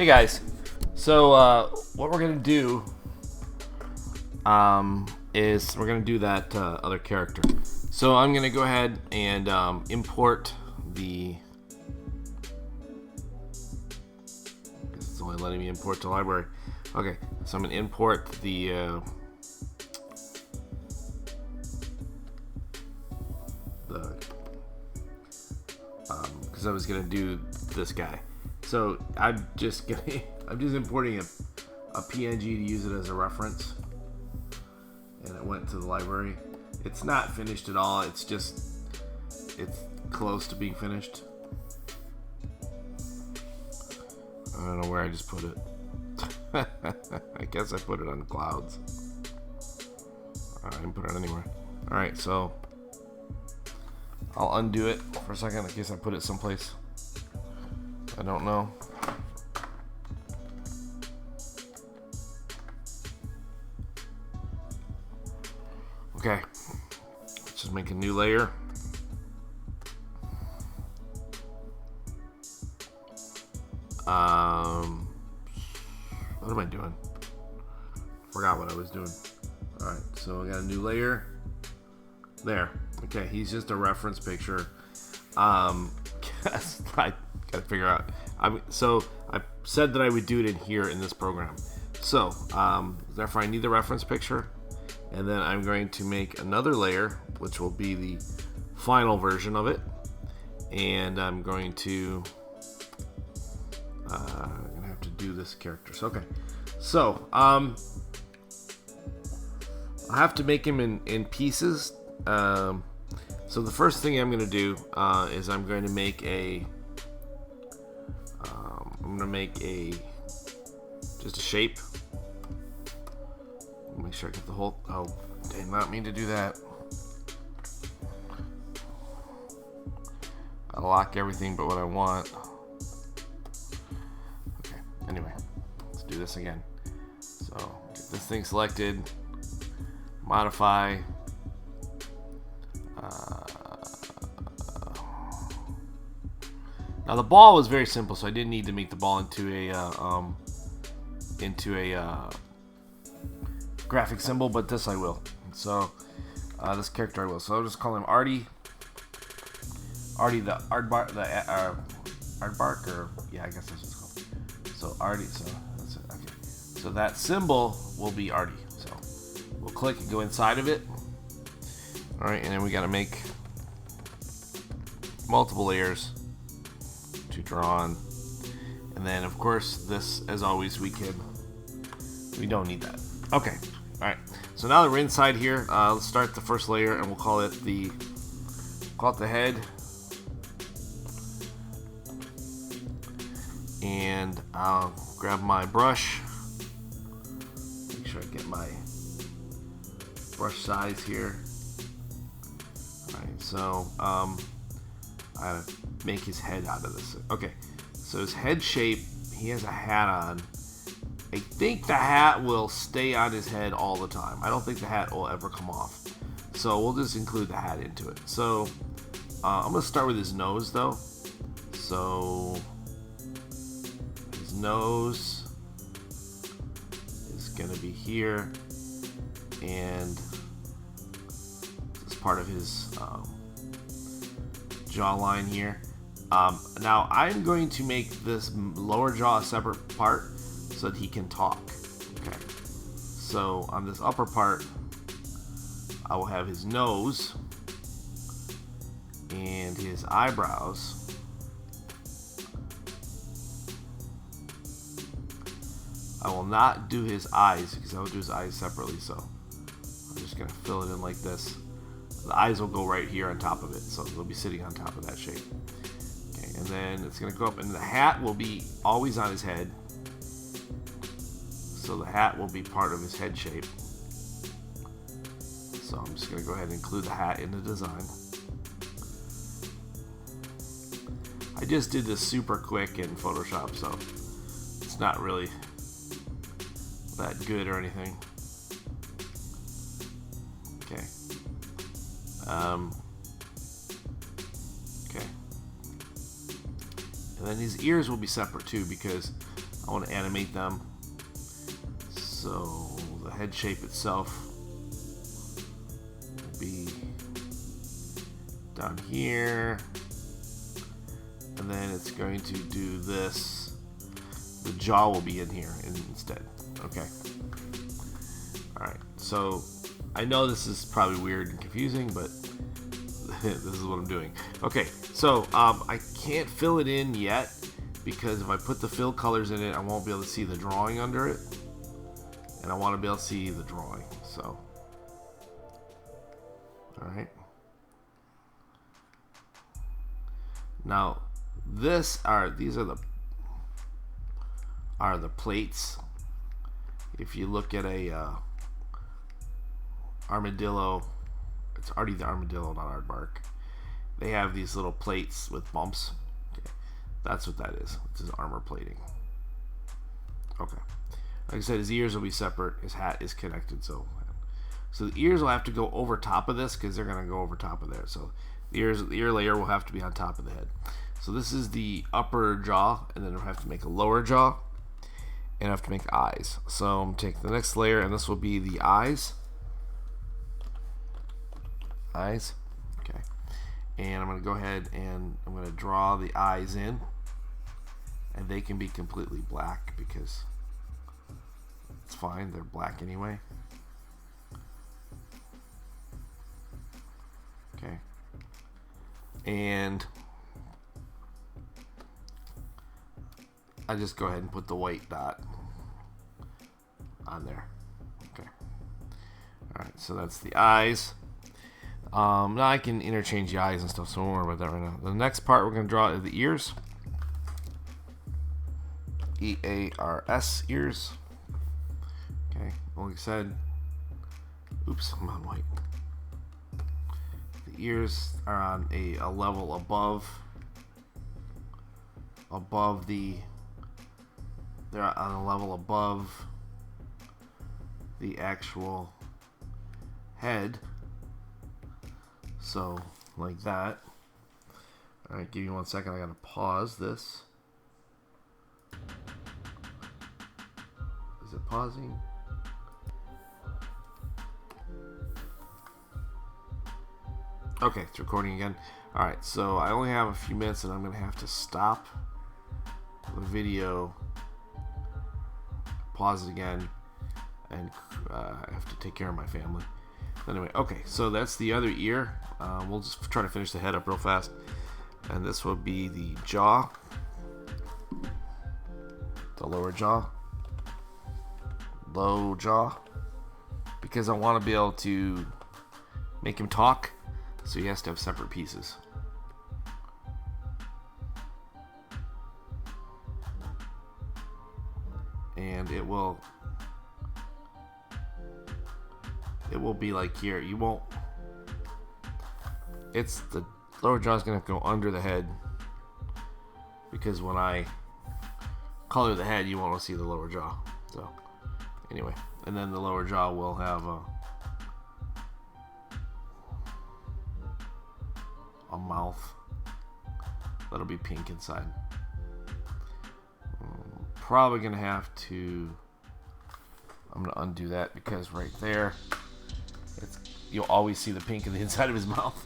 Hey guys, so what we're gonna do is we're gonna do that other character. So I'm gonna go ahead and import the. It's only letting me import the library. Okay, so I'm gonna import the because I was gonna do this guy. So I'm just importing a PNG to use it as a reference, and it went to the library. It's not finished at all. It's close to being finished. I don't know where I just put it. I guess I put it on the clouds. I didn't put it anywhere. All right, so I'll undo it for a second in case I put it someplace I don't know. Okay, let's just make a new layer. What am I doing? Forgot what I was doing. All right, so I got a new layer. There. Okay, he's just a reference picture. I gotta figure out. So I said that I would do it in here in this program. So therefore I need the reference picture, and then I'm going to make another layer, which will be the final version of it, and I'm going to have to do this character. So okay, so I have to make him in pieces. So the first thing I'm going to do is I'm going to make just a shape. Make sure I get the whole. Oh, did not mean to do that. I'll lock everything but what I want. Okay. Anyway, let's do this again. So get this thing selected. Modify. Now the ball was very simple, so I didn't need to make the ball into a graphic symbol, but this I will. So this character I will. So I'll just call him Artie. Artie the aardvark, aardvark, or yeah, I guess that's what it's called. So Artie. So that's it. Okay. So that symbol will be Artie. So we'll click and go inside of it. All right, and then we got to make multiple layers to draw on, and then of course this, as always, we don't need that. Okay, all right. So now that we're inside here, let's start the first layer, and we'll call it the head, and I'll grab my brush. Make sure I get my brush size here. All right, so I make his head out of this. Okay, so his head shape, he has a hat on. I think the hat will stay on his head all the time. I don't think the hat will ever come off. So we'll just include the hat into it. So I'm going to start with his nose though. So his nose is going to be here, and this is part of his jawline here. Now I'm going to make this lower jaw a separate part so that he can talk. Okay. So on this upper part, I will have his nose and his eyebrows. I will not do his eyes because I will do his eyes separately. So I'm just gonna fill it in like this. The eyes will go right here on top of it, so they'll be sitting on top of that shape. Okay, and then it's going to go up, and the hat will be always on his head. So the hat will be part of his head shape. So I'm just going to go ahead and include the hat in the design. I just did this super quick in Photoshop, so it's not really that good or anything. Okay. Okay. And then his ears will be separate too, because I I want to animate them. So the head shape itself will be down here, and then it's going to do this. The jaw will be in here instead. Okay. Alright, so I know this is probably weird and confusing, but this is what I'm doing. Okay, so I can't fill it in yet because if I put the fill colors in it, I won't be able to see the drawing under it. And I want to be able to see the drawing. So, alright. Now, these are the plates. If you look at a armadillo, it's already the armadillo, not aardvark. They have these little plates with bumps. Okay. That's what that is. This is armor plating. Okay. Like I said, his ears will be separate. His hat is connected, so the ears will have to go over top of this because they're gonna go over top of there. So the ear layer will have to be on top of the head. So this is the upper jaw, and then we'll have to make a lower jaw, and I have to make eyes. So I'm gonna take the next layer, and this will be the eyes. Eyes. Okay. And I'm gonna go ahead and I'm gonna draw the eyes in, and they can be completely black because it's fine, they're black anyway. Okay. And I just go ahead and put the white dot on there. Okay. Alright, so that's the eyes. Now I can interchange the eyes and stuff, so don't worry about that right now. The next part we're going to draw is the ears. E-A-R-S, ears. Okay, like I said, oops, I'm on white. The ears are on a level above they're on a level above the actual head. So, like that. Alright, give me 1 second. I gotta pause this. Is it pausing? Okay, it's recording again. Alright, so I only have a few minutes and I'm gonna have to stop the video, pause it again, and I have to take care of my family. Anyway, okay, so that's the other ear. We'll just try to finish the head up real fast. And this will be the jaw, the lower jaw, low jaw, because I want to be able to make him talk, so he has to have separate pieces. And it will be like here. You won't. It's the lower jaw is going to go under the head, because when I color the head, you won't see the lower jaw. So anyway, and then the lower jaw will have a mouth that'll be pink inside. Probably gonna have to. I'm gonna undo that because right there, you'll always see the pink in the inside of his mouth.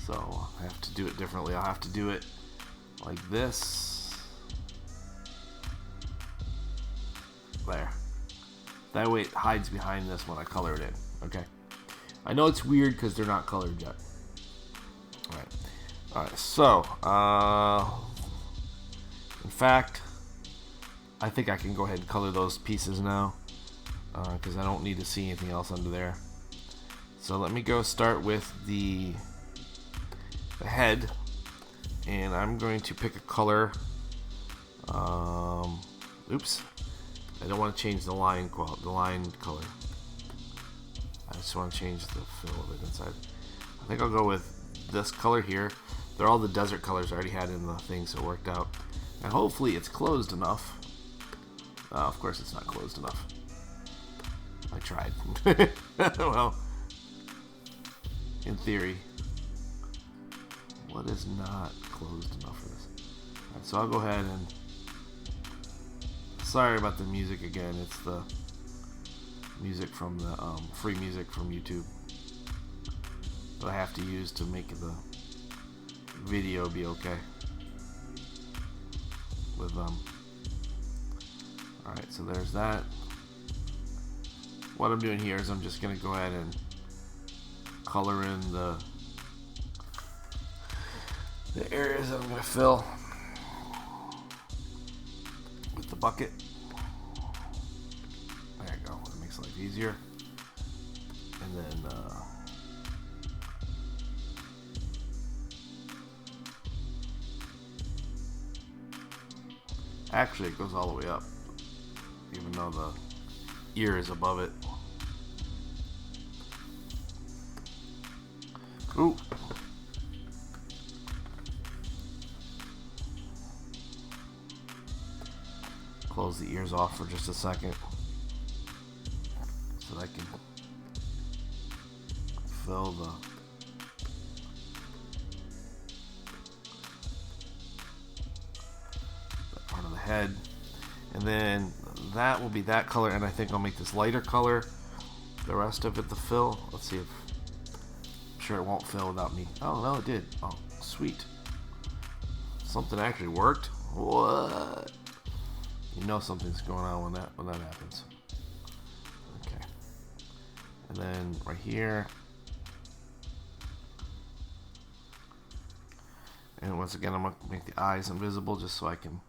So I have to do it differently. I'll have to do it like this. There. That way it hides behind this when I color it in. Okay. I know it's weird because they're not colored yet. Alright. Alright, so in fact, I think I can go ahead and color those pieces now, because I don't need to see anything else under there. So let me go start with the head, and I'm going to pick a color. Oops, I don't want to change the line color. I just want to change the fill of it inside. I think I'll go with this color here. They're all the desert colors I already had in the thing, so it worked out. And hopefully it's closed enough. Of course it's not closed enough. I tried. Well, in theory. What is not closed enough for this? Alright, so I'll go ahead and Sorry about the music again. It's the music from the free music from YouTube that I have to use to make the video be okay with Alright, so there's that. What I'm doing here is I'm just gonna go ahead and color in the areas that I'm gonna fill with the bucket. There you go. That makes life easier. And then actually it goes all the way up, even though the ear is above it. Ooh. Close the ears off for just a second so that I can fill that part of the head, and then that will be that color, and I think I'll make this lighter color, the rest of it to fill. Let's see if, I'm sure it won't fill without me. Oh no, it did. Oh sweet, something actually worked. What? You know something's going on when that happens. Okay. And then right here. And once again, I'm going to make the eyes invisible just so I can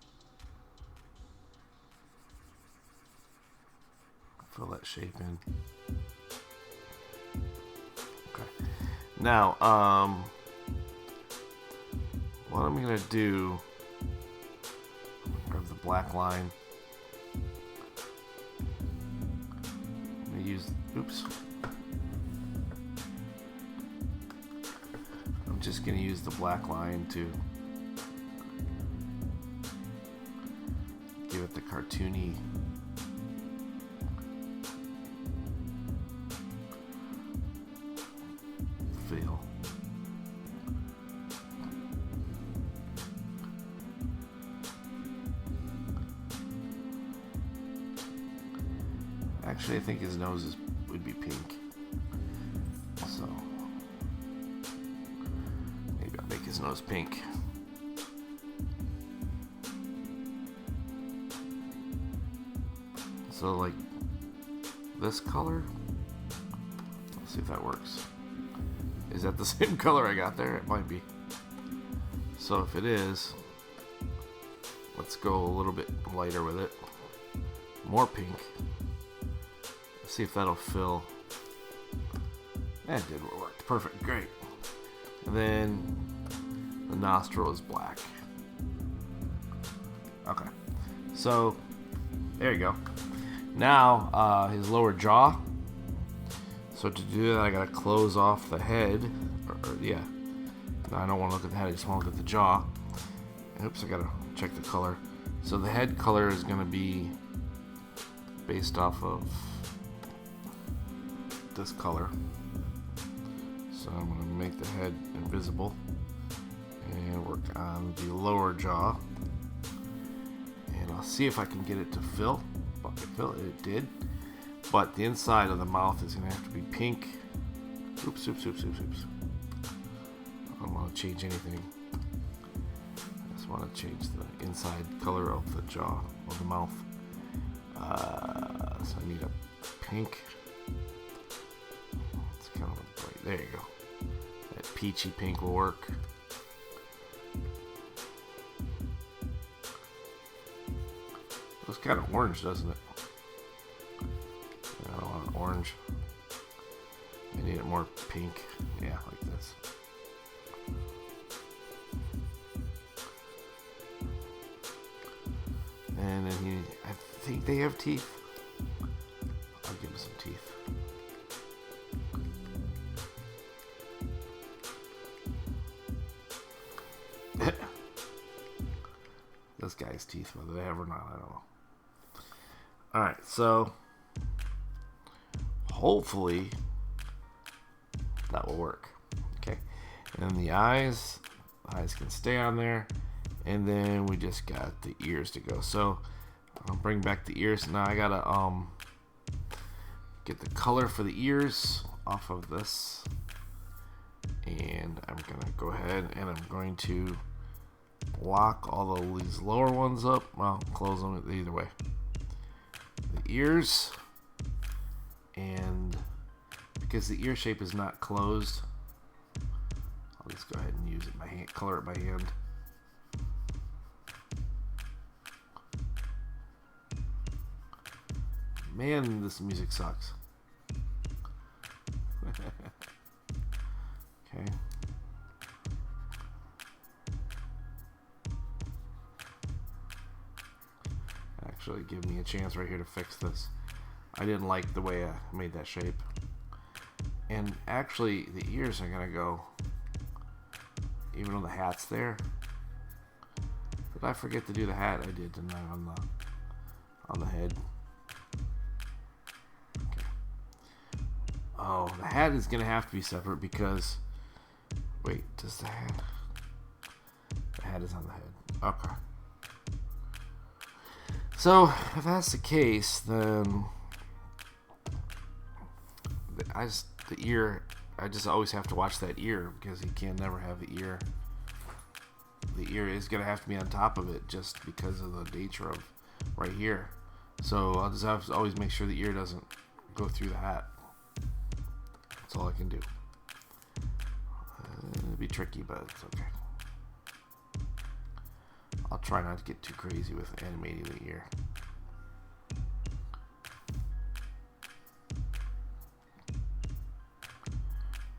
fill that shape in. Okay. Now, what I'm going to do, grab the black line. I'm going to use, oops. I'm just going to use the black line to give it the cartoony feel. Actually, I think his nose would be pink. So maybe I'll make his nose pink. So like this color. Let's see if that works. Is that the same color I got there? It might be. So if it is, let's go a little bit lighter with it. More pink. Let's see if that'll fill. That did what worked. Perfect. Great. And then the nostril is black. Okay. So there you go. Now his lower jaw. So to do that, I gotta close off the head. Yeah. No, I don't want to look at the head. I just want to look at the jaw. Oops, I gotta check the color. So the head color is gonna be based off of this color. So I'm gonna make the head invisible and work on the lower jaw. And I'll see if I can get it to fill. Bucket fill. It did. But the inside of the mouth is going to have to be pink. Oops, oops, oops, oops, oops. I don't want to change anything. I just want to change the inside color of the jaw, of the mouth. So I need a pink. It's kind of a bright. There you go. That peachy pink will work. Looks kind of orange, doesn't it? I don't want orange. I need it more pink. Yeah, like this. And then I think they have teeth. I'll give him some teeth. This guy's teeth, whether they have or not, I don't know. Alright, so hopefully that will work. Okay, and then the eyes can stay on there, and then we just got the ears to go. So I'll bring back the ears. Now I gotta get the color for the ears off of this, and I'm gonna go ahead and I'm going to lock all of these lower ones up. Well, close them either way. The ears, and because the ear shape is not closed, I'll just go ahead and use it by hand, color it by hand. Man, this music sucks. Okay. Actually, give me a chance right here to fix this. I didn't like the way I made that shape. And actually, the ears are gonna go, even though the hat's there. Did I forget to do the hat? I did, didn't I, on the head? Okay. Oh, the hat is gonna have to be separate because, wait, does the hat? The hat is on the head. Okay. So if that's the case, then I just always have to watch that ear, because you can never have the ear. The ear is gonna have to be on top of it just because of the nature of right here. So I'll just have to always make sure the ear doesn't go through the hat. That's all I can do. It'll be tricky, but it's okay. I'll try not to get too crazy with animating the ear.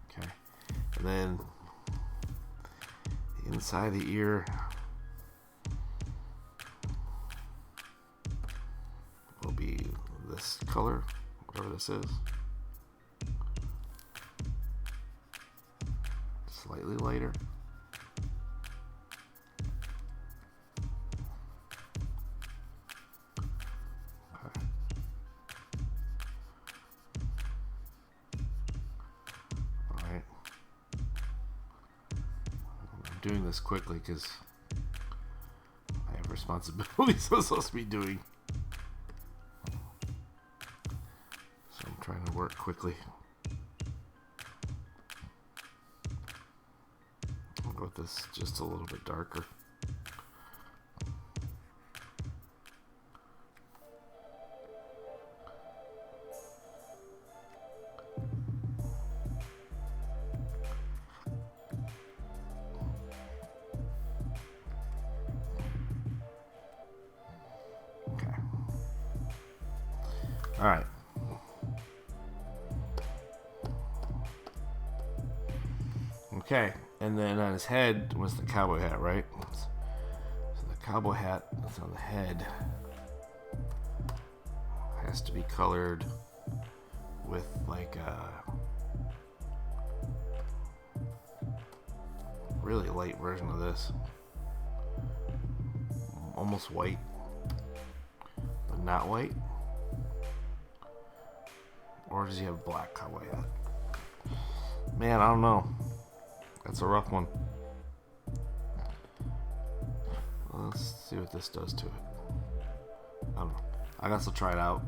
Okay, and then the inside of the ear will be this color, whatever this is. Slightly lighter. Doing this quickly because I have responsibilities I'm supposed to be doing. So I'm trying to work quickly. I'll go with this just a little bit darker. All right. Okay, and then on his head was the cowboy hat, right? So the cowboy hat that's on the head has to be colored with like a really light version of this. Almost white, but not white. Or does he have a black cowboy hat? Man, I don't know. That's a rough one. Let's see what this does to it. I don't know. I guess I'll try it out.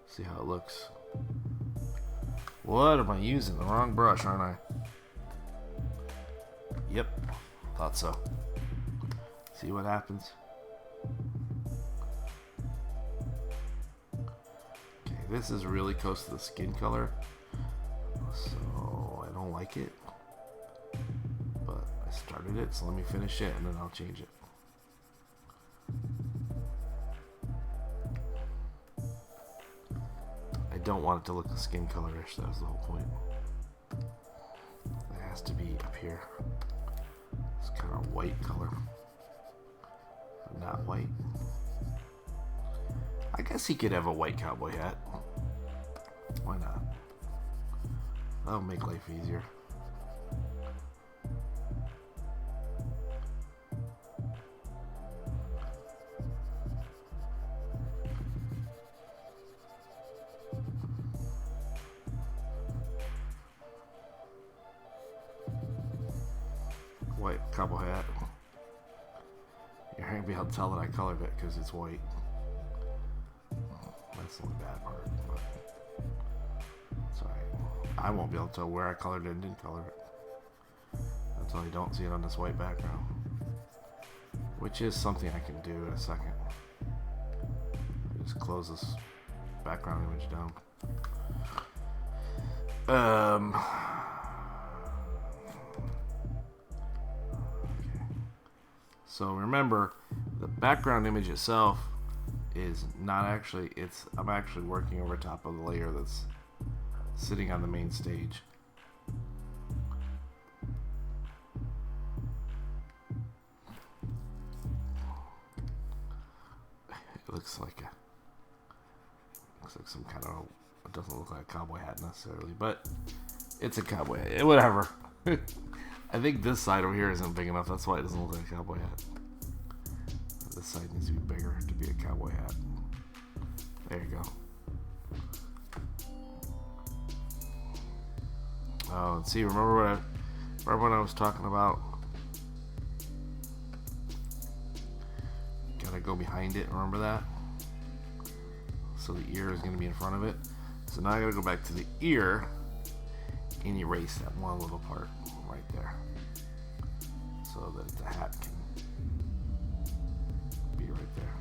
See how it looks. What am I using? The wrong brush, aren't I? Yep. Thought so. See what happens. This is really close to the skin color, so I don't like it, but I started it, so let me finish it and then I'll change it. I don't want it to look skin colorish, that was the whole point. It has to be up here. It's kind of white color, but not white. I guess he could have a white cowboy hat. Why not? That'll make life easier. White cowboy hat. You're not going to be able to tell that I colored it because it's white. That's the only bad part. But it's alright. I won't be able to tell where I colored it and didn't color it. That's why you don't see it on this white background. Which is something I can do in a second. Just close this background image down. Okay. So remember, the background image itself is not actually, I'm actually working over top of the layer that's sitting on the main stage. It looks like some kind of, it doesn't look like a cowboy hat necessarily, but it's a cowboy hat. Whatever. I think this side over here isn't big enough. That's why it doesn't look like a cowboy hat. This side needs to be bigger to be a cowboy hat. There you go. Oh, and see, remember what I was talking about? Gotta go behind it. Remember that? So the ear is going to be in front of it. So now I gotta go back to the ear and erase that one little part right there, so that the hat can be right there.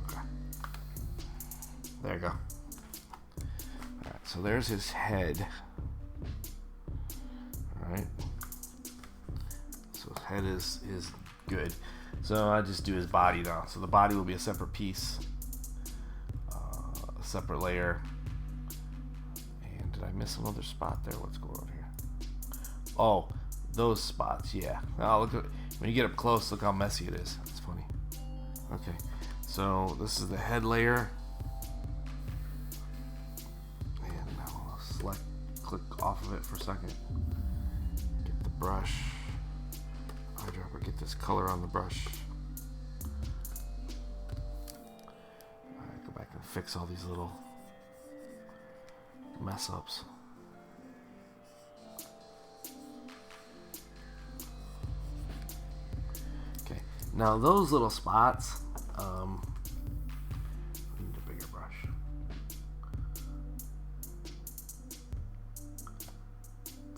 Okay. There you go. Alright, so there's his head. Alright. So his head is good. So I just do his body now. So the body will be a separate piece, a separate layer. And did I miss another spot there? What's going on here? Oh, those spots, yeah. Oh, look at, when you get up close, look how messy it is. It's funny. Okay, so this is the head layer. And now I'll click off of it for a second. Get the brush. Eyedropper, get this color on the brush. Alright, go back and fix all these little mess ups. Okay, now those little spots, I need a bigger brush.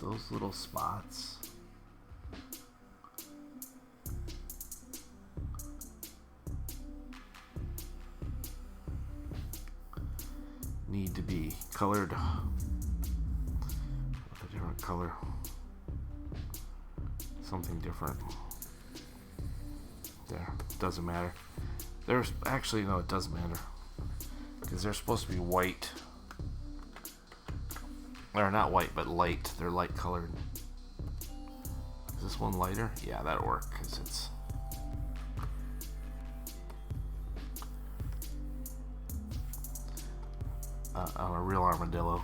Those little spots need to be colored with a different color, something different. There, doesn't matter. There's actually, no, it doesn't matter, because they're supposed to be white. They're not white, but light. They're light colored. Is this one lighter? Yeah, that'll work, because it's on a real armadillo.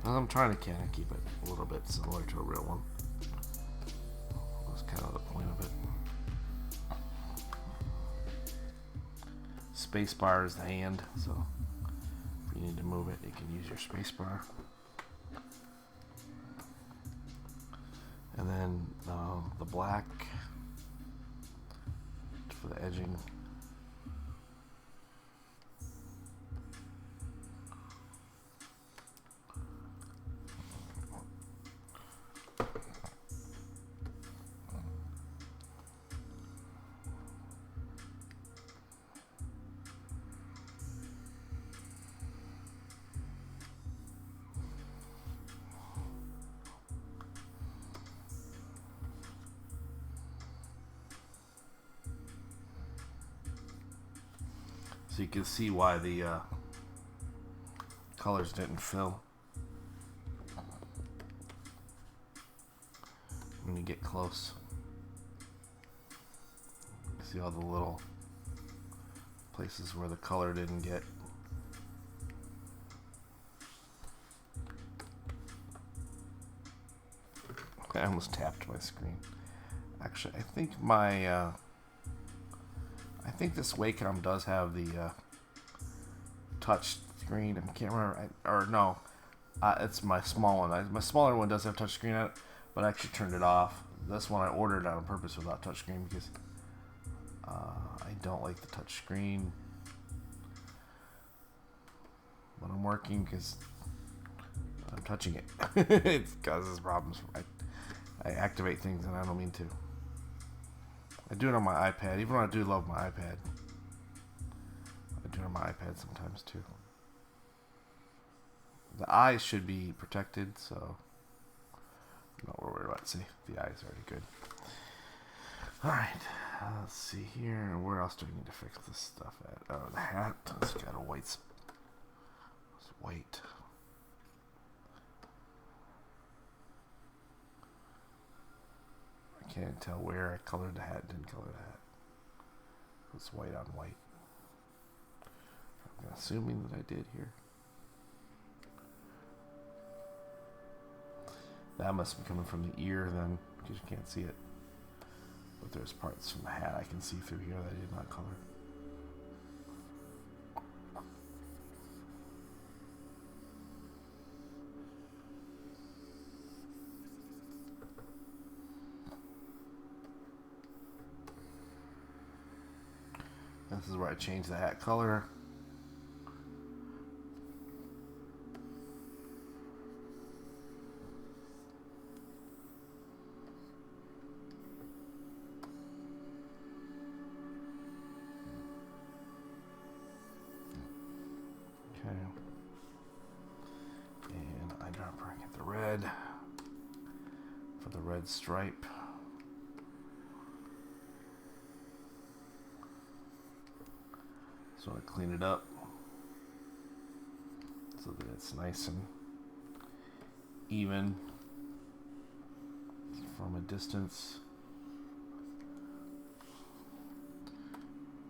I'm trying to kind of keep it a little bit similar to a real one. That's kind of the point of it. Space bar is the hand, so if you need to move it, you can use your space bar. And then the black for the edging. So you can see why the colors didn't fill when you get close. See all the little places where the color didn't get. I almost tapped my screen. Actually, I think I think this Wacom does have the touch screen. I can't remember. It's my small one. My smaller one does have touch screen on it, but I actually turned it off. This one I ordered on purpose without touchscreen because I don't like the touchscreen when I'm working because I'm touching it. It causes problems. I activate things and I don't mean to. I do it on my iPad, even though I do love my iPad. I do it on my iPad sometimes too. The eyes should be protected, so I'm not worried about it. See, the eyes are already good. Alright, let's see here. Where else do we need to fix this stuff at? Oh, the hat. It's got a white. It's white. I can't tell where I colored the hat, didn't color the hat. It's white on white. I'm assuming that I did here. That must be coming from the ear then, because you can't see it. But there's parts from the hat I can see through here that I did not color. This is where I change the hat color. Okay. And eyedropper, get the red for the red stripe. So I clean it up so that it's nice and even from a distance.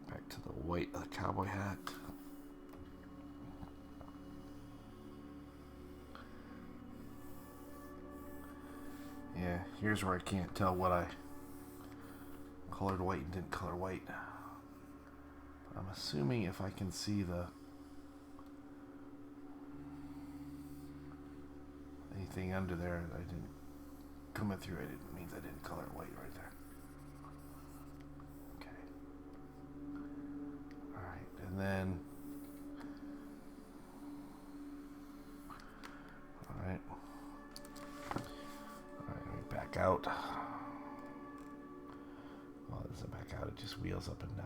Back to the white of the cowboy hat. Yeah, here's where I can't tell what I colored white and didn't color white. I'm assuming if I can see anything under there that I didn't come through, it means I didn't color white right there. Okay. Alright, and then Alright, let me back out. Well, it doesn't back out, it just wheels up and down.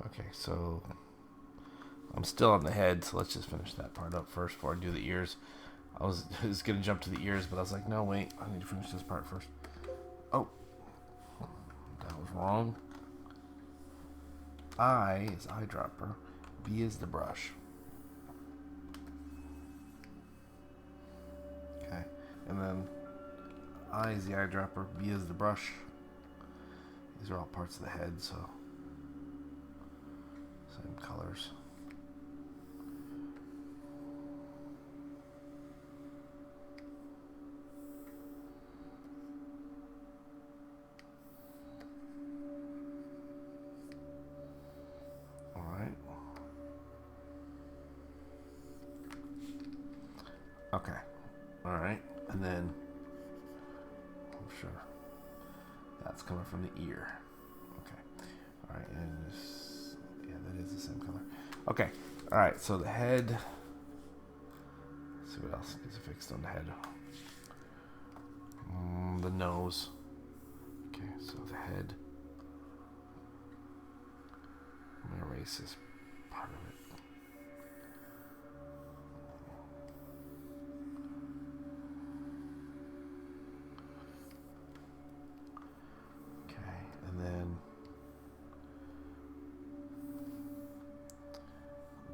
Okay, so I'm still on the head, so let's just finish that part up first before I do the ears. I was going to jump to the ears, but I was like, no, wait, I need to finish this part first. Oh, that was wrong. I is eyedropper, B is the brush. Okay, and then I is the eyedropper, B is the brush. These are all parts of the head, so same colors. All right. Okay. All right. And then I'm sure that's coming from the ear. Okay. All right. And this, yeah, that is the same color. Okay. All right. So the head. Let's see what else is fixed on the head. The nose. Okay. So the head. I'm gonna erase this part of it.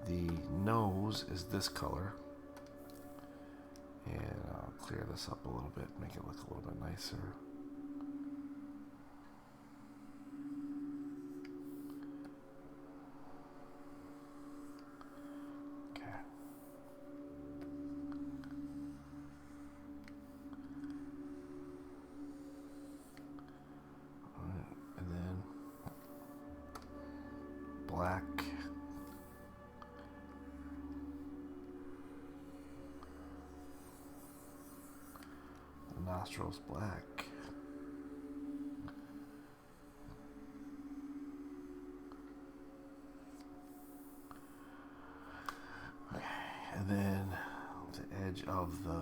The nose is this color. clear this up a little bit, make it look a little bit nicer. Okay. All right, and then black. Nostrils black. Okay, and then the edge of the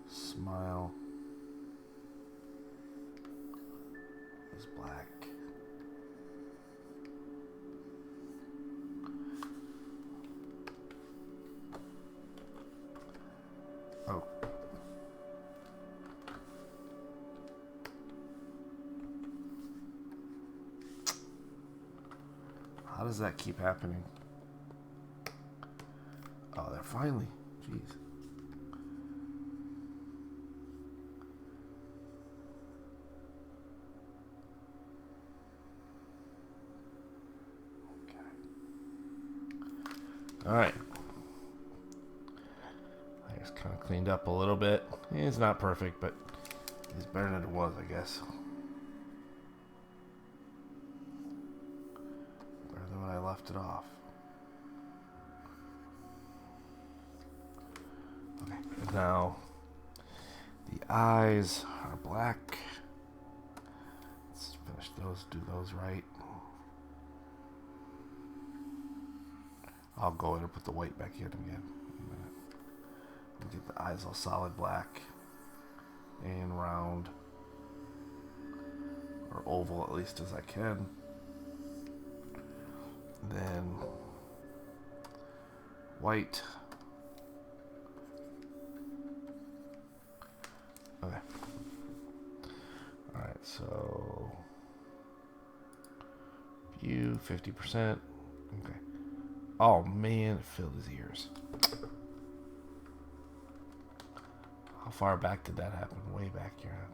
smile is black. Oh. How does that keep happening? Oh, they're finally. Jeez. Okay. All right. I just kind of cleaned up a little bit. It's not perfect, but it's better than it was, I guess. I left it off. Okay, and now the eyes are black. Let's finish those, do those right. I'll go in and put the white back in again. I'll get the eyes all solid black and round, or oval at least as I can. Then white. Okay. All right, so view 50%. Okay. Oh man, it filled his ears. How far back did that happen? Way back here.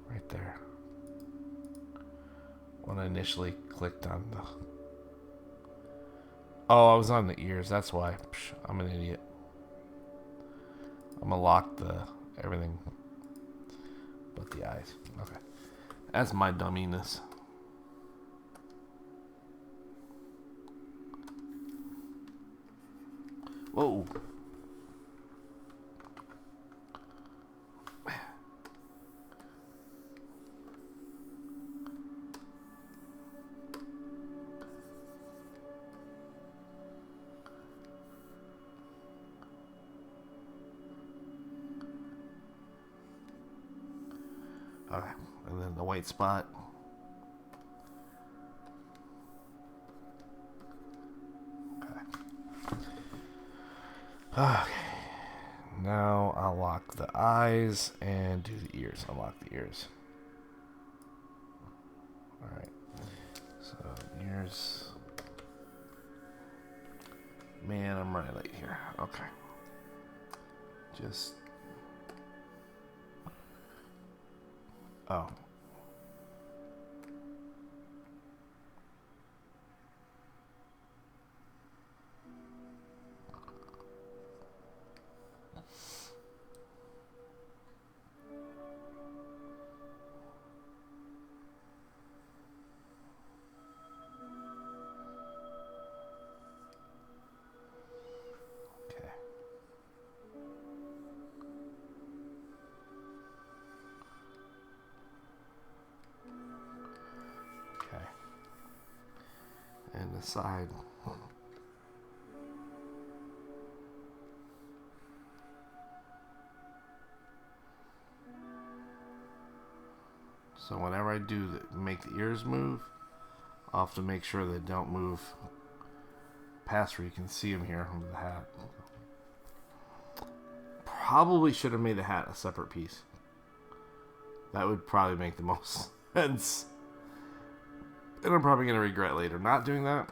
Right there. When I initially clicked on the... Oh, I was on the ears. That's why. Psh, I'm an idiot. I'm gonna lock the everything but the eyes. Okay. That's my dumminess. Whoa. Okay, and then the white spot. Okay. Okay. Now I'll lock the eyes and do the ears. Unlock the ears. Alright. So, ears. Man, I'm running late here. Okay. Just... Oh. Okay. Okay. And the side. So whenever I do make the ears move, I'll have to make sure they don't move past where you can see them here under the hat. Probably should have made the hat a separate piece. That would probably make the most sense. And I'm probably going to regret later not doing that.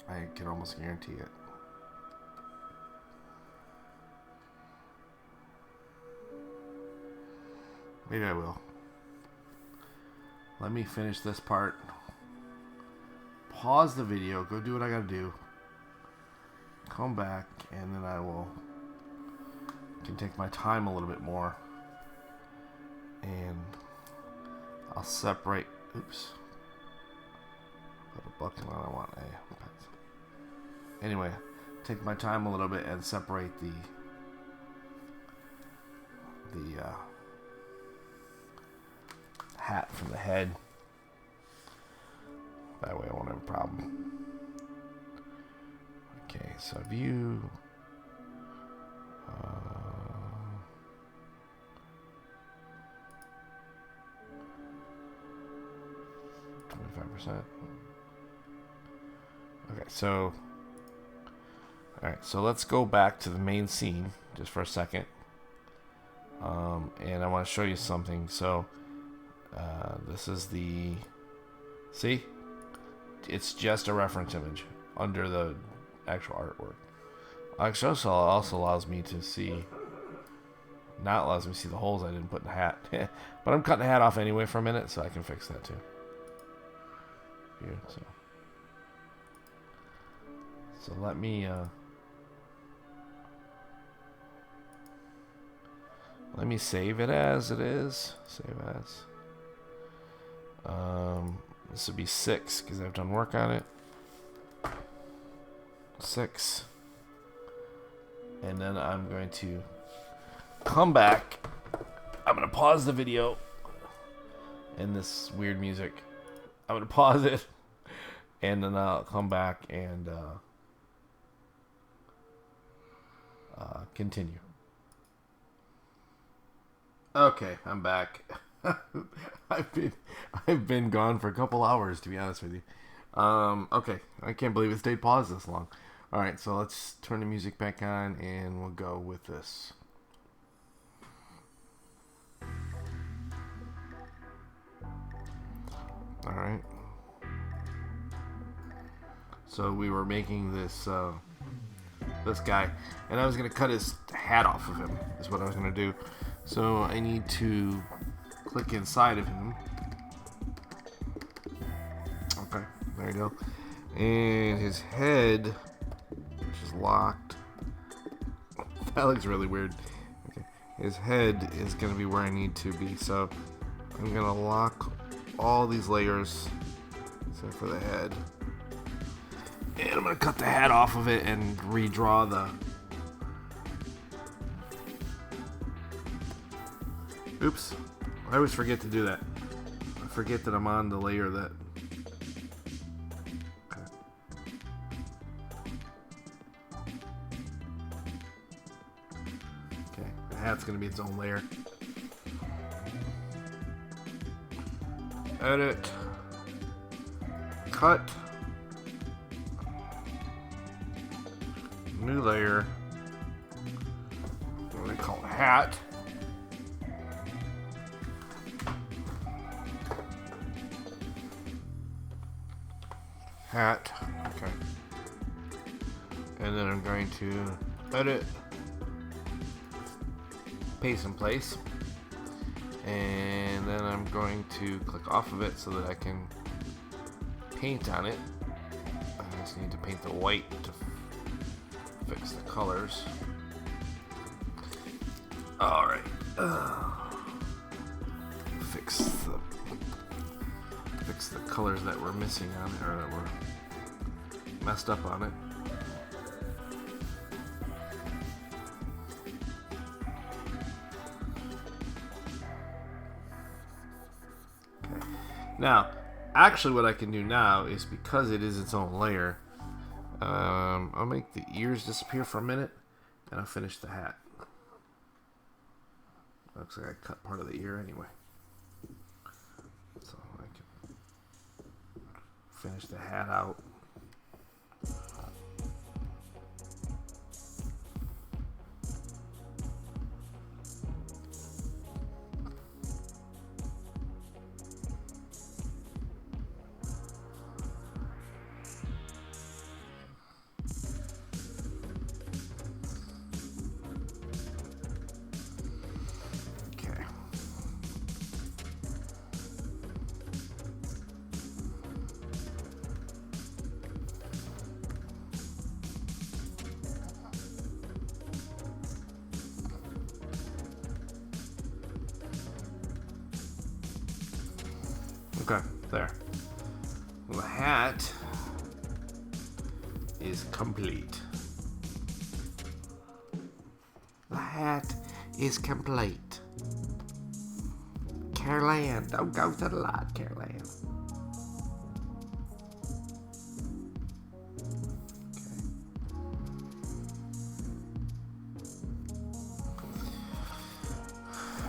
I can almost guarantee it. Maybe I will. Let me finish this part. Pause the video. Go do what I gotta do. Come back, and then I can take my time a little bit more. And I'll separate. Oops. Put a bucket on. I want a pencil. Anyway, take my time a little bit and separate the hat from the head. That way I won't have a problem. Okay, so view. 25%. Okay, so alright, so let's go back to the main scene just for a second. And I want to show you something. So this is the, see? It's just a reference image under the actual artwork. Actually, also allows me to see, not allows me to see the holes I didn't put in the hat. But I'm cutting the hat off anyway for a minute, so I can fix that too. Here, so let me save it as it is. Save as. This would be 6 because I've done work on it. 6. And then I'm going to come back. I'm going to pause the video. And this weird music. I'm going to pause it. And then I'll come back and continue. Okay, I'm back. I've been gone for a couple hours, to be honest with you. Okay, I can't believe it stayed paused this long. All right, so let's turn the music back on, and we'll go with this. All right. So we were making this this guy, and I was gonna cut his hat off of him. Is what I was gonna do. So I need to click inside of him. Okay, there you go. And his head, which is locked. That looks really weird. Okay, his head is gonna be where I need to be. So I'm gonna lock all these layers except for the head. And I'm gonna cut the hat off of it and redraw the. Oops. I always forget to do that. I forget that I'm on the layer that. Okay, the hat's gonna be its own layer. Edit. Cut. New layer. What do we call it? Hat. Hat. Okay. And then I'm going to edit. Paste in place. And then I'm going to click off of it so that I can paint on it. I just need to paint the white to fix the colors. Alright. Fix the colors that were missing on it, or that were messed up on it. Okay. Now, actually what I can do now is, because it is its own layer, I'll make the ears disappear for a minute, and I'll finish the hat. Looks like I cut part of the ear anyway. So I can finish the hat out. Okay, there. Well, the hat is complete. The hat is complete. Caroline, don't go to the light, Caroline.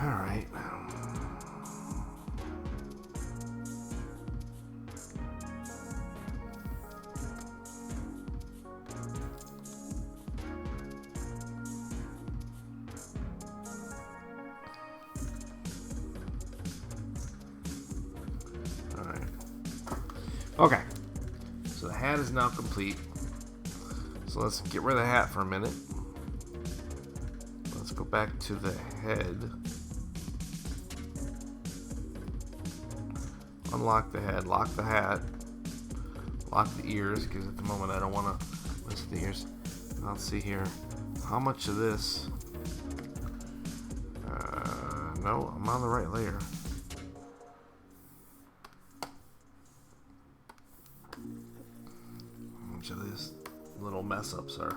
Okay. All right. Okay, so the hat is now complete. So let's get rid of the hat for a minute. Let's go back to the head. Unlock the head, lock the hat, lock the ears, because at the moment I don't want to mess with the ears. Let's see here. How much of this? No, I'm on the right layer. Of these little mess ups are.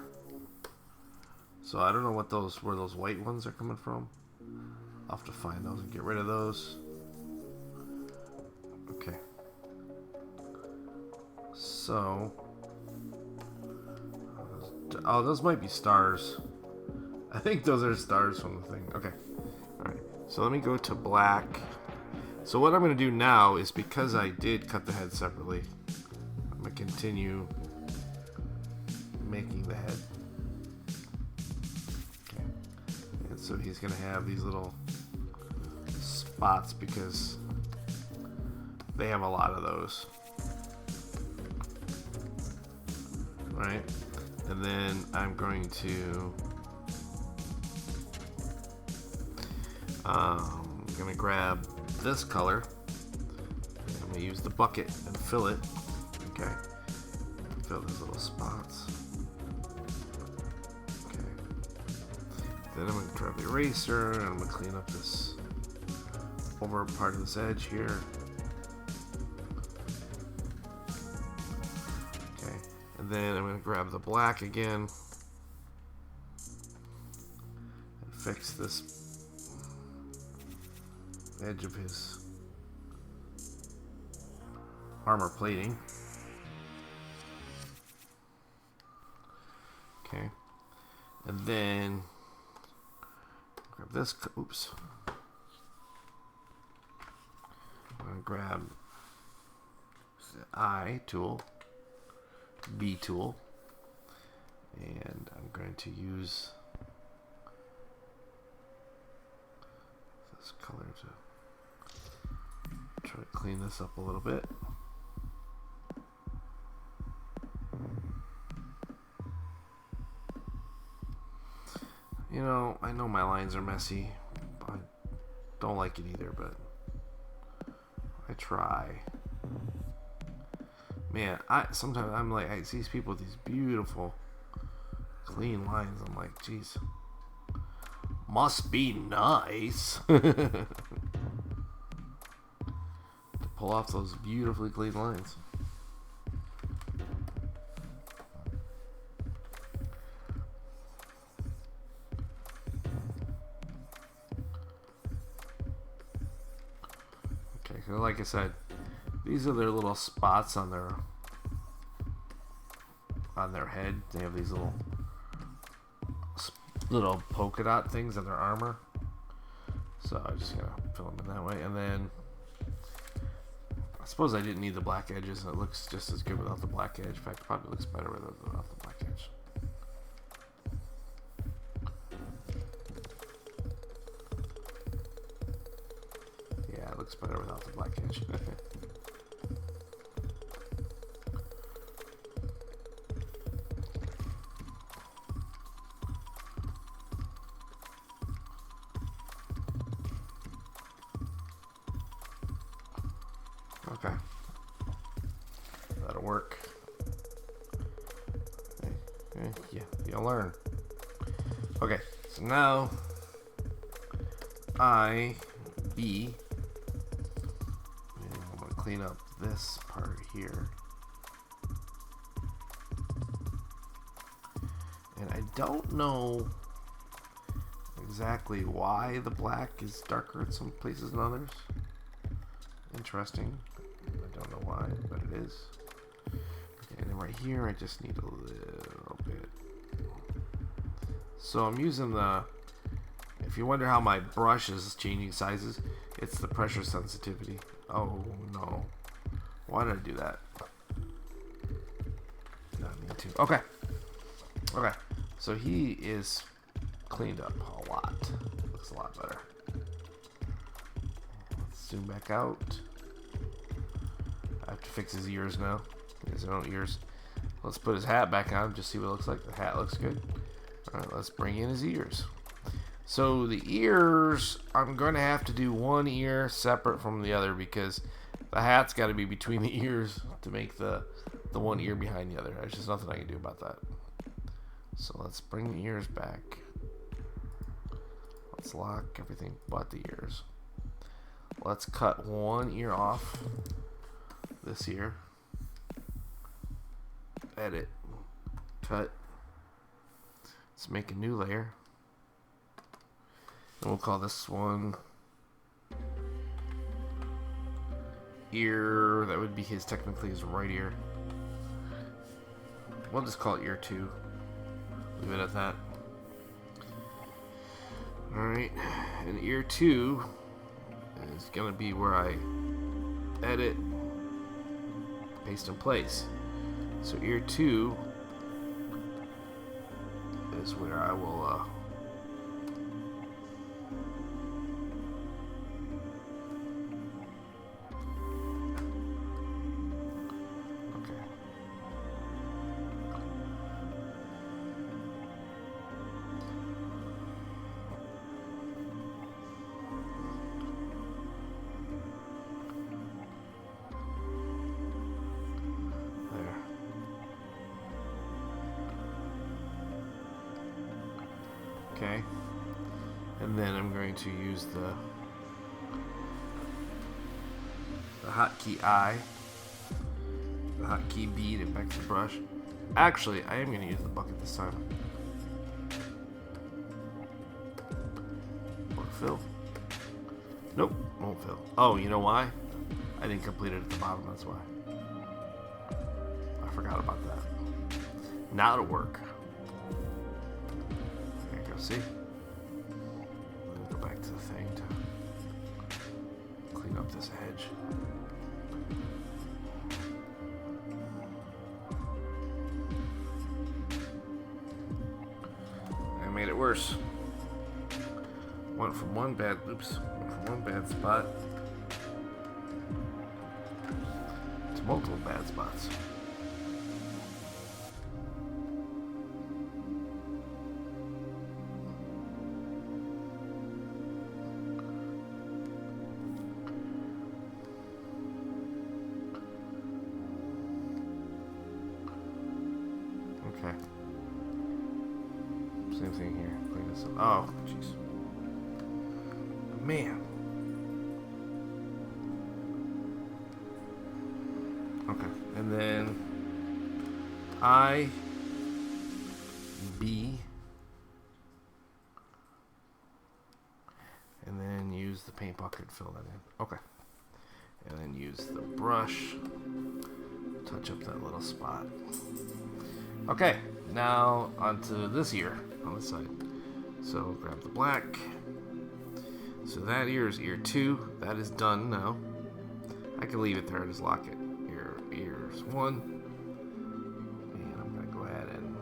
So I don't know what where those white ones are coming from. I'll have to find those and get rid of those. Okay. So oh, those might be stars. I think those are stars from the thing. Okay. Alright. So let me go to black. So what I'm gonna do now is, because I did cut the head separately, I'm gonna continue making the head. Okay. And so he's gonna have these little spots because they have a lot of those. Right? And then I'm going to gonna grab this color. I'm gonna use the bucket and fill it. Okay. Fill these little spots. Then I'm going to grab the eraser and I'm going to clean up this over part of this edge here. Okay, and then I'm going to grab the black again and fix this edge of his armor plating. Okay, and then grab this. Oops. I'm going to grab the I tool, B tool, and I'm going to use this color to try to clean this up a little bit. You know, I know my lines are messy. I don't like it either, but I try. Man, sometimes I'm like, I see these people with these beautiful, clean lines. I'm like, geez, must be nice to pull off those beautifully clean lines. Like I said, these are their little spots on their head. They have these little polka dot things on their armor. So I'm just gonna fill them in that way, and then I suppose I didn't need the black edges, and it looks just as good without the black edge. In fact, it probably looks better without the black edge. Looks better without the black edge. Okay. That'll work. Yeah, you'll learn. Okay, so now clean up this part here. And I don't know exactly why the black is darker in some places than others. Interesting. I don't know why, but it is. Okay, and then right here I just need a little bit. So I'm using the, if you wonder how my brush is changing sizes, it's the pressure sensitivity. Oh no. Why did I do that? Not mean to. Okay. Okay. So he is cleaned up a lot. Looks a lot better. Let's zoom back out. I have to fix his ears now. He has no ears. Let's put his hat back on, just see what it looks like. The hat looks good. Alright, let's bring in his ears. So the ears, I'm going to have to do one ear separate from the other because the hat's got to be between the ears to make the one ear behind the other. There's just nothing I can do about that. So let's bring the ears back. Let's lock everything but the ears. Let's cut one ear off. This ear. Edit. Cut. Let's make a new layer. And we'll call this one ear. That would be his, technically his right ear. We'll just call it ear 2. Leave it at that. Alright. And ear 2 is going to be where I edit, paste in place. So ear 2 is where I will okay, and then I'm going to use the hotkey I, the hotkey B to back to the brush. Actually, I am going to use the bucket this time. Will it fill? Nope, won't fill. Oh, you know why? I didn't complete it at the bottom, that's why. I forgot about that. Now it'll work. There you go, see? Let me go back to the thing to clean up this edge. I made it worse. Went from one bad spot to multiple bad spots. Okay. Same thing here. Clean this up. Oh, jeez. Man. Okay. And then I, B, and then use the paint bucket to fill that in. Okay. And then use the brush, touch up that little spot. Okay, now onto this ear on the side. So grab the black. So that ear is ear 2. That is done now. I can leave it there and just lock it. Ears 1. And I'm going to go ahead and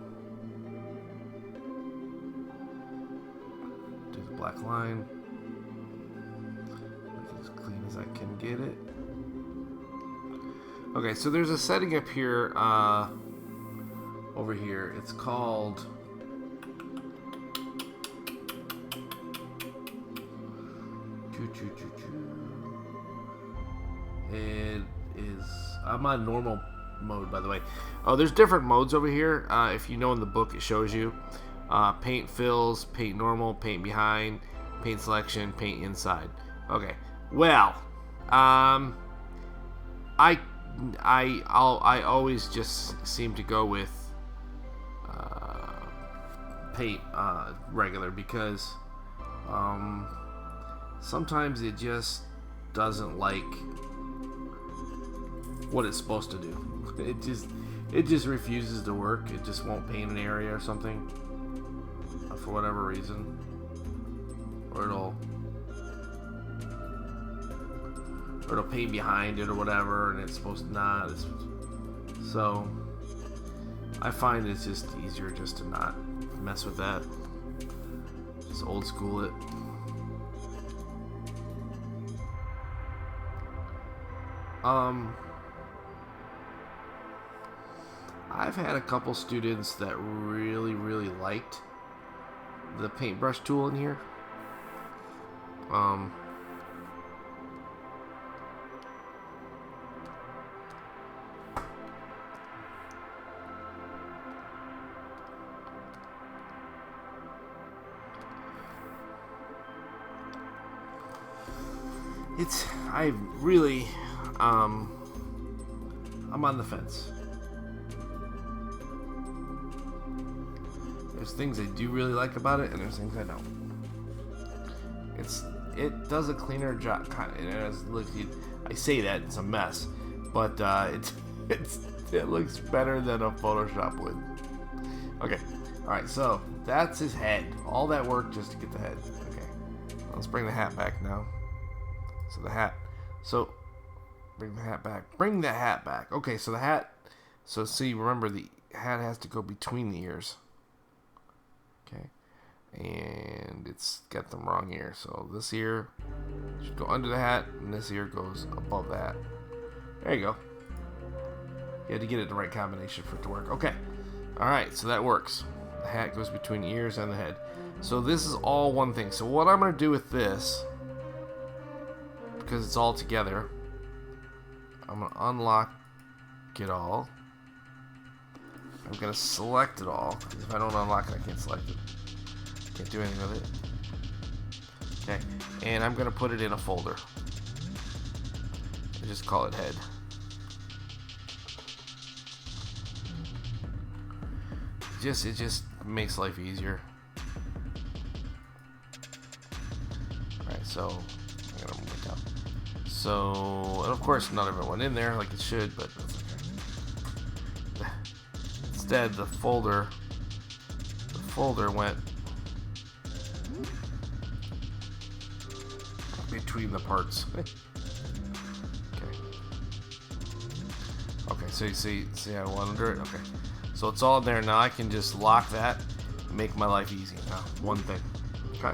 do the black line. Make it as clean as I can get it. Okay, so there's a setting up here, over here. It's called It is, I'm on normal mode, by the way. Oh, there's different modes over here. If you know in the book, it shows you paint fills, paint normal, paint behind, paint selection, paint inside. Okay, well, I I always just seem to go with paint regular because sometimes it just doesn't like what it's supposed to do. It just refuses to work. It just won't paint an area or something for whatever reason, or it'll paint behind it or whatever, and it's supposed to not. So I find it's just easier just to not mess with that. Just old school it. I've had a couple students that really liked the paintbrush tool in here. I'm on the fence. There's things I do really like about it, and there's things I don't. It does a cleaner job. I say that it's a mess, but it looks better than a Photoshop would. Okay, all right. So that's his head. All that work just to get the head. Okay, let's bring the hat back now. So the hat. So bring the hat back. Bring the hat back. Okay, so the hat. So see, remember the hat has to go between the ears. Okay, and it's got the wrong ear. So this ear should go under the hat, and this ear goes above the hat. There you go. You had to get it the right combination for it to work. Okay, all right. So that works. The hat goes between the ears and the head. So this is all one thing. So what I'm going to do with this, because it's all together, I'm going to unlock it all. I'm going to select it all, because if I don't unlock it, I can't select it. Can't do anything with it. Okay, and I'm going to put it in a folder. I just call it head. It just makes life easier. Alright, so I'm going to move it down. So, and of course none of it went in there like it should, but that's okay. Instead, the folder went between the parts. Okay, so you see I went under it? Okay. So it's all there now. I can just lock that and make my life easy. Now, one thing. Okay.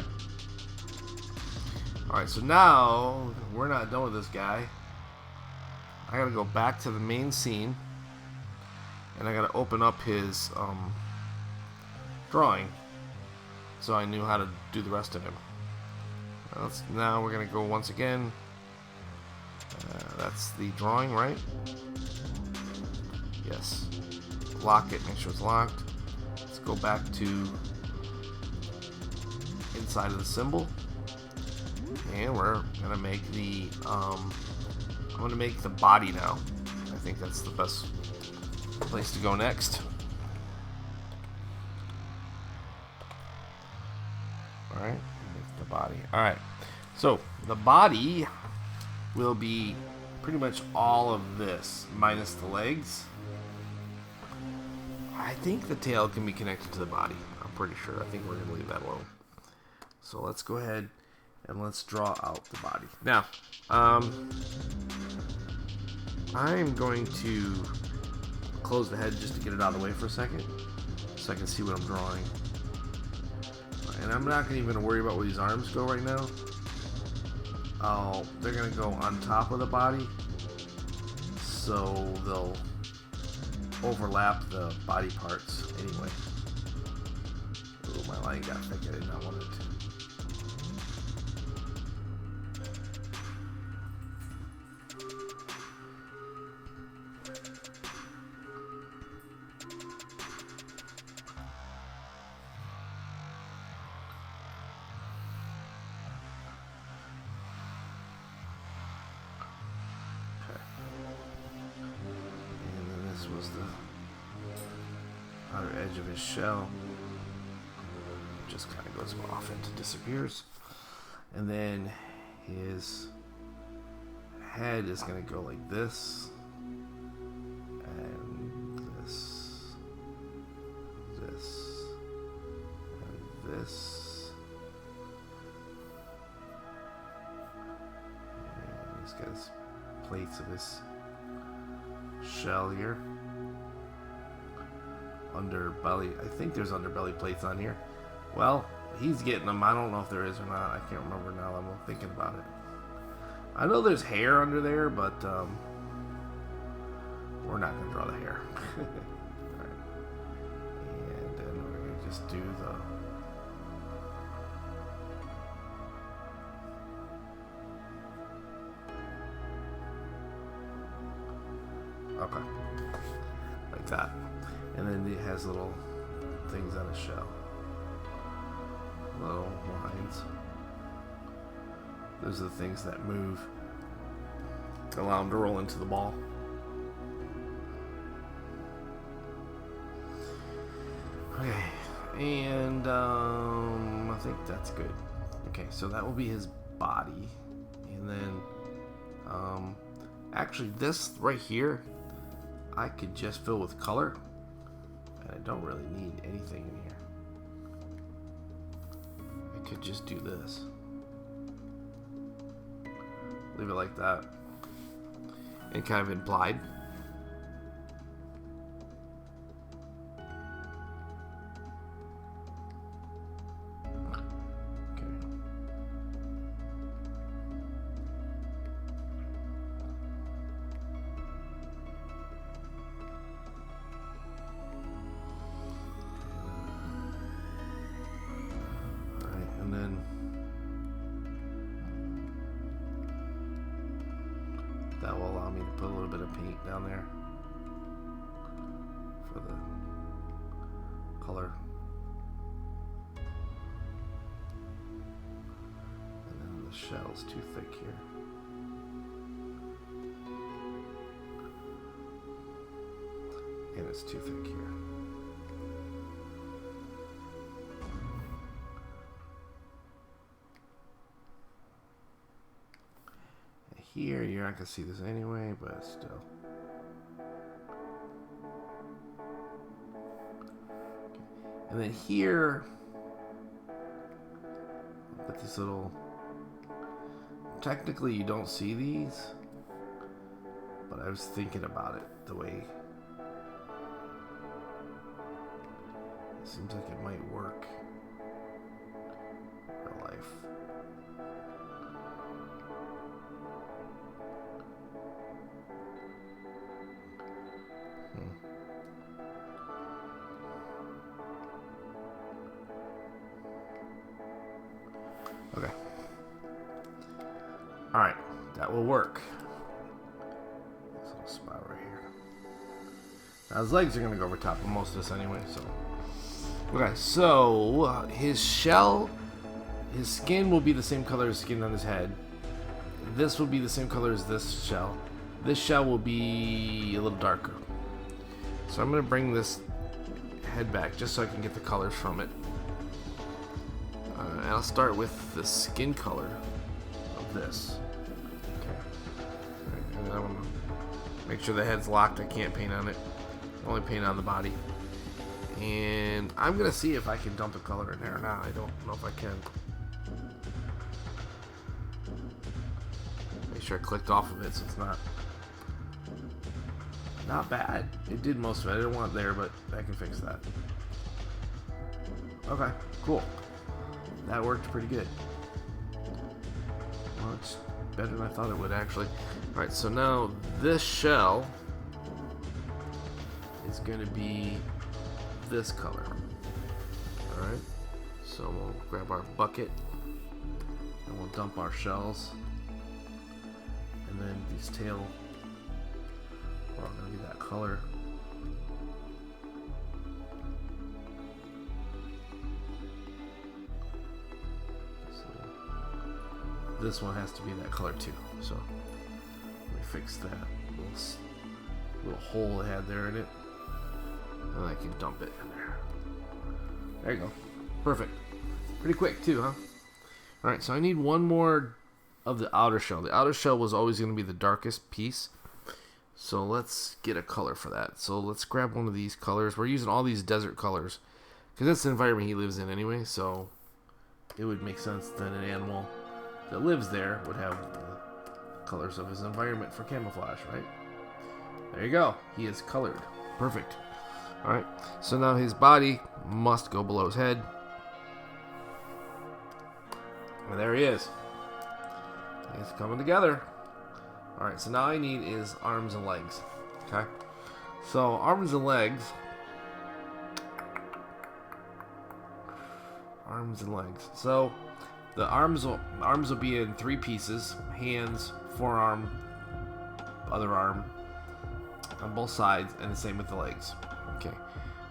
Alright, so now we're not done with this guy. I gotta go back to the main scene, and I gotta open up his drawing so I knew how to do the rest of him. Now we're gonna go once again. That's the drawing, right? Yes. Lock it, make sure it's locked. Let's go back to inside of the symbol, and we're gonna make the I'm gonna make the body now. I think that's the best place to go next. Alright, make the body. Alright, so the body will be pretty much all of this minus the legs. I think the tail can be connected to the body. I'm pretty sure. I think we're going to leave that alone. So let's go ahead and let's draw out the body. Now, I'm going to close the head just to get it out of the way for a second so I can see what I'm drawing. And I'm not even going to worry about where these arms go right now. They're going to go on top of the body, so they'll overlap the body parts anyway. Ooh, my line got thick. I did not want it to. shows the outer edge of his shell. Just kind of goes off and disappears. And then his head is going to go like this. And this. This. And this. And he's got his plates of his shell here. Underbelly. I think there's underbelly plates on here. Well, he's getting them. I don't know if there is or not. I can't remember now. I'm thinking about it. I know there's hair under there, but we're not going to draw the hair. Alright. And then we're going to just do the... Okay. Like that. And then it has little things on his shell. Little lines. Those are the things that move. Allow him to roll into the ball. Okay. And I think that's good. Okay, so that will be his body. And then actually this right here I could just fill with color. And I don't really need anything in here. I could just do this. Leave it like that. And kind of implied. That will allow me to put a little bit of paint down there for the color. And then the shell's too thick here. And it's too thick here. Here, you're not going to see this anyway, but still. And then here, I'll put this little, technically you don't see these, but I was thinking about it the way, it seems like it might work in real life. Okay. Alright, that will work. This little spot right here. Now his legs are going to go over top of most of this anyway, so. Okay, so his shell, his skin will be the same color as skin on his head. This will be the same color as this shell. This shell will be a little darker. So I'm going to bring this head back just so I can get the colors from it. And I'll start with the skin color of this. Okay. Right, and then I want to make sure the head's locked. I can't paint on it. Only paint on the body. And I'm going to see if I can dump a color in there or not. I don't know if I can. Make sure I clicked off of it so it's not bad. It did most of it. I didn't want it there, but I can fix that. Okay, cool. That worked pretty good. Well, it's better than I thought it would, actually. Alright, so now this shell is going to be this color. Alright, so we'll grab our bucket and we'll dump our shells. And then these tail are all going to be that color. This one has to be that color too, so let me fix that. We'll little hole it had there in it. And I can dump it in there. There you go. Perfect. Pretty quick too, huh? Alright, so I need one more of the outer shell. The outer shell was always going to be the darkest piece. So let's get a color for that. So let's grab one of these colors. We're using all these desert colors because that's the environment he lives in anyway. So it would make sense that an animal that lives there would have the colors of his environment for camouflage, right? There you go. He is colored. Perfect. Alright, so now his body must go below his head. And there he is. It's coming together. Alright, so now I need is arms and legs. Okay? So, arms and legs. Arms and legs. So, the arms will be in 3 pieces. Hands, forearm, other arm, on both sides, and the same with the legs. Okay.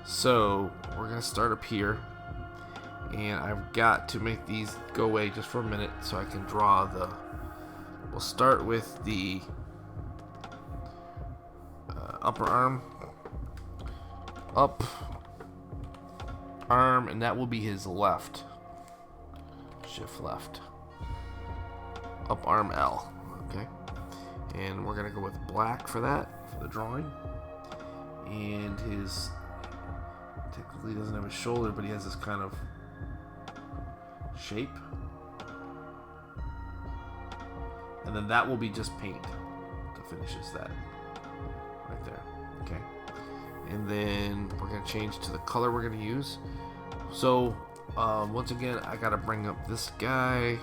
So, we're going to start up here. And I've got to make these go away just for a minute so I can draw the... We'll start with the upper arm. Up arm, and that will be his left. Shift left. Up arm L. Okay. And we're going to go with black for that, for the drawing. And his... Technically doesn't have a shoulder, but he has this kind of shape. And then that will be just paint to finish that right there. Okay. And then we're going to change to the color we're going to use. So once again, I got to bring up this guy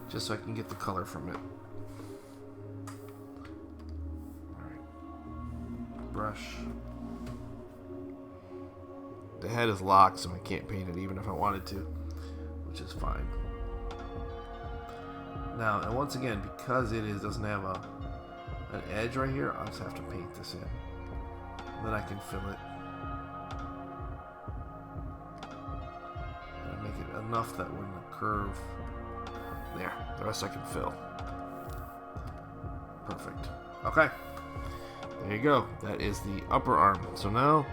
just so I can get the color from it. Alright. Brush. The head is locked, so I can't paint it even if I wanted to, which is fine. Now, and once again, because it doesn't have an edge right here, I'll just have to paint this in. Then I can fill it. And make it enough that when the curve... There. The rest I can fill. Perfect. Okay. There you go. That is the upper arm. So now,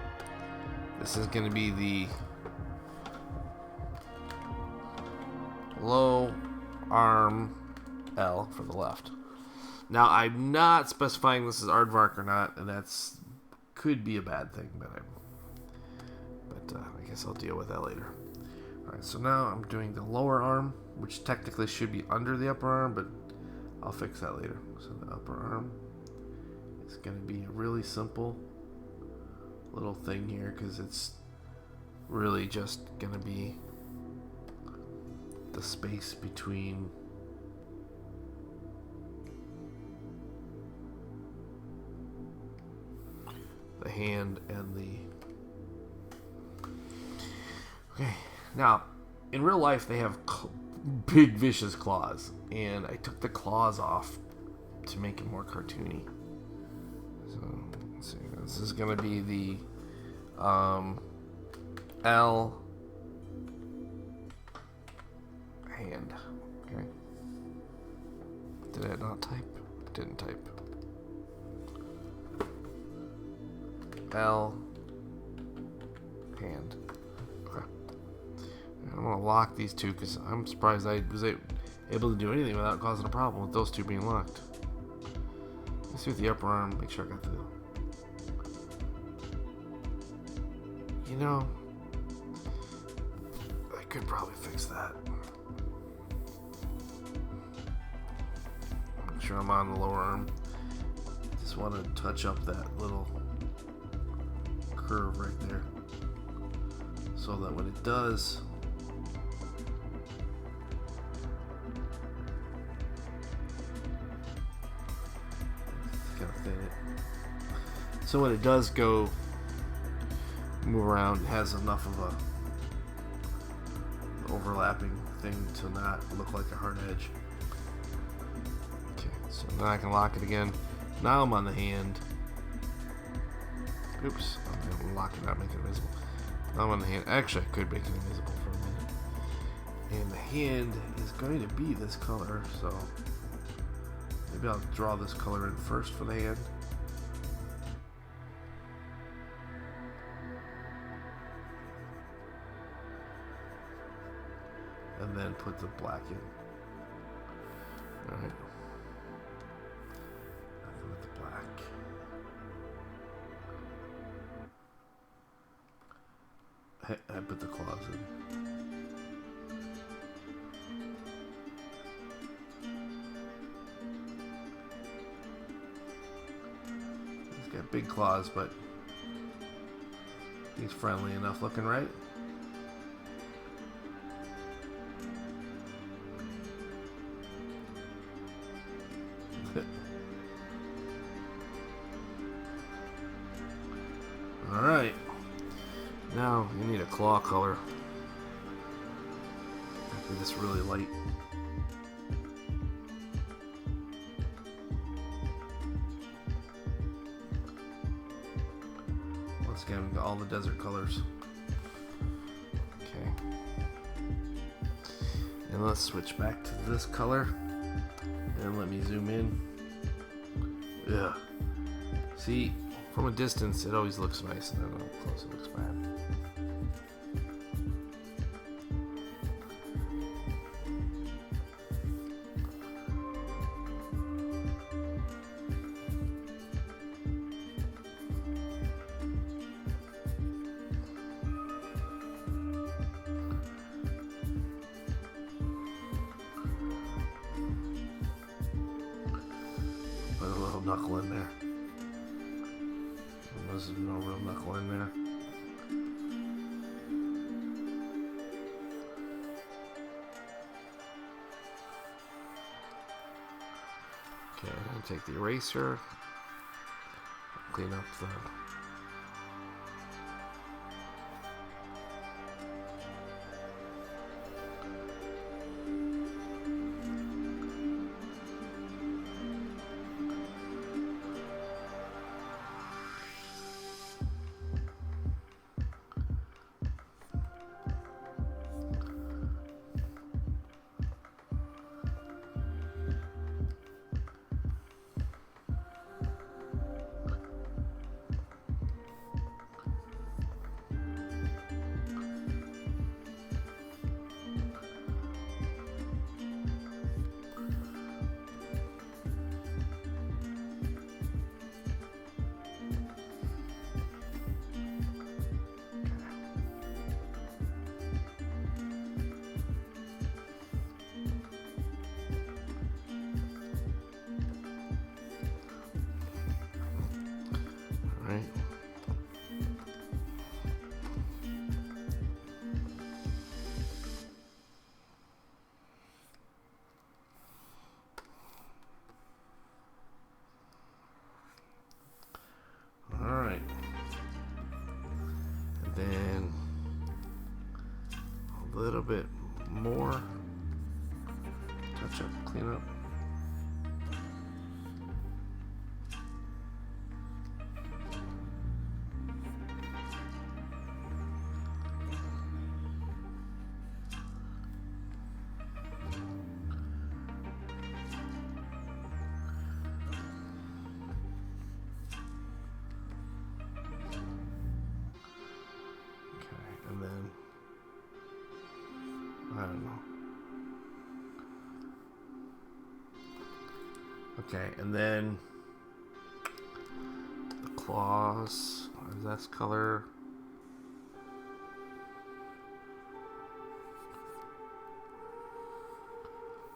this is going to be the low arm L for the left. Now, I'm not specifying this is aardvark or not, and that's could be a bad thing, but I guess I'll deal with that later. Alright, so now I'm doing the lower arm, which technically should be under the upper arm, but I'll fix that later. So the upper arm is going to be a really simple little thing here, because it's really just going to be the space between the hand and the... Okay, now in real life they have big vicious claws, and I took the claws off to make it more cartoony. So let's see, this is gonna be the L hand. Okay, did I not type? Didn't type. L hand. Okay. I'm gonna lock these two because I'm surprised I was able to do anything without causing a problem with those two being locked. Let's see with the upper arm. Make sure I got the... You know, I could probably fix that. Make sure I'm on the lower arm. Just want to touch up that little curve right there, so that when it does, kind of thin it. So when it does go move around, it has enough of a overlapping thing to not look like a hard edge. Okay, so now I can lock it again. Now I'm on the hand. Oops, I'm going to lock it out, make it invisible. Now I'm on the hand. Actually, I could make it invisible for a minute. And the hand is going to be this color, so maybe I'll draw this color in first for the hand. And then put the black in. Alright. Nothing with the black. I put the claws in. He's got big claws, but he's friendly enough looking, right? Alright. Now you need a claw color. Make this really light. Once again, we got all the desert colors. Okay. And let's switch back to this color. And let me zoom in. Yeah. See, from a distance, it always looks nice, and then up close, it looks bad. Put a little knuckle in there. There's no real knuckle in there. Okay, I'm going to take the eraser, clean up the right. All right. And then a little bit more touch up, clean up. And then, I don't know. Okay, and then the claws, that's color.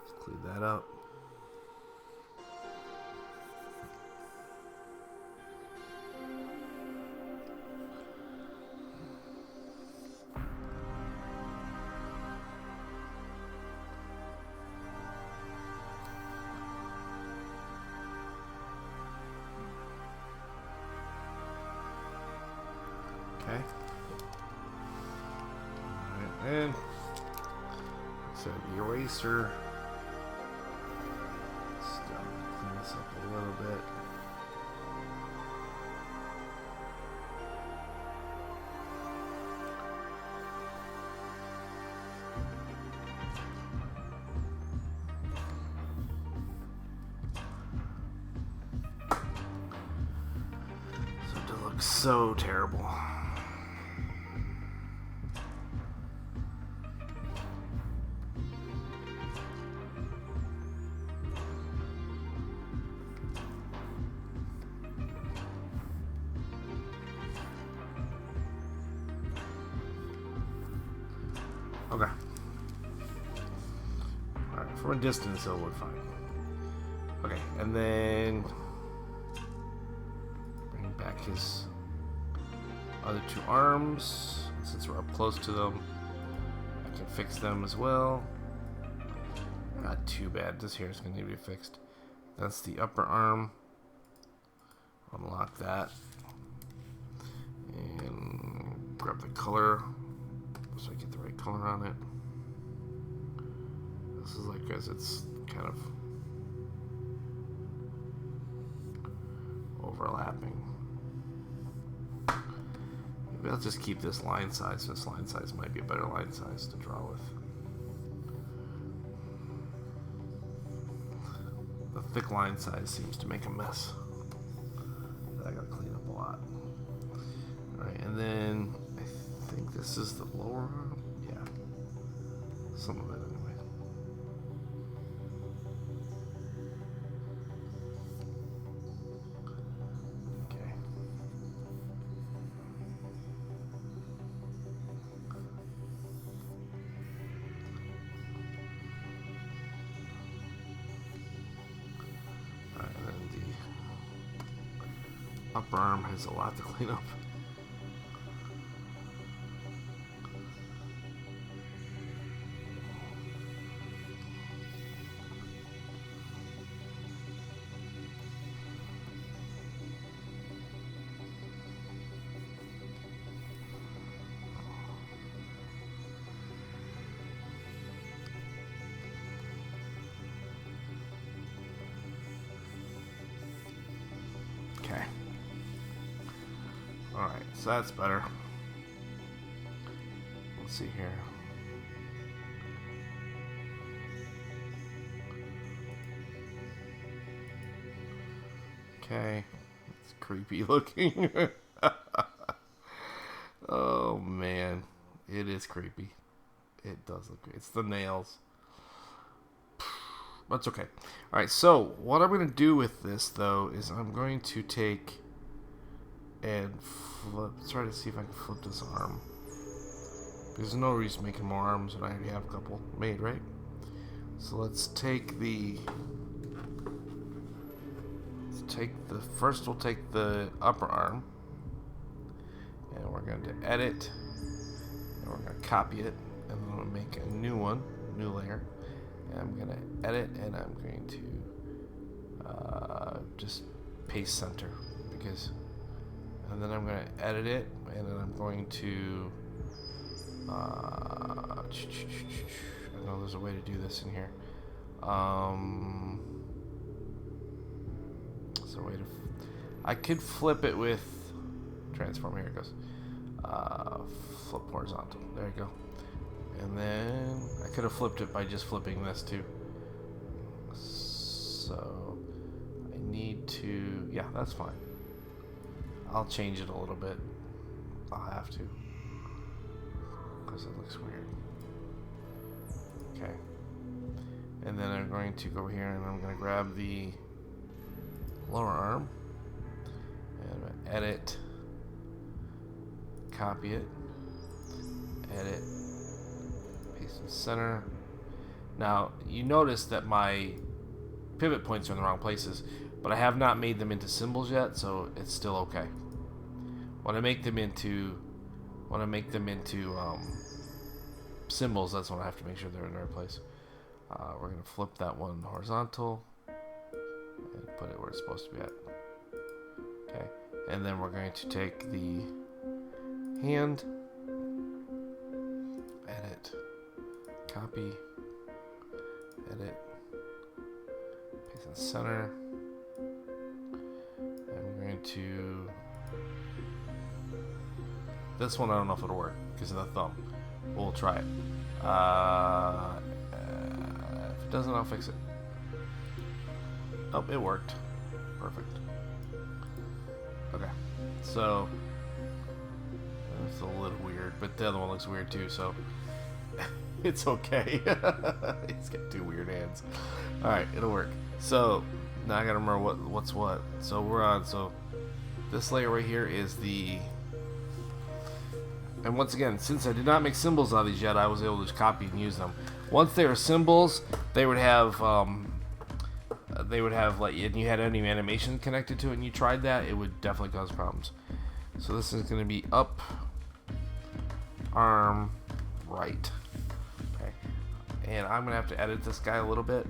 Let's clean that up. Okay. Alright, and so the eraser. Start to clean this up a little bit. looks so terrible. Okay. Alright, from a distance it'll look fine. Okay, and then bring back his other two arms. Since we're up close to them, I can fix them as well. Not too bad. This here is going to need to be fixed. That's the upper arm. Unlock that. And grab the color so I get the right color on it. This is like as it's kind of overlapping. Maybe I'll just keep this line size. This line size might be a better line size to draw with. The thick line size seems to make a mess. I gotta clean up a lot. Alright, and then I think this is the lower arm. Yeah. Some of it anyway. Okay. Alright, and then the upper arm has a lot to clean up. Okay. Alright, so that's better. Let's see here. Okay. It's creepy looking. Oh man. It is creepy. It does look creepy. It's the nails. That's okay. Alright, so what I'm going to do with this, though, is I'm going to take and flip. Try to see if I can flip this arm. There's no reason making more arms when I already have a couple made, right? So let's take the... First we'll take the upper arm. And we're going to edit. And we're going to copy it. And then we'll make a new one. New layer. And I'm going to edit, and I'm going to just paste center, because, and then I'm going to edit it, and then I'm going to, I know there's a way to do this in here. There's a way to, I could flip it with transform. Here it goes. Flip horizontal. There you go. And then I could have flipped it by just flipping this too. So I need to, yeah, that's fine. I'll change it a little bit. I'll have to, because it looks weird. Okay. And then I'm going to go here and I'm going to grab the lower arm and I'm going to edit, copy it, edit, paste in center. Now you notice that my pivot points are in the wrong places, but I have not made them into symbols yet, so it's still okay. When I make them into symbols, that's when I have to make sure they're in the right place. We're going to flip that one horizontal and put it where it's supposed to be at. Okay, and then we're going to take the hand, edit, copy, edit, paste in center, and we're going to, this one I don't know if it'll work because of the thumb. We'll try it. If it doesn't, I'll fix it. Oh, it worked. Perfect. Okay. So it's a little weird, but the other one looks weird too, so it's okay. He's got two weird hands. Alright, it'll work. So now I gotta remember what's what. So we're on, so this layer right here is the, and once again, since I did not make symbols out of these yet, I was able to just copy and use them. Once they were symbols, they would have like, and you had any animation connected to it and you tried that, it would definitely cause problems. So this is going to be up, arm, right. Okay, and I'm going to have to edit this guy a little bit,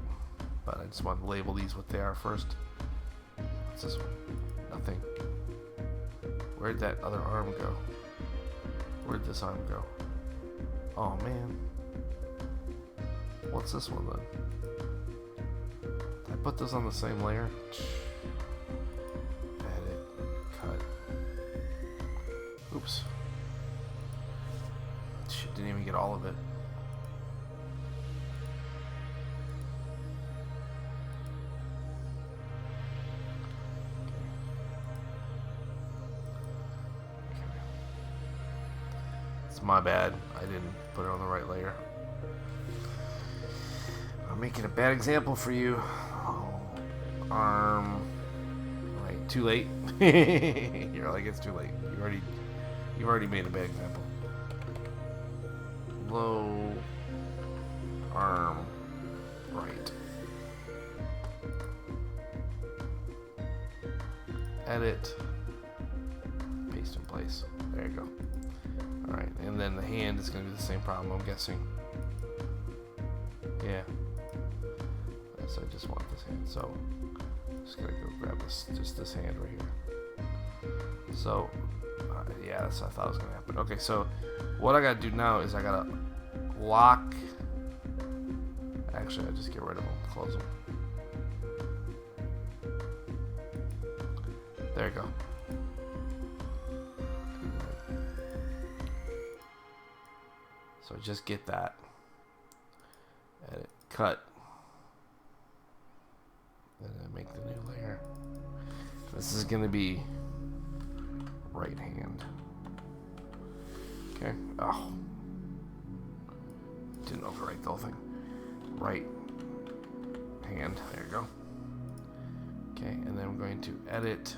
but I just want to label these what they are first. What's this one? Nothing. Where'd that other arm go? Where'd this arm go? Oh man. What's this one then? Did I put this on the same layer? Edit. Cut. Oops. Shit, didn't even get all of it. It's my bad. I didn't put it on the right layer. I'm making a bad example for you. Oh, arm. Right, too late. You're like, it's too late. You've already made a bad example. Low arm right. Edit. Paste in place. There you go. Alright, and then the hand is going to be the same problem, I'm guessing. Yeah. So I just want this hand. So just gotta go grab this hand right here. So yeah, that's what I thought was gonna happen. Okay, so what I gotta do now is I gotta lock. Actually, I just get rid of them, close them. There you go. So just get that. Edit, cut. And then make the new layer. This is going to be right hand. Okay. Oh. Didn't overwrite the whole thing. Right hand. There you go. Okay. And then I'm going to edit.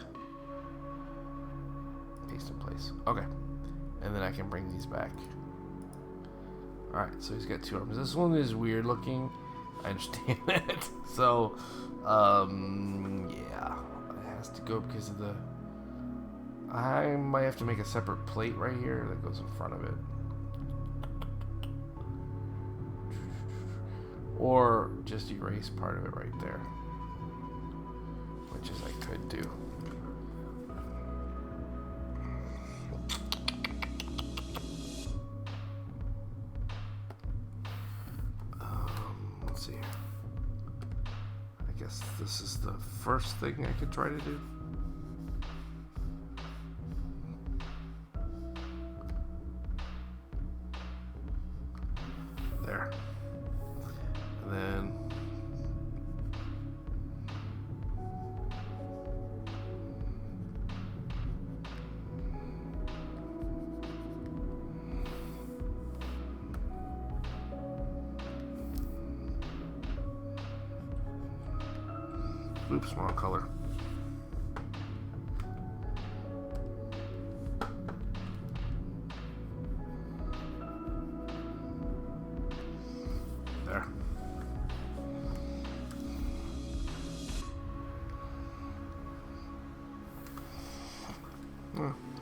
Paste in place. Okay. And then I can bring these back. Alright. So he's got two arms. This one is weird looking. I understand that. So, yeah, it has to go because of the. I might have to make a separate plate right here that goes in front of it, or just erase part of it right there, which is I could do. Let's see. I guess this is the first thing I could try to do. There. And then oops, wrong color. There.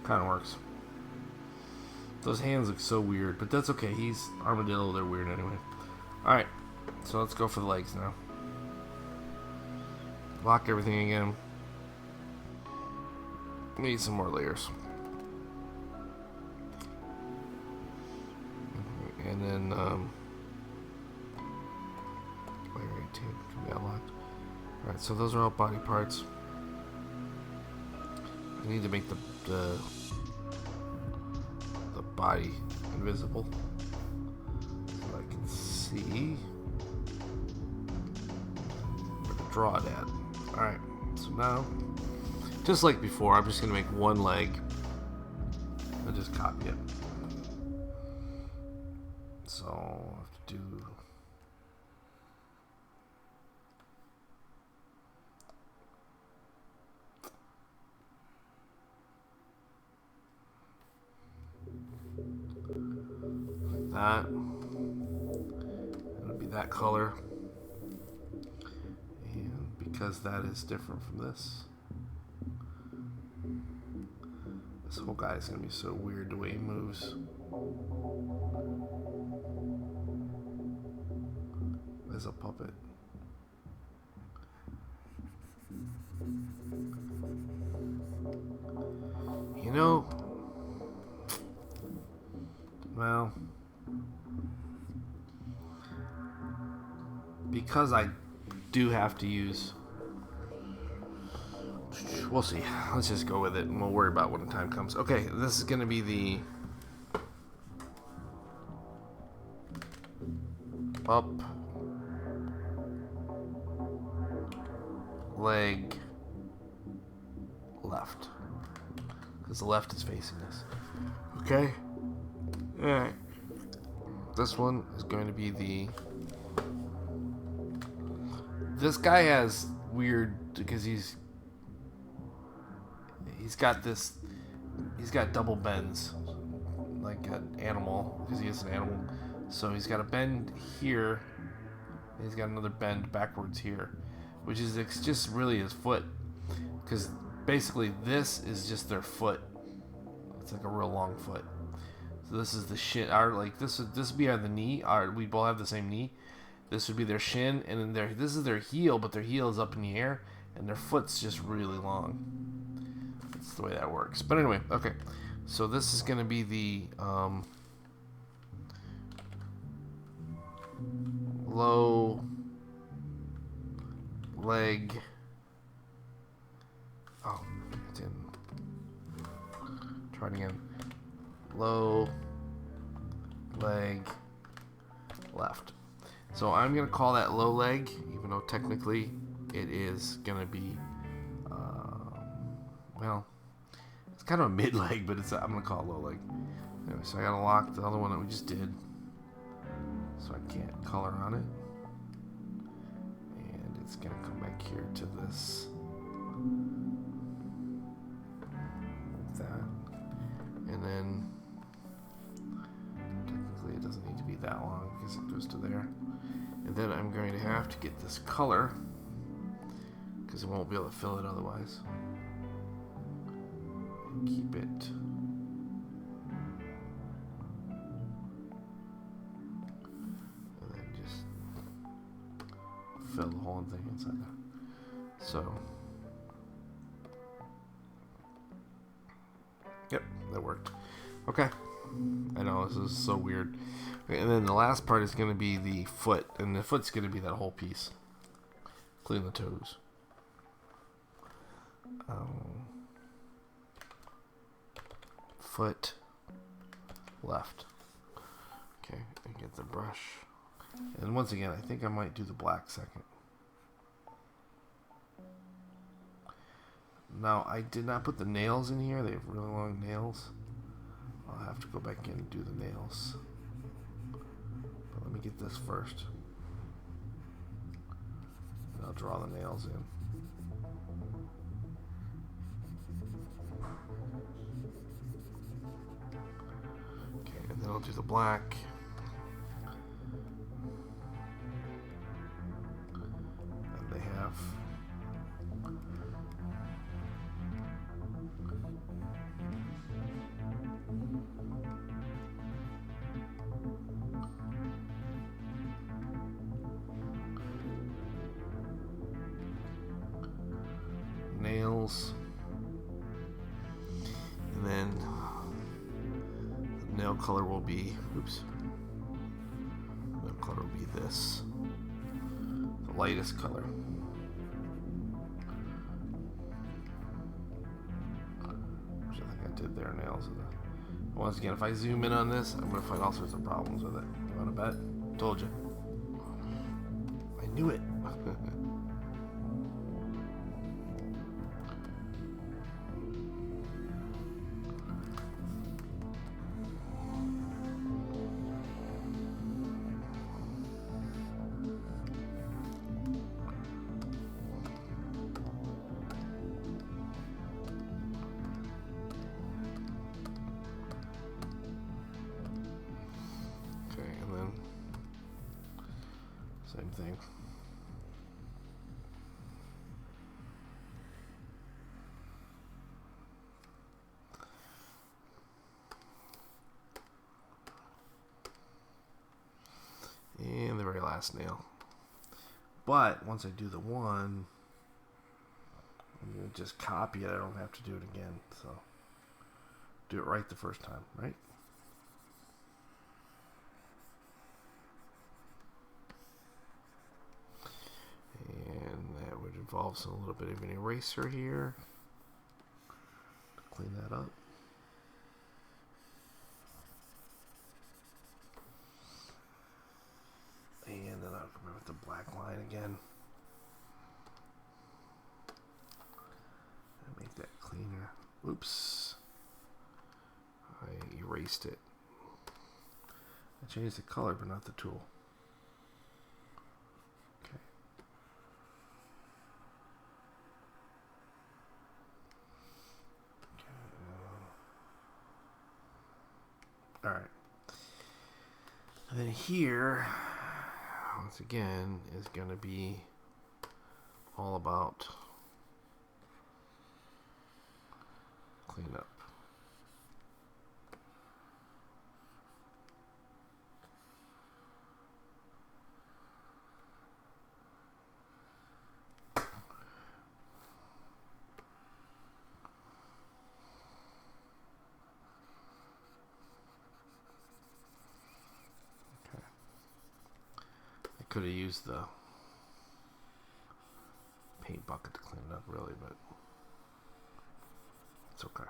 Kind of works. Those hands look so weird, but that's okay. He's armadillo, they're weird anyway. Alright, so let's go for the legs now. Lock everything again. Need some more layers. And then layer 18 can be unlocked. Alright, so those are all body parts. I need to make the body invisible so I can see where to draw it at. Alright, so now just like before, I'm just going to make one leg and just copy it. So I'll have to do like that. It'll be that color. And because that is different from this whole guy is going to be so weird the way he moves. As a puppet. You know, well, because I do have to use, we'll see. Let's just go with it and we'll worry about when the time comes. Okay, this is going to be the up leg left, because the left is facing this. Okay. Alright. This one is going to be the, this guy has weird, because he's got this, he's got double bends like an animal, because he is an animal. So he's got a bend here, and he's got another bend backwards here, which is just really his foot, because basically this is just their foot. It's like a real long foot. So this is the shin. Like this would be on the knee. We both have the same knee. This would be their shin, and then this is their heel, but their heel is up in the air, and their foot's just really long. That's the way that works. But anyway, okay. So this is going to be the low leg. Oh, it didn't. Try it again. Low leg left. So I'm going to call that low leg, even though technically it is going to be, well, it's kind of a mid leg, but I'm going to call it low leg. Anyway, so I got to lock the other one that we just did, so I can't color on it. And it's going to come back here to this. Like that. And then technically it doesn't need to be that long because it goes to there. And then I'm going to have to get this color because it won't be able to fill it otherwise. And keep it. And then just fill the whole thing inside there. So, yep, that worked. Okay. I know, this is so weird. Okay, and then the last part is going to be the foot. And the foot's going to be that whole piece, including the toes. Foot left. Okay, and get the brush. And once again, I think I might do the black second. Now, I did not put the nails in here. They have really long nails. I'll have to go back in and do the nails. But let me get this first. And I'll draw the nails in. Okay, and then I'll do the black. And they have nails, and then the nail color will be, oops, nail color will be this, the lightest color. Which I think I did their nails. Once again, if I zoom in on this, I'm going to find all sorts of problems with it. You want to bet? Told you. I knew it. Same thing. And the very last nail. But once I do the one, I'm going to just copy it. I don't have to do it again. So do it right the first time, right? And that would involve a little bit of an eraser here to clean that up. And then I'll come in with the black line again. And make that cleaner. Oops. I erased it. I changed the color, but not the tool. Okay. All right. And then here, once again, is going to be all about cleanup. Could have used the paint bucket to clean it up, really, but it's okay.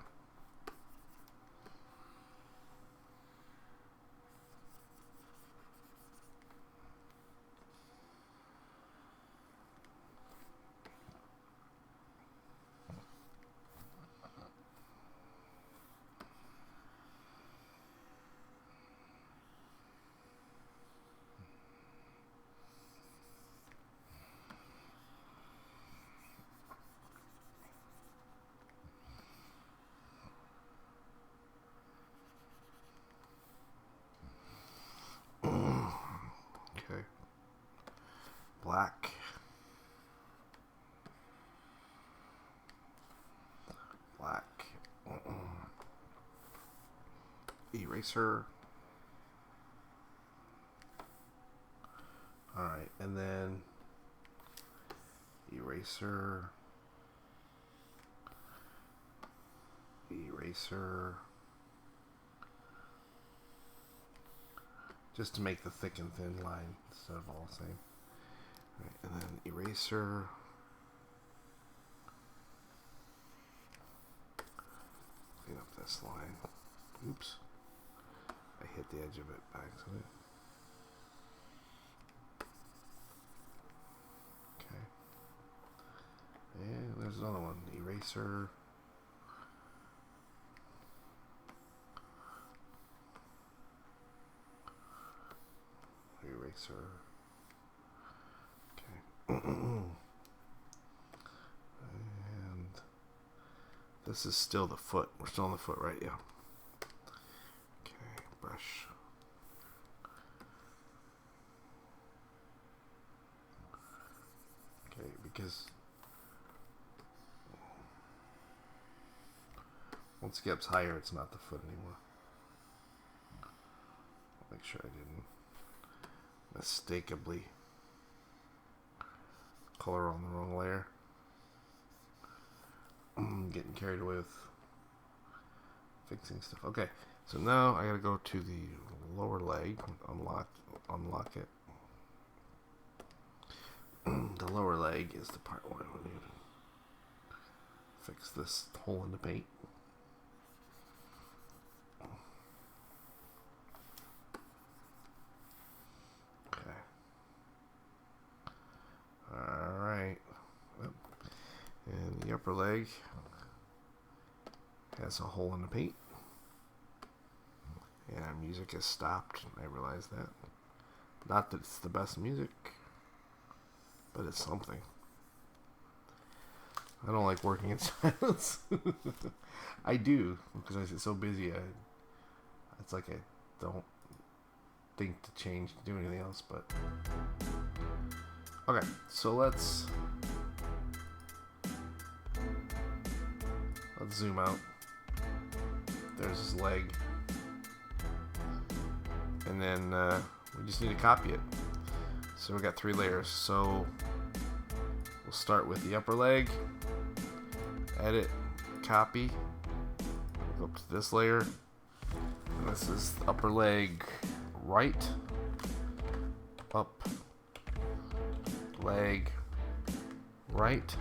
Okay. Black. Black. Eraser. Alright, and then eraser. Eraser. Just to make the thick and thin line instead of all the same. Right, and then eraser. Clean up this line. Oops. I hit the edge of it by accident. Okay. And there's another one. Eraser. Eraser. Okay. And this is still the foot. We're still on the foot, right? Yeah. Okay, brush. Okay, because once it gets higher, it's not the foot anymore. I'll make sure I didn't mistakenly color on the wrong layer. Getting carried away with fixing stuff. Okay, so now I gotta go to the lower leg, unlock it. The lower leg is the part where I need to fix this hole in the paint. Alright. And the upper leg has a hole in the paint. And our music has stopped. I realize that. Not that it's the best music, but it's something. I don't like working in silence. I do, because I get so busy. It's like I don't think to change to do anything else, but Okay, so let's zoom out. There's his leg. And then we just need to copy it. So we got 3 layers. So we'll start with the upper leg. Edit, copy. Go up to this layer. And this is the upper leg right. Up. Leg right.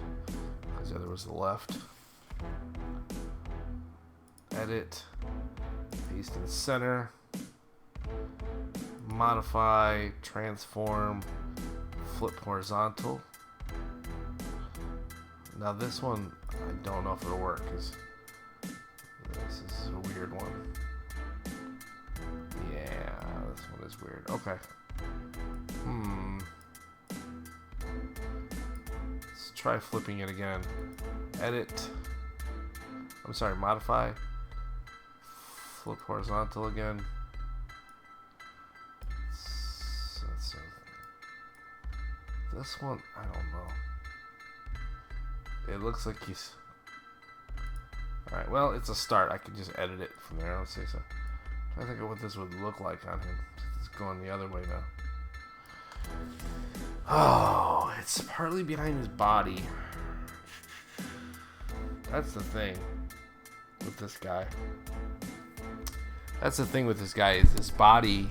Because the other was the left. Edit. Paste in the center. Modify, transform, flip horizontal. Now this one, I don't know if it'll work because this is a weird one. Yeah, this one is weird. Okay. Let's try flipping it again. Edit. I'm sorry, modify. Flip horizontal again. This one, I don't know. It looks like he's... Alright, well, it's a start. I can just edit it from there. Let's see. So, I think of what this would look like on him. It's going the other way now. Oh, it's partly behind his body. That's the thing with this guy. That's the thing with this guy is his body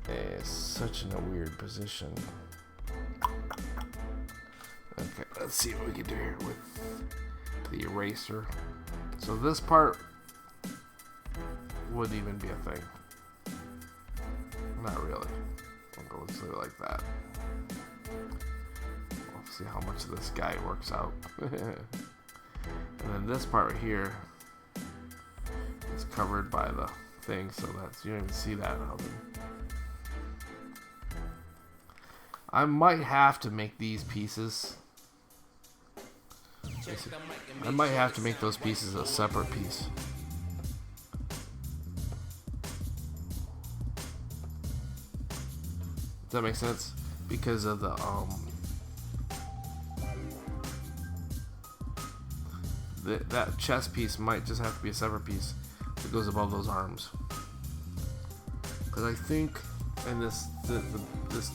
is such in a weird position. Okay, let's see what we can do here with the eraser. So this part wouldn't even be a thing. Not really. I'll go let's do it like that. We'll see how much of this guy works out. And then this part right here is covered by the thing, so that's you don't even see that of him. I might have to make these pieces. I might have to make those pieces a separate piece. Does that make sense? Because of the that chest piece might just have to be a separate piece that goes above those arms. Because I think, and this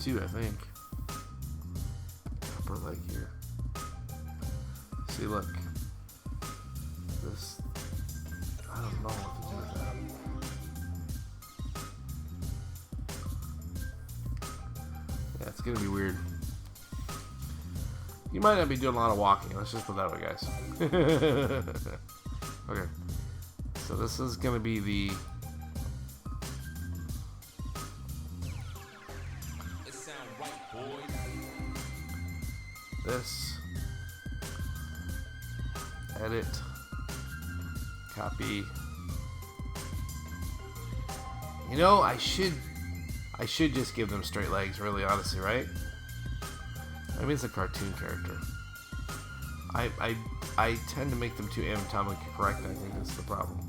too, I think. Upper leg here. See, look. This, I don't know what to do with that. Yeah, it's gonna be weird. You might not be doing a lot of walking. Let's just put that way, guys. Okay. So this is gonna be the. This. Edit. Copy. You know, I should just give them straight legs, really, honestly, right? I mean, it's a cartoon character. I tend to make them too anatomically correct, and I think that's the problem.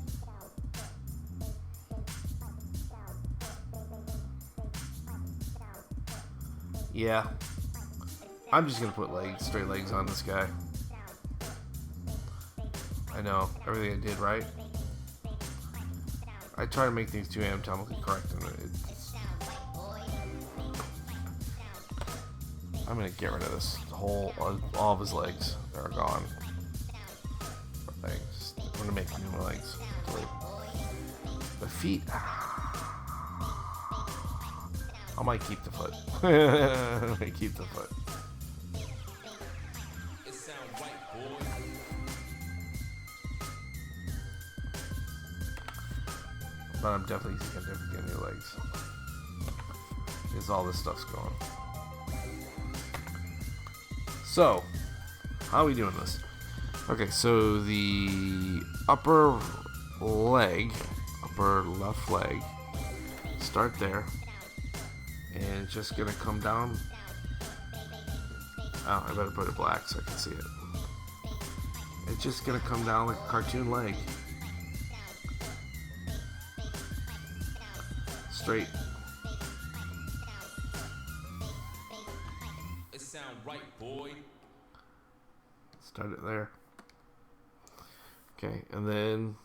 Yeah. I'm just gonna put straight legs on this guy. I know, everything I did right. I try to make things too anatomically correct, and I'm gonna get rid of this all of his legs are gone. Legs. I'm gonna make new legs. The feet. I might keep the foot. I might keep the foot. But I'm definitely gonna get new legs. Because all this stuff's gone. So, how are we doing this? Okay, so the upper left leg, start there, and it's just gonna come down. Oh, I better put it black so I can see it. It's just gonna come down like a cartoon leg. Straight. sound right, boy. Start it there. Okay, and then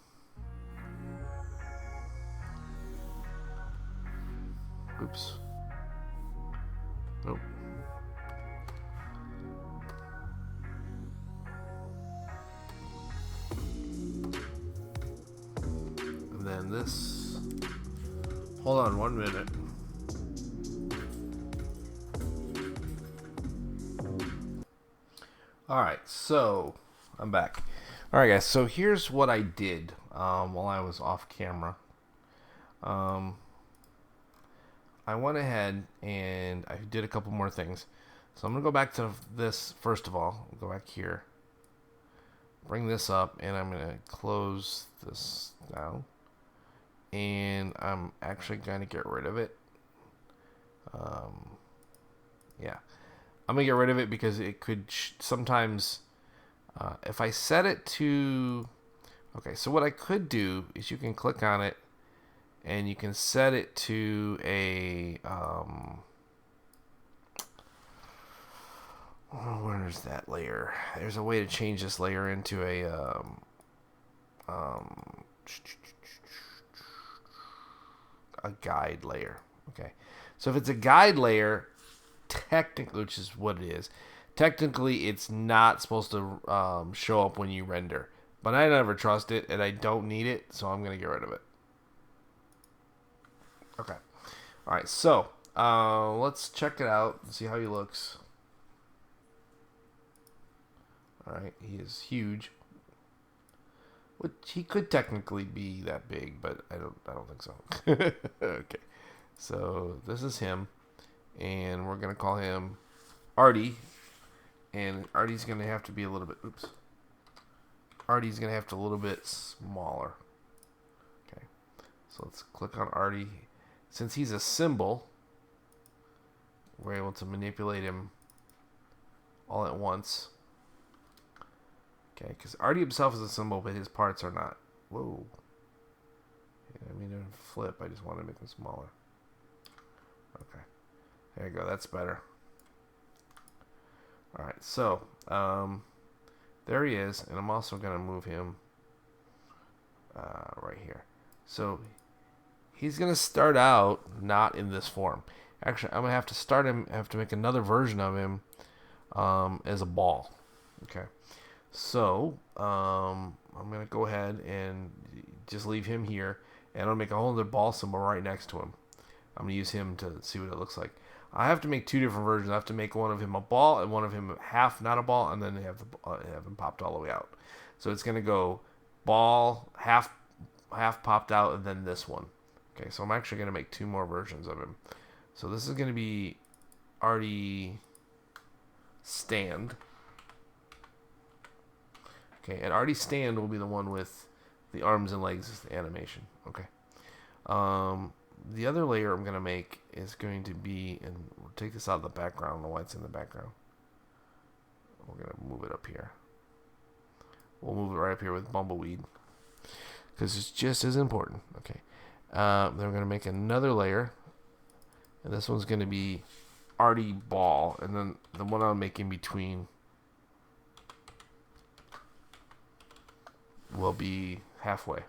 oops. Nope. And then this. Hold on 1 minute. Alright, so I'm back. Alright, guys, so here's what I did while I was off camera. I went ahead and I did a couple more things. So I'm going to go back to this first of all. Go back here. Bring this up, and I'm going to close this down. And I'm actually going to get rid of it. Yeah. I'm going to get rid of it because it could sometimes... if I set it to... Okay, so what I could do is you can click on it, and you can set it to a... where's that layer? There's a way to change this layer into a... a guide layer. Okay, so if it's a guide layer, technically, which is what it is, technically it's not supposed to show up when you render. But I never trust it, and I don't need it, so I'm going to get rid of it. Okay. Alright, so let's check it out and see how he looks. Alright, he is huge. Which he could technically be that big, but I don't think so. Okay. So this is him, and we're gonna call him Artie, and Artie's gonna have to be a little bit. Oops. Artie's gonna have to a little bit smaller. Okay. So let's click on Artie. Since he's a symbol, we're able to manipulate him all at once. Okay, because Artie himself is a symbol, but his parts are not. Whoa. Yeah, I mean, to flip. I just want to make them smaller. Okay. There you go. That's better. Alright, so, there he is, and I'm also going to move him right here. So, he's going to start out not in this form. Actually, I'm going to have to start him, I have to make another version of him as a ball. Okay. So, I'm going to go ahead and just leave him here, and I'll make a whole other ball symbol right next to him. I'm going to use him to see what it looks like. I have to make two different versions. I have to make one of him a ball and one of him half not a ball, and then have him popped all the way out. So it's going to go ball, half popped out, and then this one. Okay, so I'm actually going to make two more versions of him. So this is going to be Artie Stand. Okay, and Artie Stand will be the one with the arms and legs as the animation. Okay. The other layer I'm going to make is going to be, and we'll take this out of the background. I don't know why it's in the background. We're going to move it up here. We'll move it right up here with BumbleWeed, because it's just as important. Okay. Then we're going to make another layer, and this one's going to be Artie Ball, and then the one I'll make in between will be halfway.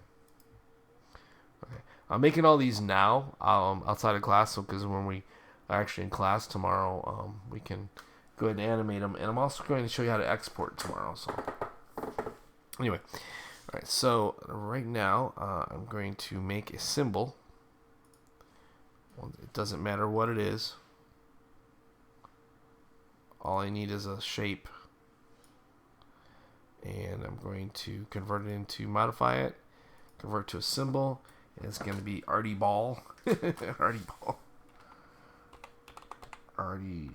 Okay. I'm making all these now outside of class, so because when we are actually in class tomorrow, we can go ahead and animate them. And I'm also going to show you how to export tomorrow. So anyway, all right. So right now, I'm going to make a symbol. Well, it doesn't matter what it is. All I need is a shape. And I'm going to convert it into, modify it, convert to a symbol. And it's going to be Artie Ball. Artie Ball. Artie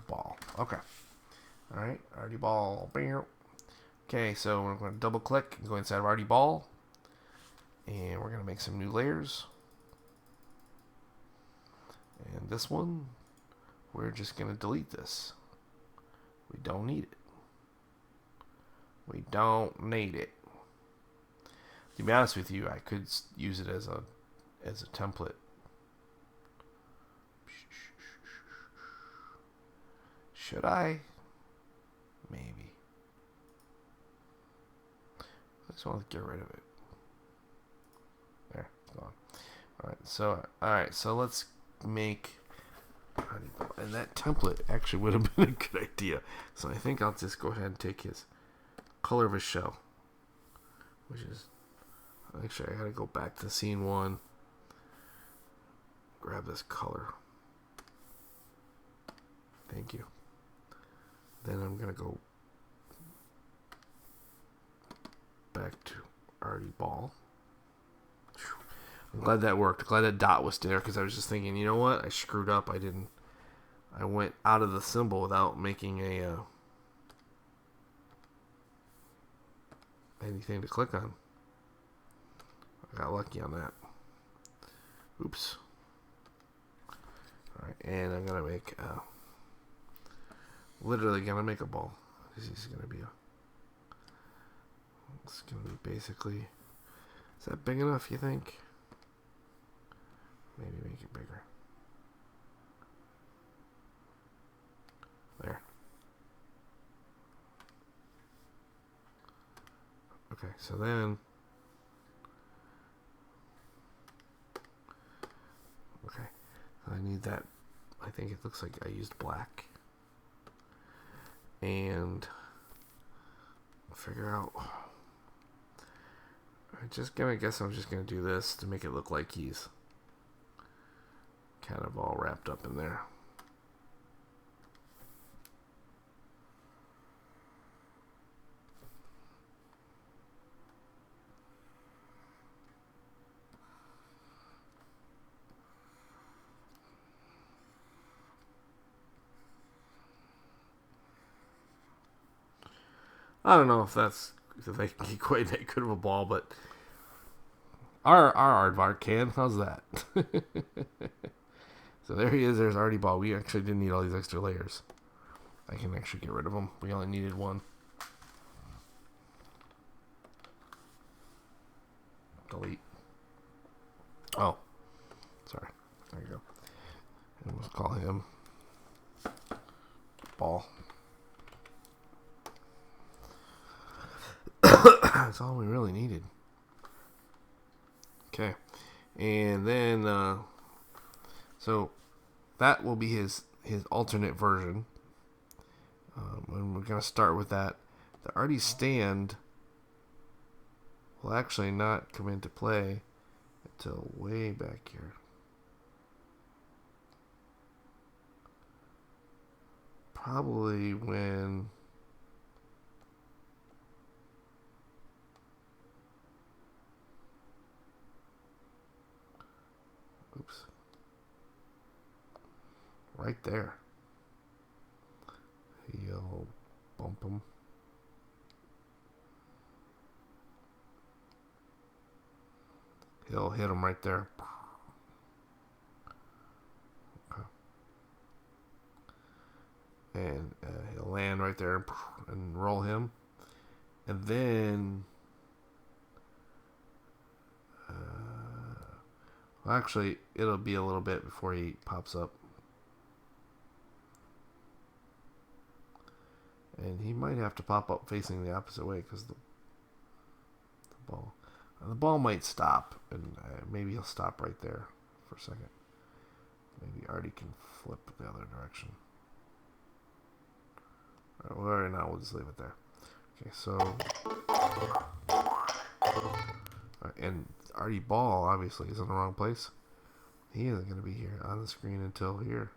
Ball. Okay. Alright, Artie Ball. Okay, so we're going to double click and go inside of Artie Ball. And we're going to make some new layers. And this one, we're just going to delete this. We don't need it. We don't need it. To be honest with you, I could use it as a template. Should I? Maybe. I just want to get rid of it. There, it's gone. Alright, so let's make, and that template actually would have been a good idea. So I think I'll just go ahead and take his color of his shell, which is, actually I gotta go back to scene 1, grab this color. Thank you. Then I'm gonna go back to Artie Ball. I'm glad that worked. Glad that dot was there, because I was just thinking, you know what? I screwed up. I went out of the symbol without making a anything to click on. I got lucky on that. Oops. Alright, and I'm gonna make literally gonna make a ball. This is gonna be it's gonna be basically, is that big enough, you think? Maybe make it bigger. There. Okay, so then, okay, I need that. I think it looks like I used black, and figure out. I guess I'm just gonna do this to make it look like he's kind of all wrapped up in there. I don't know if they can get quite that good of a ball, but our aardvark can. How's that? So there he is. There's Artie Ball. We actually didn't need all these extra layers. I can actually get rid of them. We only needed one. Delete. Oh, sorry. There you go. And we'll call him Ball. That's all we really needed. Okay, and then so that will be his alternate version, and we're gonna start with that. The Artie stand will actually not come into play until way back here. Probably when oops. Right there. He'll bump him. He'll hit him right there. Okay. And he'll land right there and roll him. And then well, actually, it'll be a little bit before he pops up. And he might have to pop up facing the opposite way because the ball might stop, and maybe he'll stop right there for a second. Maybe Artie can flip the other direction. All right, well, right now we'll just leave it there. Okay, so and Artie Ball obviously is in the wrong place. He isn't going to be here on the screen until here.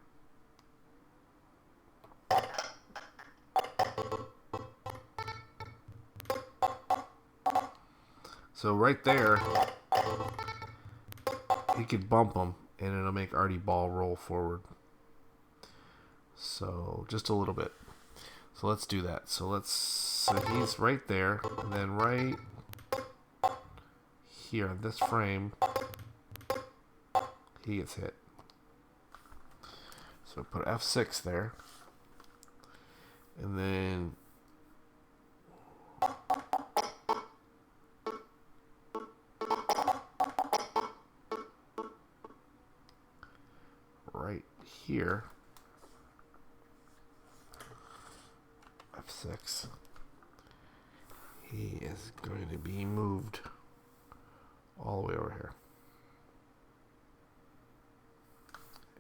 So right there, he could bump him, and it'll make Artie Ball roll forward. So just a little bit. So let's do that. So he's right there, and then right here on this frame, he gets hit. So put F6 there, and then right here, F6. He is going to be moved all the way over here.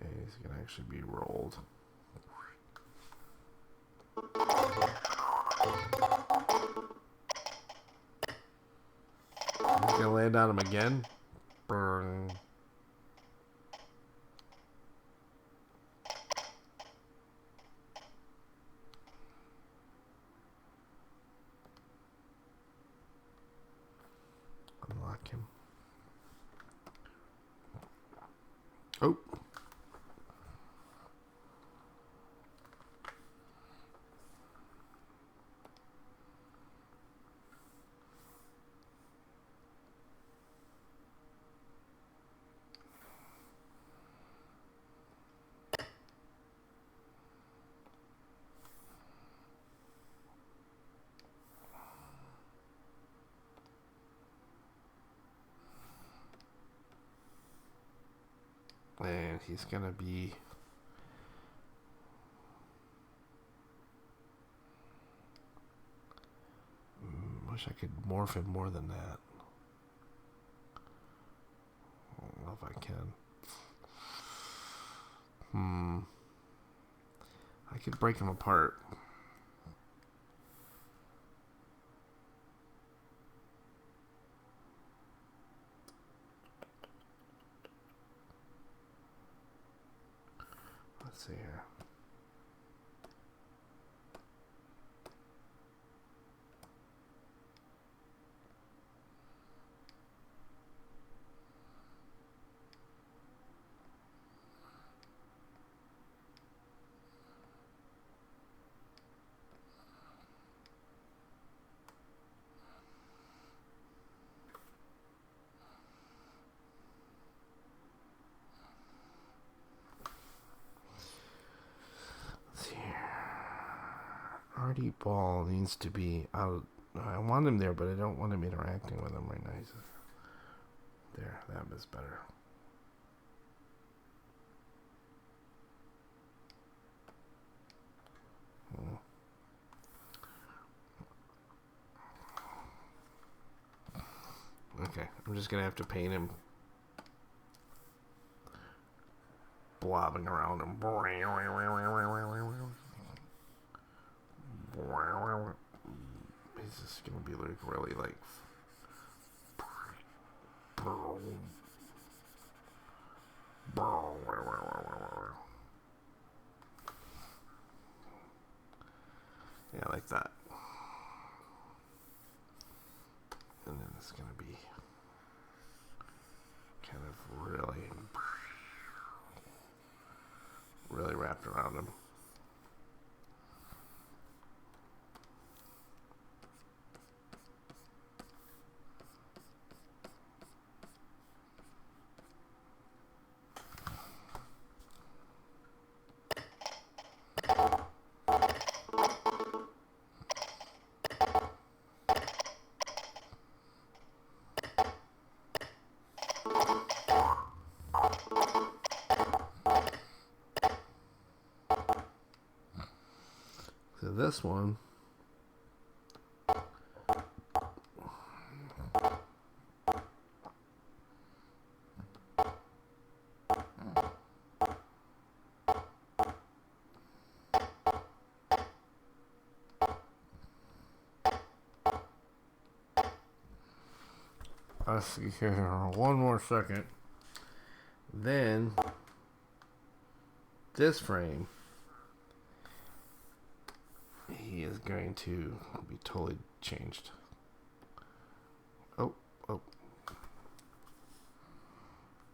And he's going to actually be rolled. He's going to land on him again. Burn. Unlock him. Oh. And he's going to be... wish I could morph him more than that. I don't know if I can. I could break him apart. Let's see here. Artie Ball needs to be out. I want him there, but I don't want him interacting with him right now. There, that was better. Okay, I'm just gonna have to paint him blobbing around him. He's just gonna be like really like yeah, like that. And then it's gonna be kind of really wrapped around him. So this one, let's see here, one more second. Then this frame, he is going to be totally changed. Oh.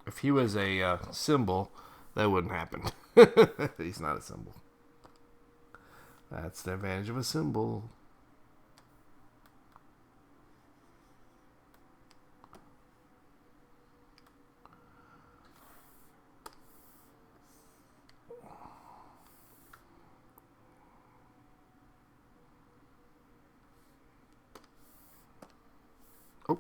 If he was a symbol, that wouldn't happen. He's not a symbol. That's the advantage of a symbol. Oh.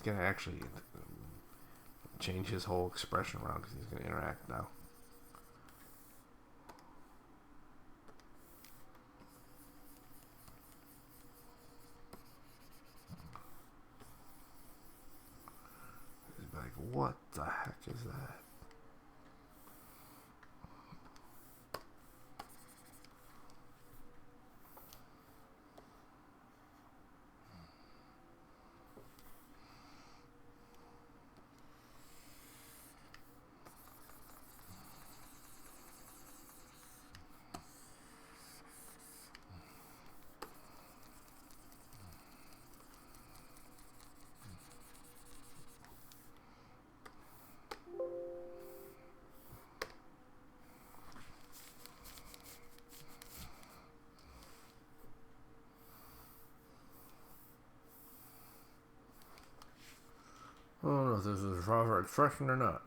can actually change his whole expression around because he's going to interact now. He's like, what the heck is that? I don't know if this is a proper expression or not.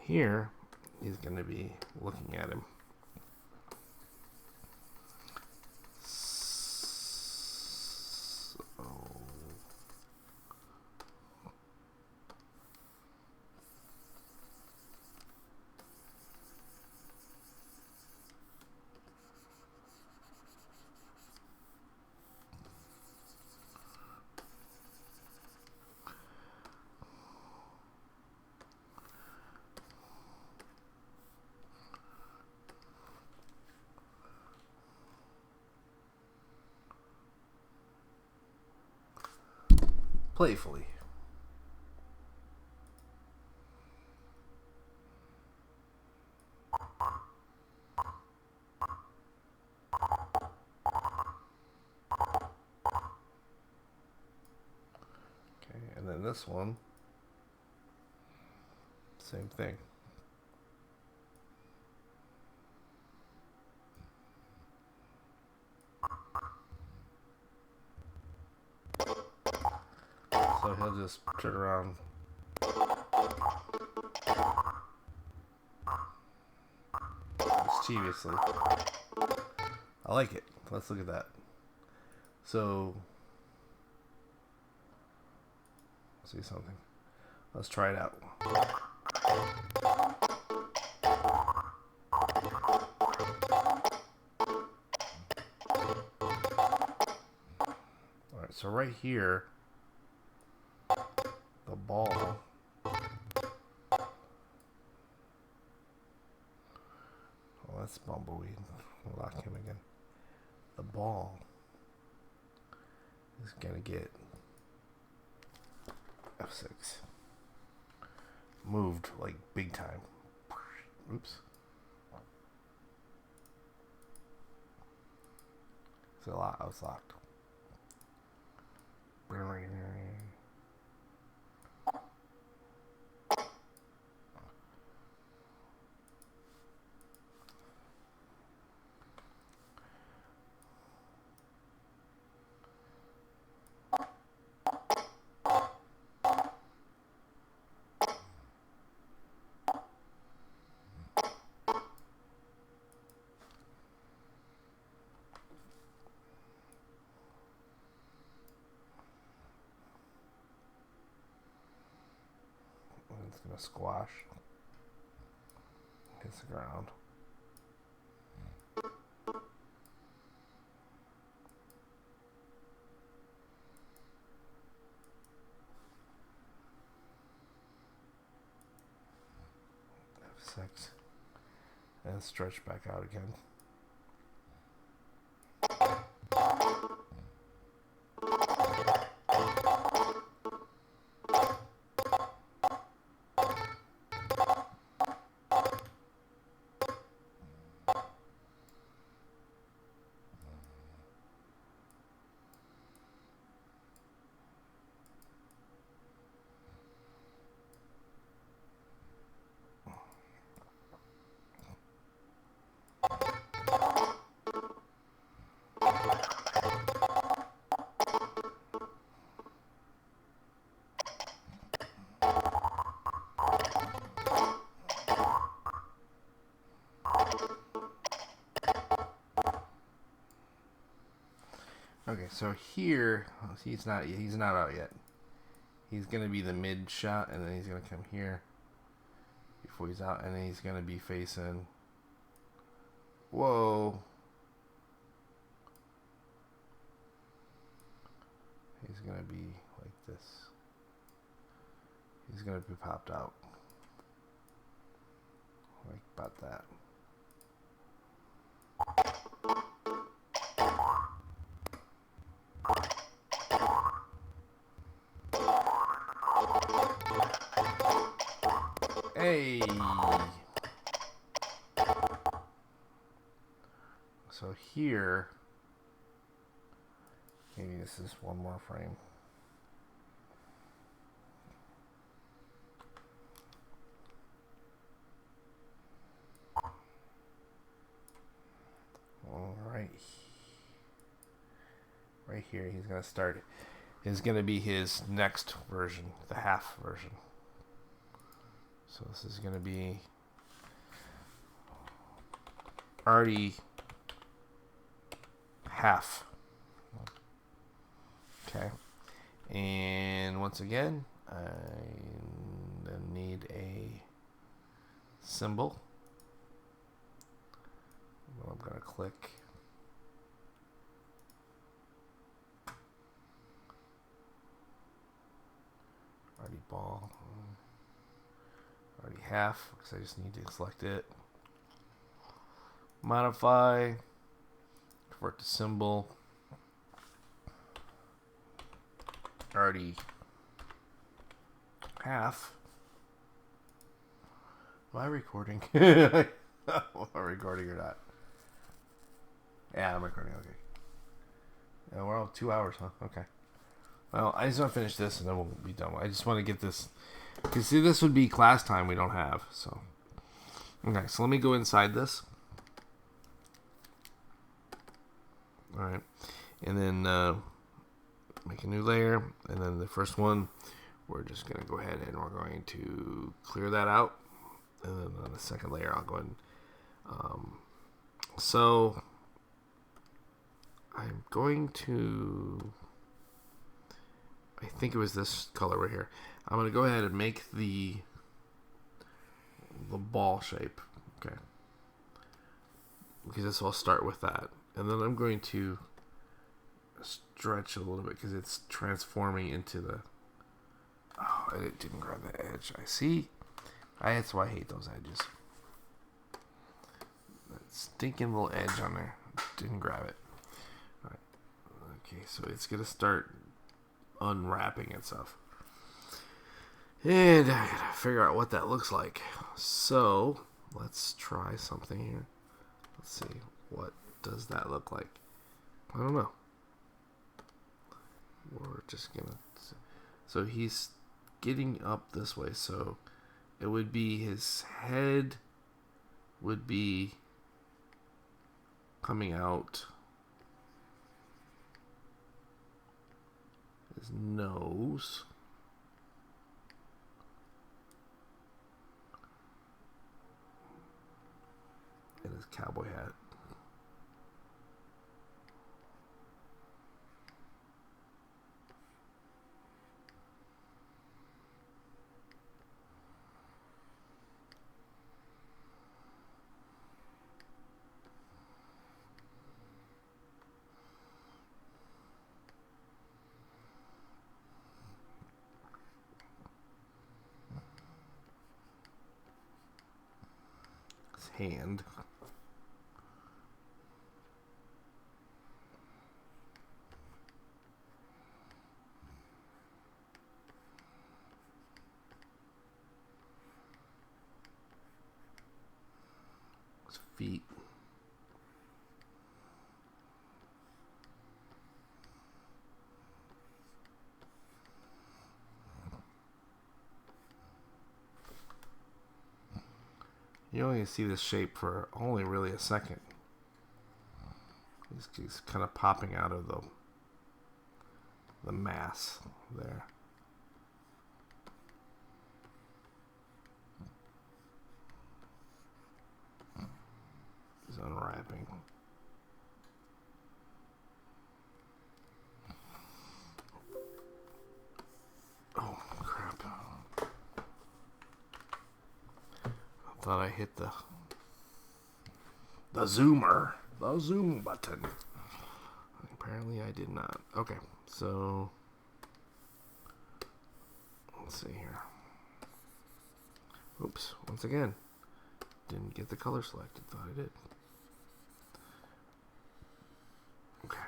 Here, he's going to be looking at him. So, playfully. Okay, and then this one, same thing. So he'll just turn around. Mischievously. I like it. Let's look at that. So, see something. Let's try it out. Alright, so right here, the ball. Oh, that's BumbleWeed. We'll lock him again. The ball is gonna get F6. Moved like big time. Oops. It's a lot. I was locked. It's gonna squash. Hits the ground. F6. And stretch back out again. Okay, so here he's not out yet. He's gonna be the mid shot, and then he's gonna come here before he's out, and then he's gonna be facing. Whoa. He's gonna be like this. He's gonna be popped out. Like about that. Hey. So here, maybe this is one more frame. All right. Right here, he's gonna start. Is gonna be his next version, the half version. So this is gonna be already half. Okay. And once again, I need a symbol. I'm going to click. Already ball. Already half, because I just need to select it. Modify. Convert to symbol. Already half. Am I recording? Am I recording or not? Yeah, I'm recording. Okay. Yeah, we're all 2 hours, huh? Okay. Well, I just want to finish this and then we'll be done. I just want to get this. You see, this would be class time we don't have. So, okay. So let me go inside this. All right, and then make a new layer, and then the first one, we're just going to go ahead and we're going to clear that out, and then on the second layer, I'll go ahead and, so I'm going to, I think it was this color right here. I'm going to go ahead and make the ball shape, okay, because this will start with that. And then I'm going to stretch a little bit because it's transforming into the... Oh, it didn't grab the edge. I see. That's why I hate those edges. That stinking little edge on there. Didn't grab it. All right. Okay, so it's going to start unwrapping itself. And I got to figure out what that looks like. So, let's try something here. Let's see. What does that look like? I don't know. We're just gonna. So he's getting up this way. So it would be his head would be coming out. His nose. And his cowboy hat. Hand. His feet. You only see this shape for only really a second. He's kind of popping out of the mass there. He's unwrapping. thought I hit the zoomer. The zoom button. Apparently I did not. Okay, so let's see here. Oops, once again. Didn't get the color selected. Thought I did. Okay.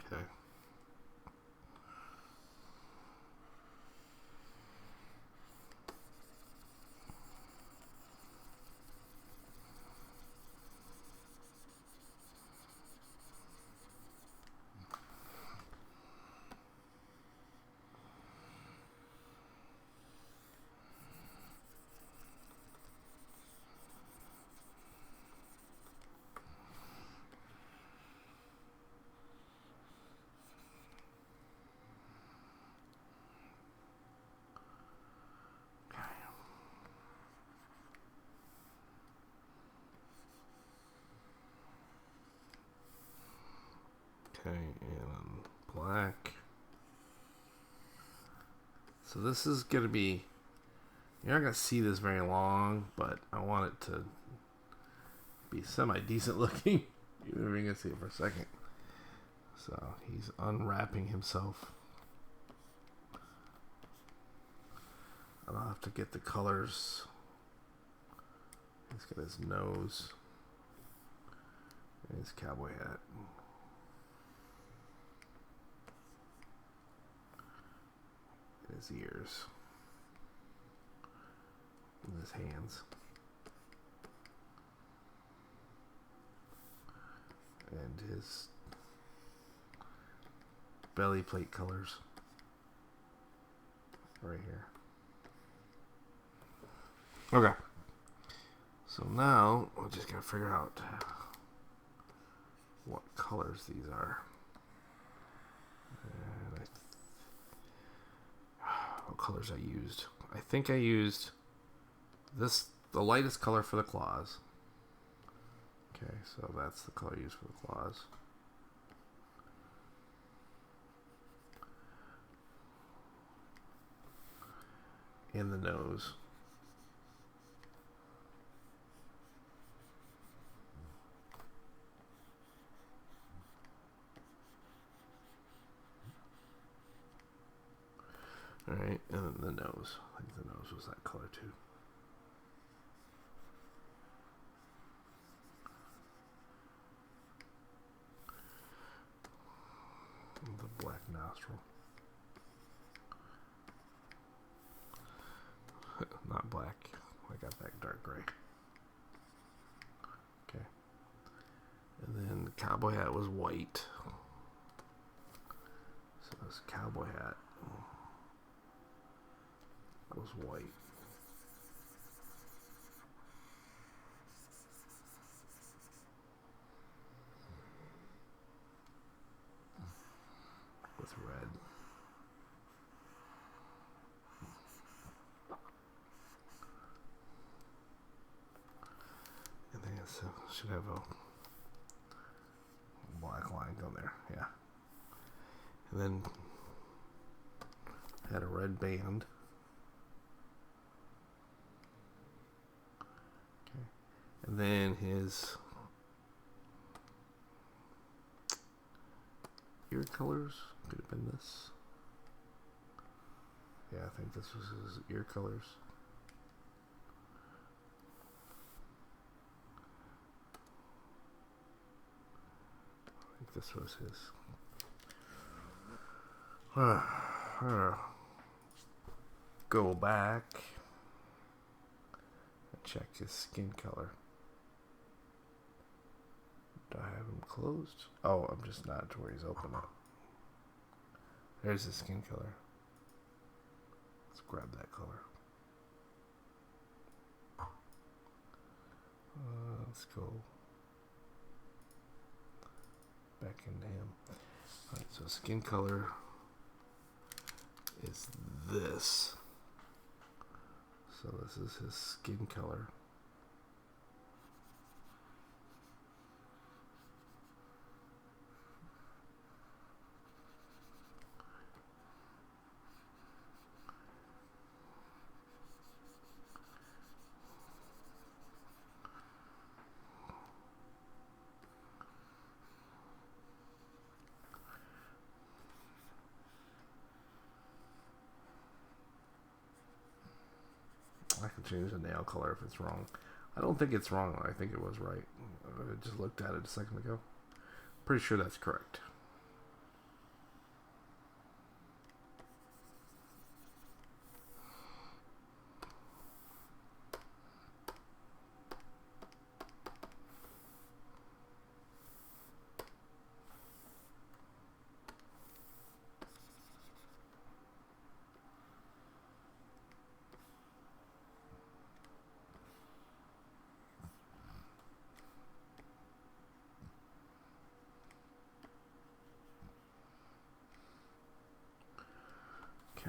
Okay. Okay, and black. So this is going to be, you're not going to see this very long, but I want it to be semi-decent looking. You're even going to see it for a second. So he's unwrapping himself. And I'll have to get the colors. He's got his nose and his cowboy hat. His ears and his hands and his belly plate colors right here. Okay, so now we just gotta figure out what colors these are. What colors I used. I think I used this, the lightest color for the claws. Okay, so that's the color used for the claws. And the nose. Alright, and then the nose. I think the nose was that color too. And the black nostril. Not black. I got that dark gray. Okay. And then the cowboy hat was white. So this cowboy hat was white. With red. And then it should have a black line down there, yeah. And then had a red band. Okay. And then his ear colors could have been this. Yeah, I think this was his ear colors. I think this was his. Go back and check his skin color. Do I have him closed? Oh, I'm just not to where he's open up. There's the skin color. Let's grab that color. Let's go back into him. Alright, so skin color is this. So this is his skin color. I can change the nail color if it's wrong. I don't think it's wrong. I think it was right. I just looked at it a second ago. Pretty sure that's correct.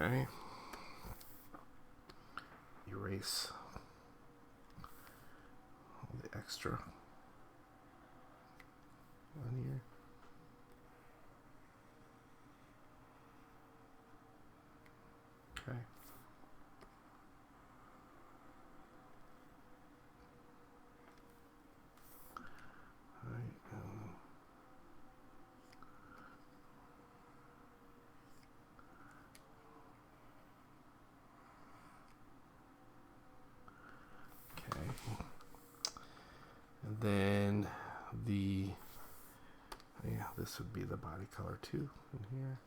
Okay. Erase all the extra on here. Okay. All right. Okay. And then this would be the body color too in here.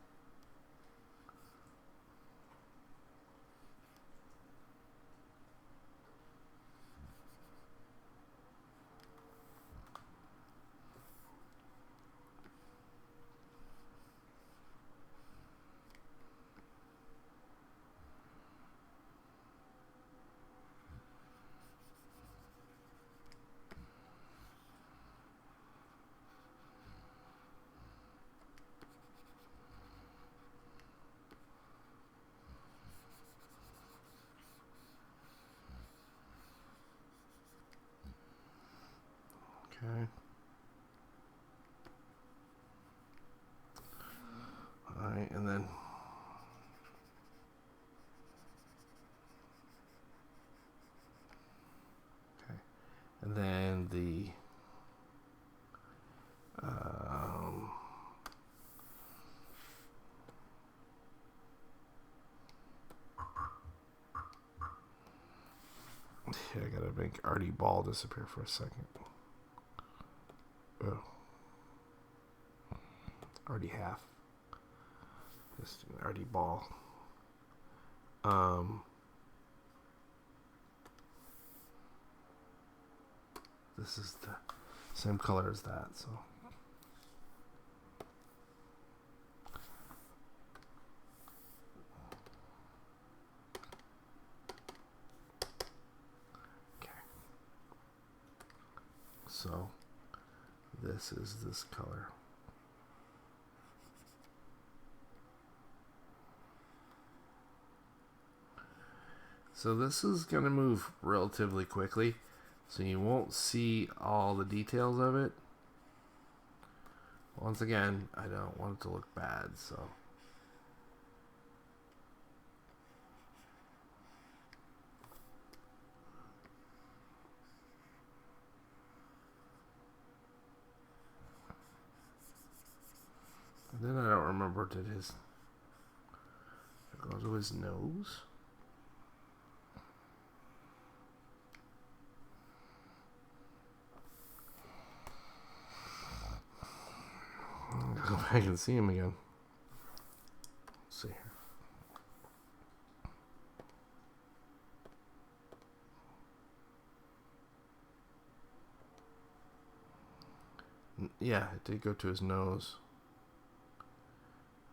Okay. All right, and then the I gotta make Artie Ball disappear for a second. Oh. Artie Half. Just Artie Ball. This is the same color as that, so. Okay. So this is this color. So this is going to move relatively quickly, so you won't see all the details of it. Once again, I don't want it to look bad, so. And then I don't remember, did his, go to his nose? Go back and see him again. Let's see here. yeah, it did go to his nose.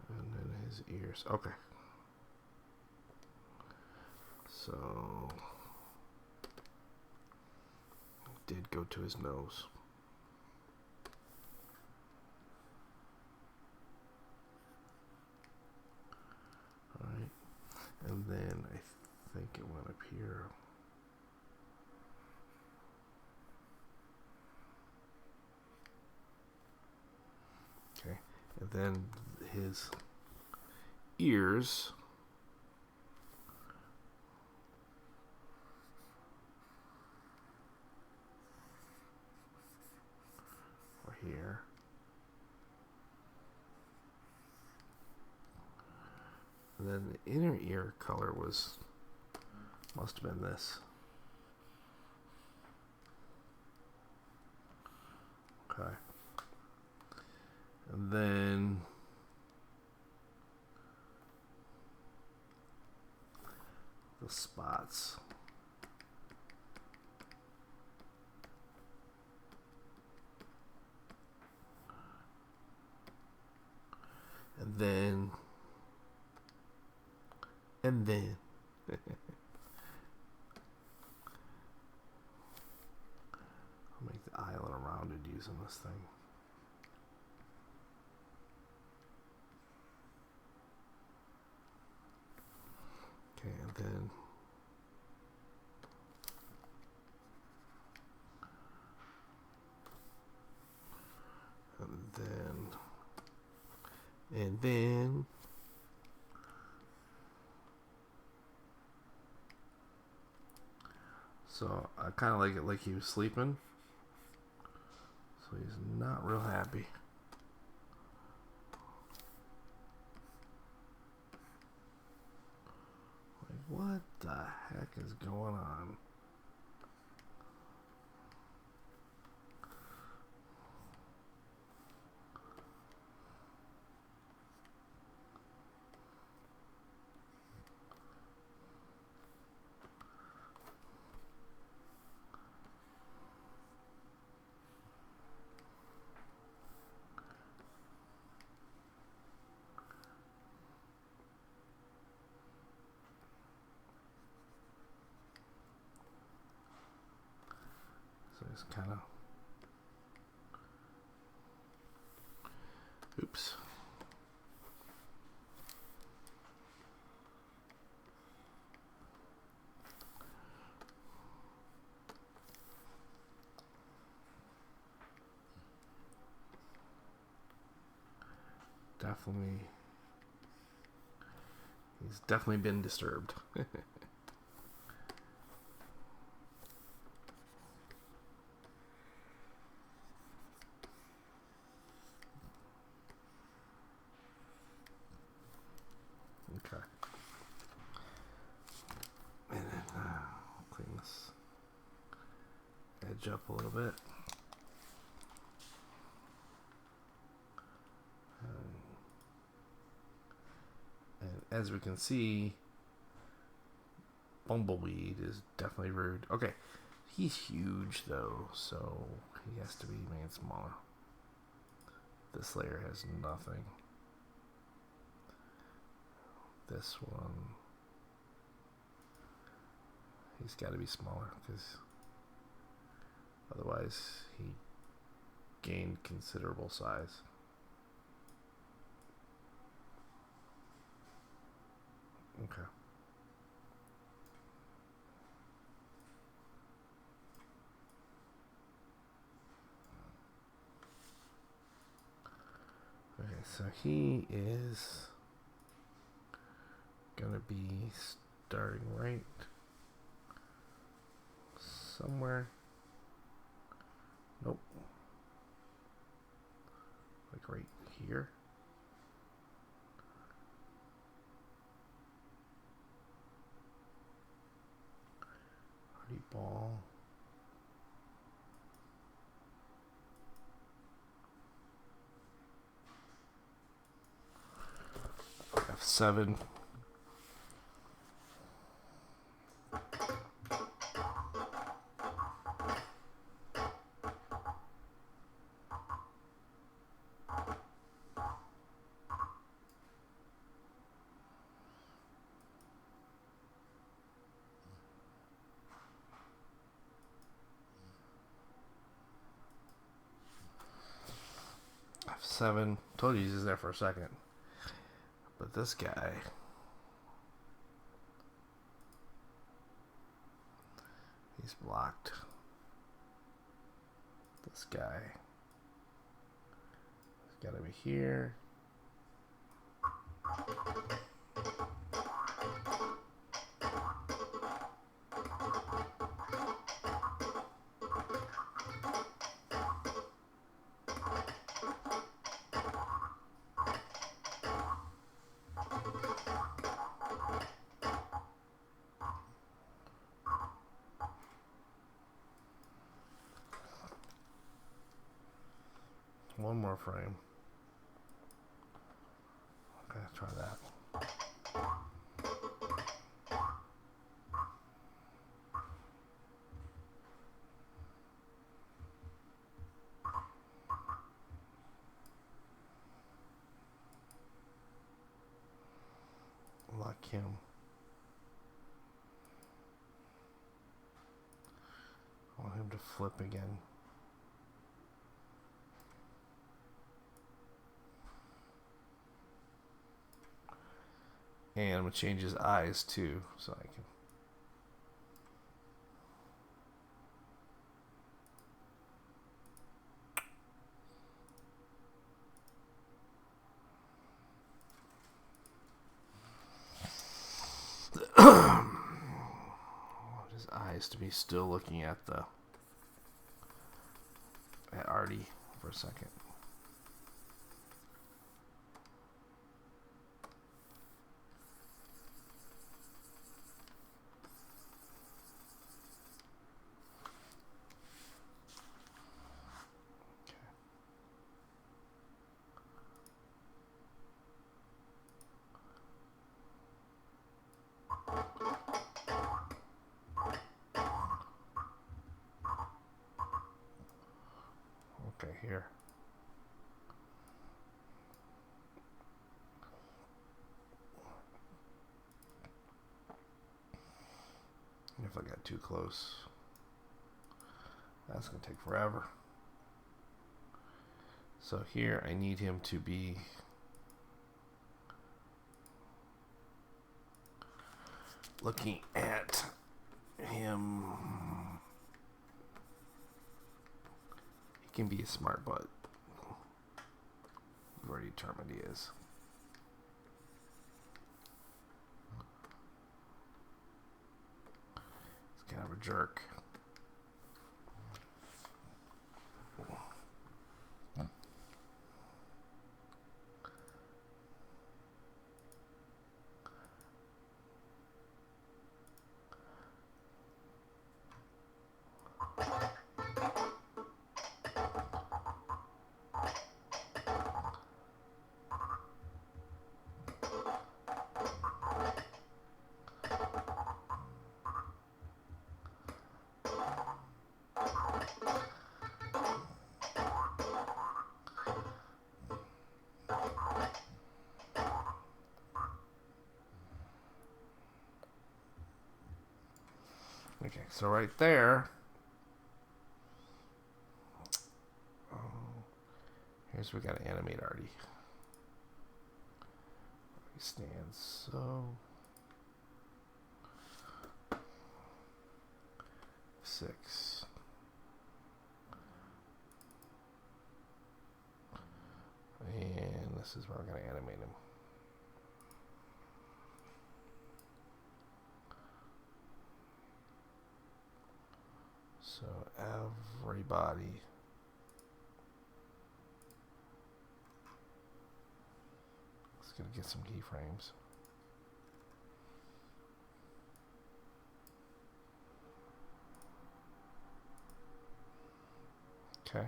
And then his ears. Okay. So, it did go to his nose. Alright. And then I think it went up here. Okay. And then his ears are here. And then the inner ear color must have been this. Okay. And then the spots. And then I'll make the eye a little rounded using this thing. Okay, and then so I kind of like it like he was sleeping. So he's not real happy. Like, what the heck is going on? So he's kind of, oops. He's definitely been disturbed. Okay. And then clean this edge up a little bit. And as we can see, BumbleWeed is definitely rude. Okay, he's huge though, so he has to be made smaller. This layer has nothing. This one, he's got to be smaller because otherwise he gained considerable size. Okay. Okay, so he is gonna be starting right somewhere. Nope. Like right here. Hardy ball. F7. 7. Told you he's there for a second. But this guy, he's blocked. This guy, he's got to be here. One more frame. Okay, try that. Lock him. I want him to flip again. And I'm going to change his eyes too, so I can. I want his eyes to be still looking at Artie for a second. Okay, here. If I got too close, that's going to take forever. So here I need him to be looking at him. He can be a smart butt. We've already determined he is. He's kind of a jerk. Okay, so right there, here's where we got to animate Artie. He stands so. 6. And this is where we're going to animate him. So everybody is going to get some keyframes. Okay.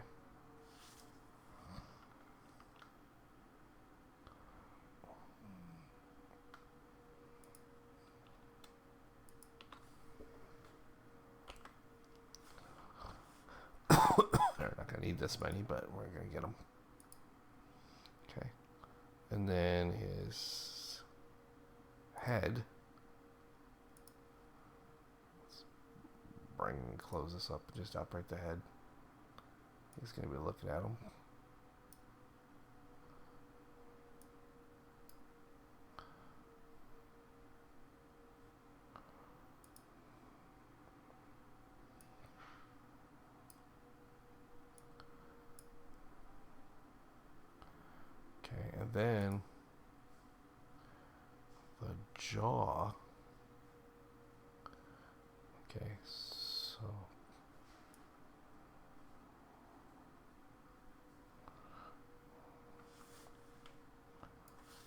We're not going to need this many, but we're going to get them. Okay. And then his head. Let's close this up and just operate the head. He's going to be looking at him. then the jaw. Okay, so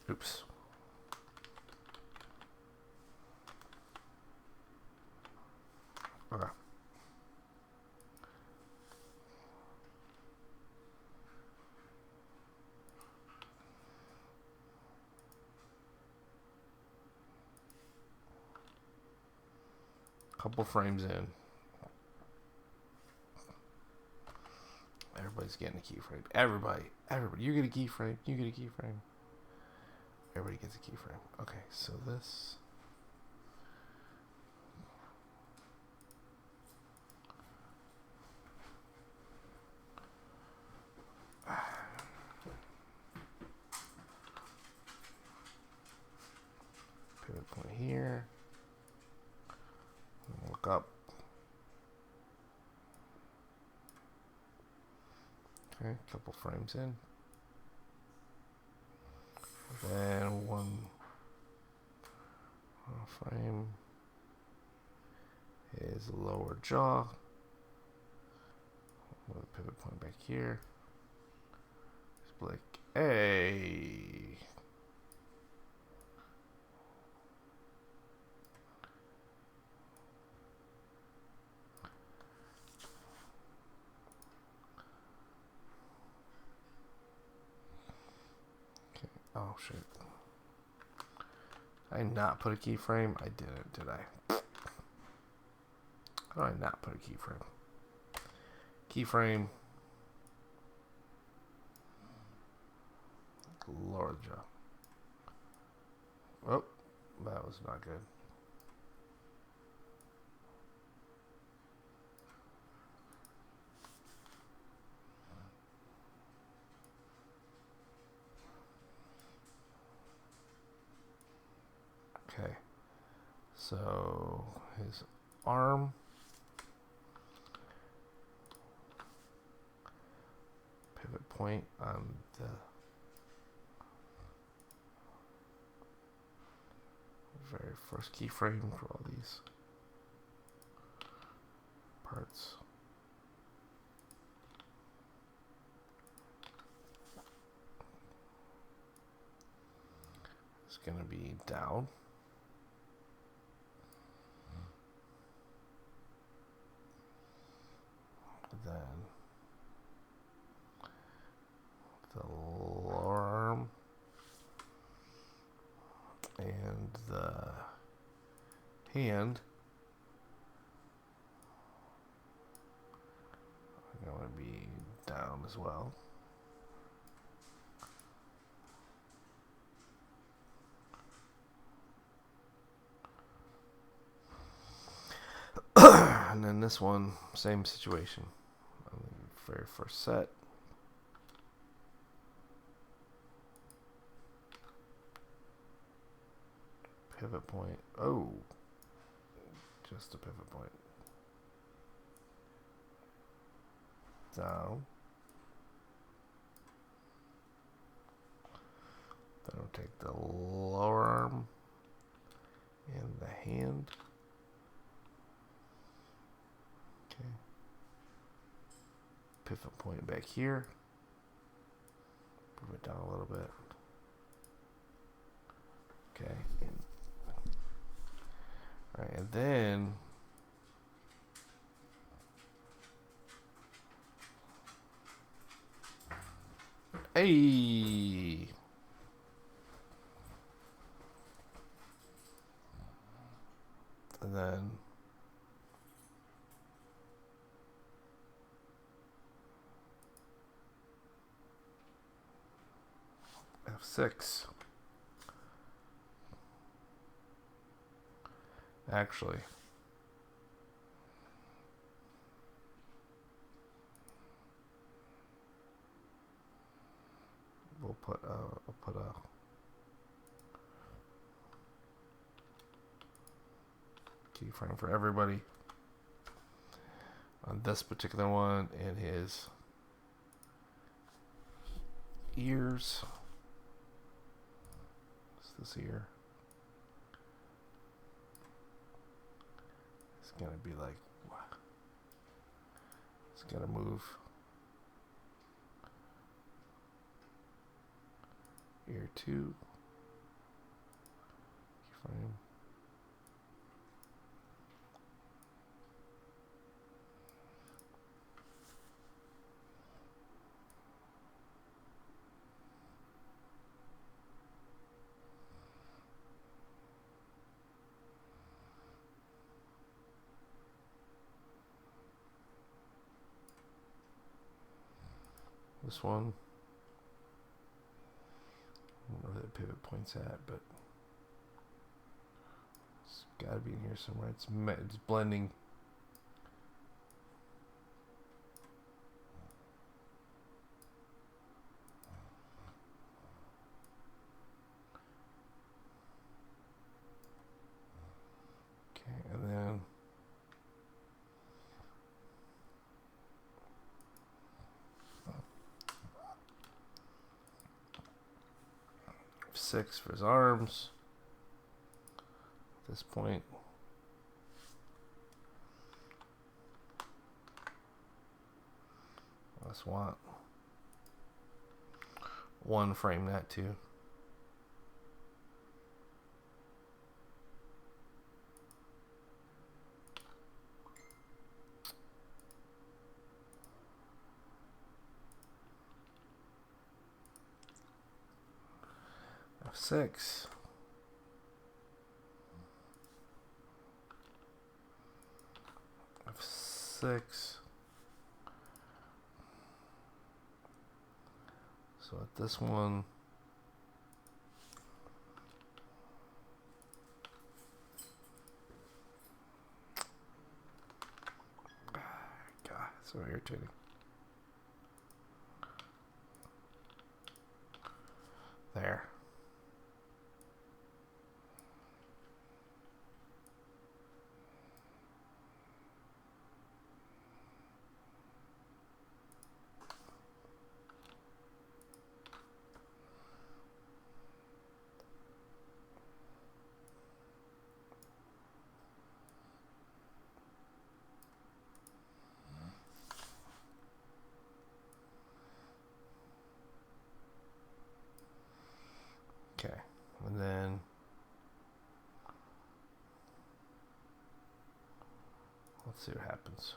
oops. Okay. Couple frames in. Everybody's getting a keyframe. Everybody. You get a keyframe. You get a keyframe. Everybody gets a keyframe. Okay, so this. Pivot point here. Look up. Okay, couple frames in. Then one frame is lower jaw. With a pivot point back here. Split A. Oh shit. Did I not put a keyframe? I didn't, did I? How did I not put a keyframe? Keyframe. Lower the jaw. Oh, that was not good. Okay, so his arm, pivot point on the very first keyframe for all these parts. It's going to be down. Then the lower arm and the hand are going to be down as well. And then this one, same situation. On the very first set. Pivot point. Oh. Just a pivot point. Down. Then I'll take the lower arm and the hand. Okay. Pivot point back here. Move it down a little bit. Okay. Alright, and then hey, and then F6. Actually, we'll put a keyframe for everybody on this particular one and his ears. this here. It's gonna be like, it's gonna move here too. Keyframe. This one, I don't know where the pivot point's at, but it's got to be in here somewhere. It's blending. Okay, and then F6 for his arms. At this point, let's want one frame that too. F6. F6. So at this one, God, so irritating. There. Okay, and then let's see what happens.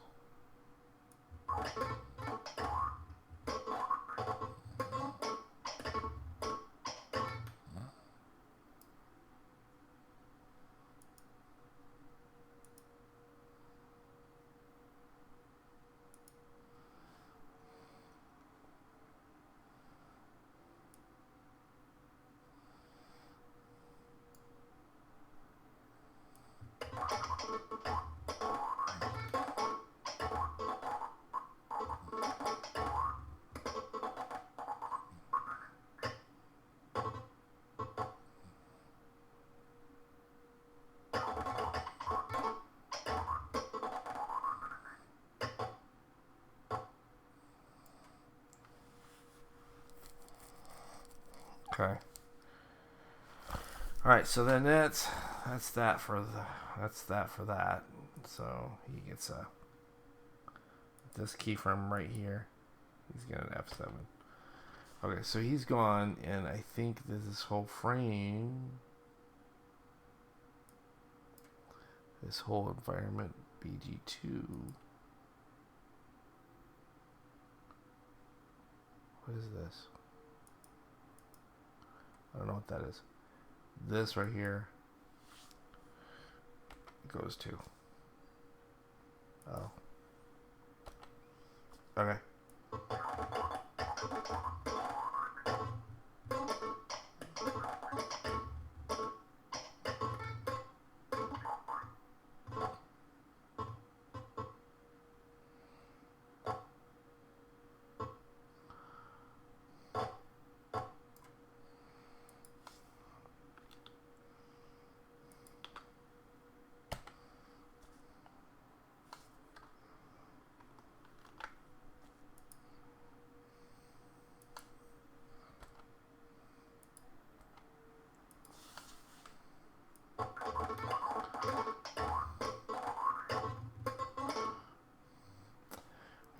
Okay. All right, so then that's that for that. So he gets this keyframe right here. He's got an F7. Okay, so he's gone, and I think this whole frame, this whole environment, BG2. What is this? I don't know what that is. This right here goes to. Oh. Okay.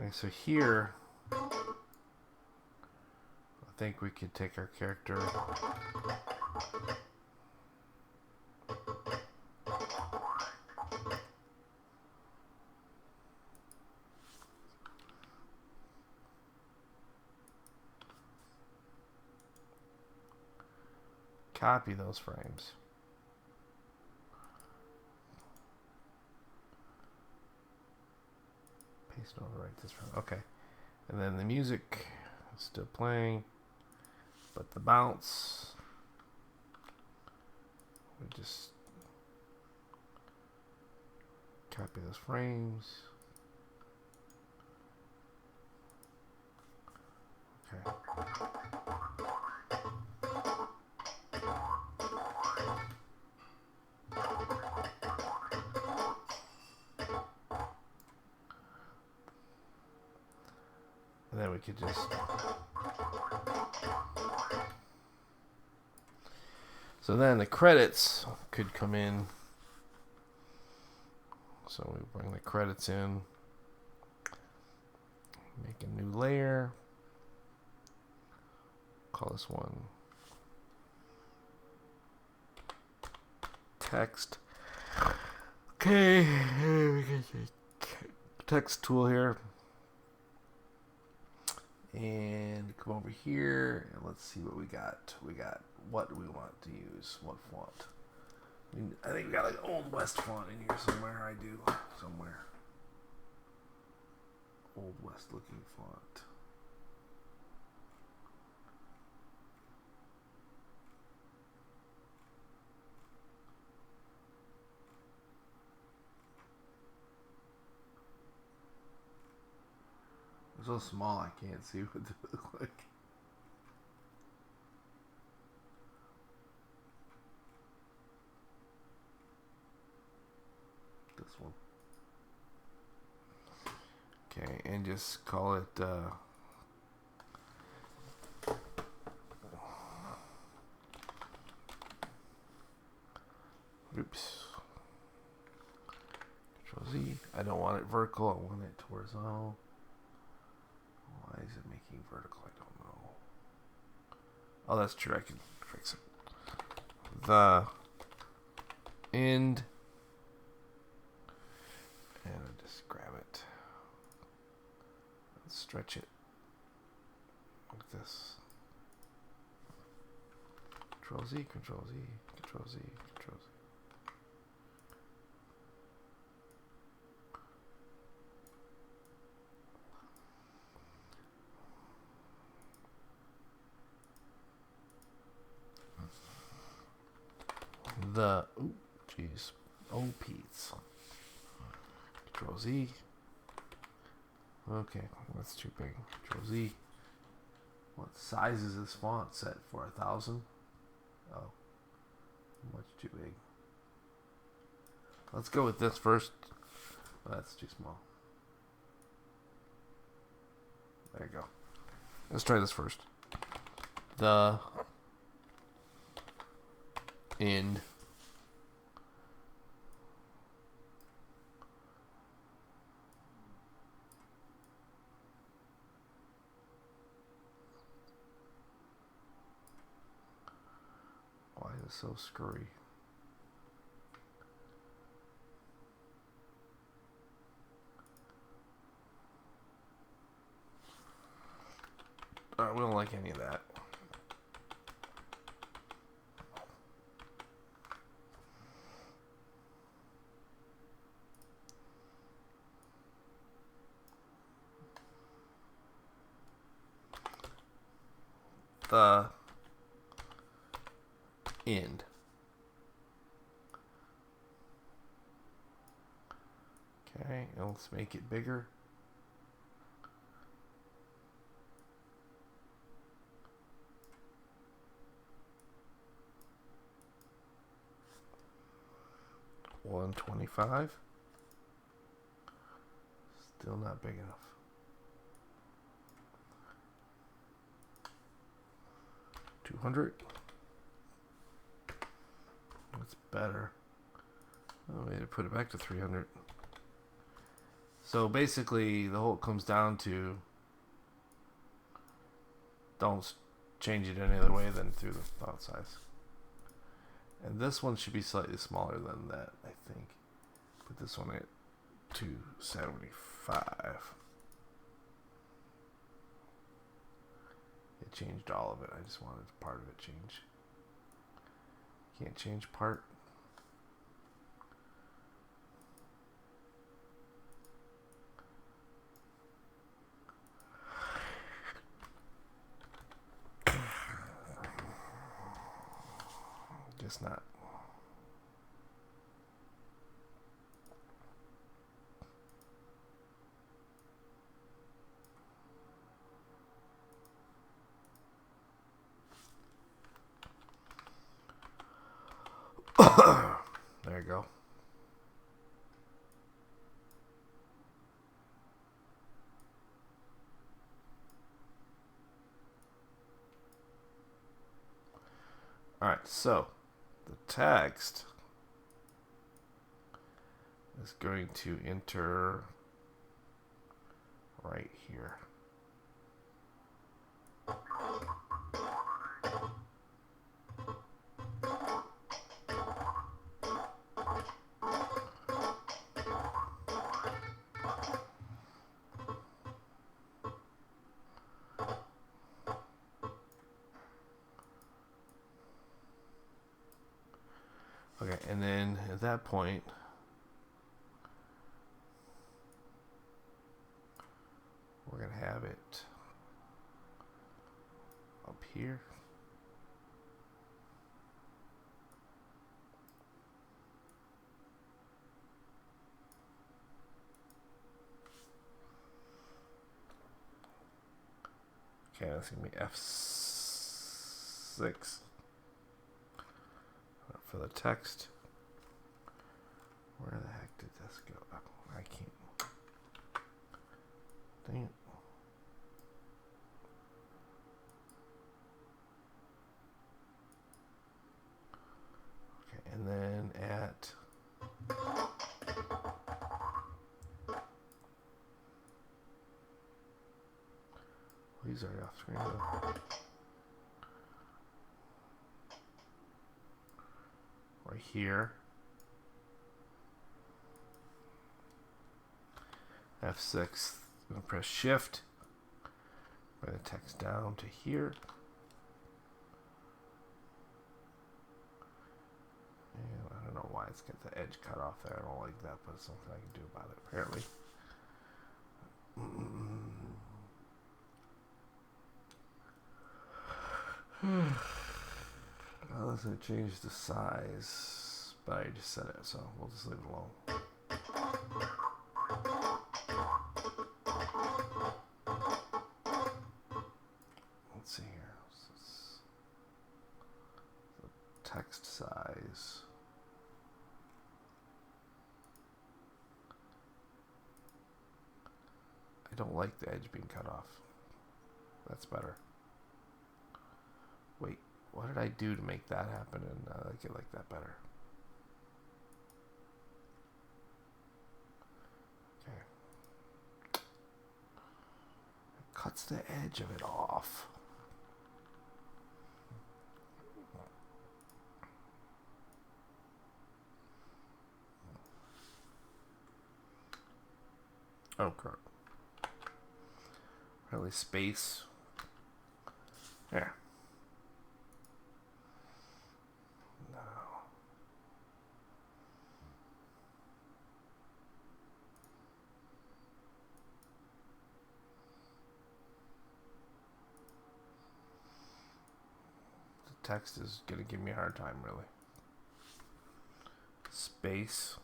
Okay, so here, I think we could take our character. Copy those frames. Paste and overwrite this frame. Okay. And then the music is still playing, but the bounce, we just copy those frames. Okay. And then we could just so then the credits could come in. So we bring the credits in, make a new layer, call this one text. Okay, we get the text tool here. And come over here and let's see what we got. We got what do we want to use? What font? I think we got like Old West font in here somewhere. I do. Somewhere. Old West looking font. It's so small I can't see what they look like. This one. Okay, and just call it oops. Control Z. I don't want it vertical, I want it horizontal. Why is it making vertical? I don't know. Oh, that's true. I can fix it. The end. And I just grab it. And stretch it. Like this. Control Z, Control Z, Control Z, Control Z. The jeez, OPs. Control Z. Okay, that's too big. Control Z. What size is this font set for? 1,000? Oh, much too big. Let's go with this first. Oh, that's too small. There you go. Let's try this first. The end. Why is it so screwy? Alright, we don't like any of that. The end. Okay, and let's make it bigger. $125. Still not big enough. $200. That's better. Oh, we had to put it back to 300. So basically, the whole comes down to don't change it any other way than through the font size. And this one should be slightly smaller than that, I think. Put this one at 275. It changed all of it. I just wanted part of it changed. Can't change part. Guess not. There you go. Alright, so the text is going to enter right here. Okay, and then at that point, we're going to have it up here. Okay, that's going to be F6 for the text. Where the heck did this go? Oh, I can't. Dang it. Okay, and then at these are off screen though. Right here. F6. I'm going to press Shift. Bring the text down to here. And I don't know why it's got the edge cut off there. I don't like that, but it's something I can do about it, apparently. Well, that's going to change the size, but I just said it, so we'll just leave it alone. Let's see here. The text size. I don't like the edge being cut off. That's better. Wait, what did I do to make that happen? And I like it like that better. Okay. It cuts the edge of it off. Oh, crap. Really space. Yeah. No. The text is going to give me a hard time, really. Space.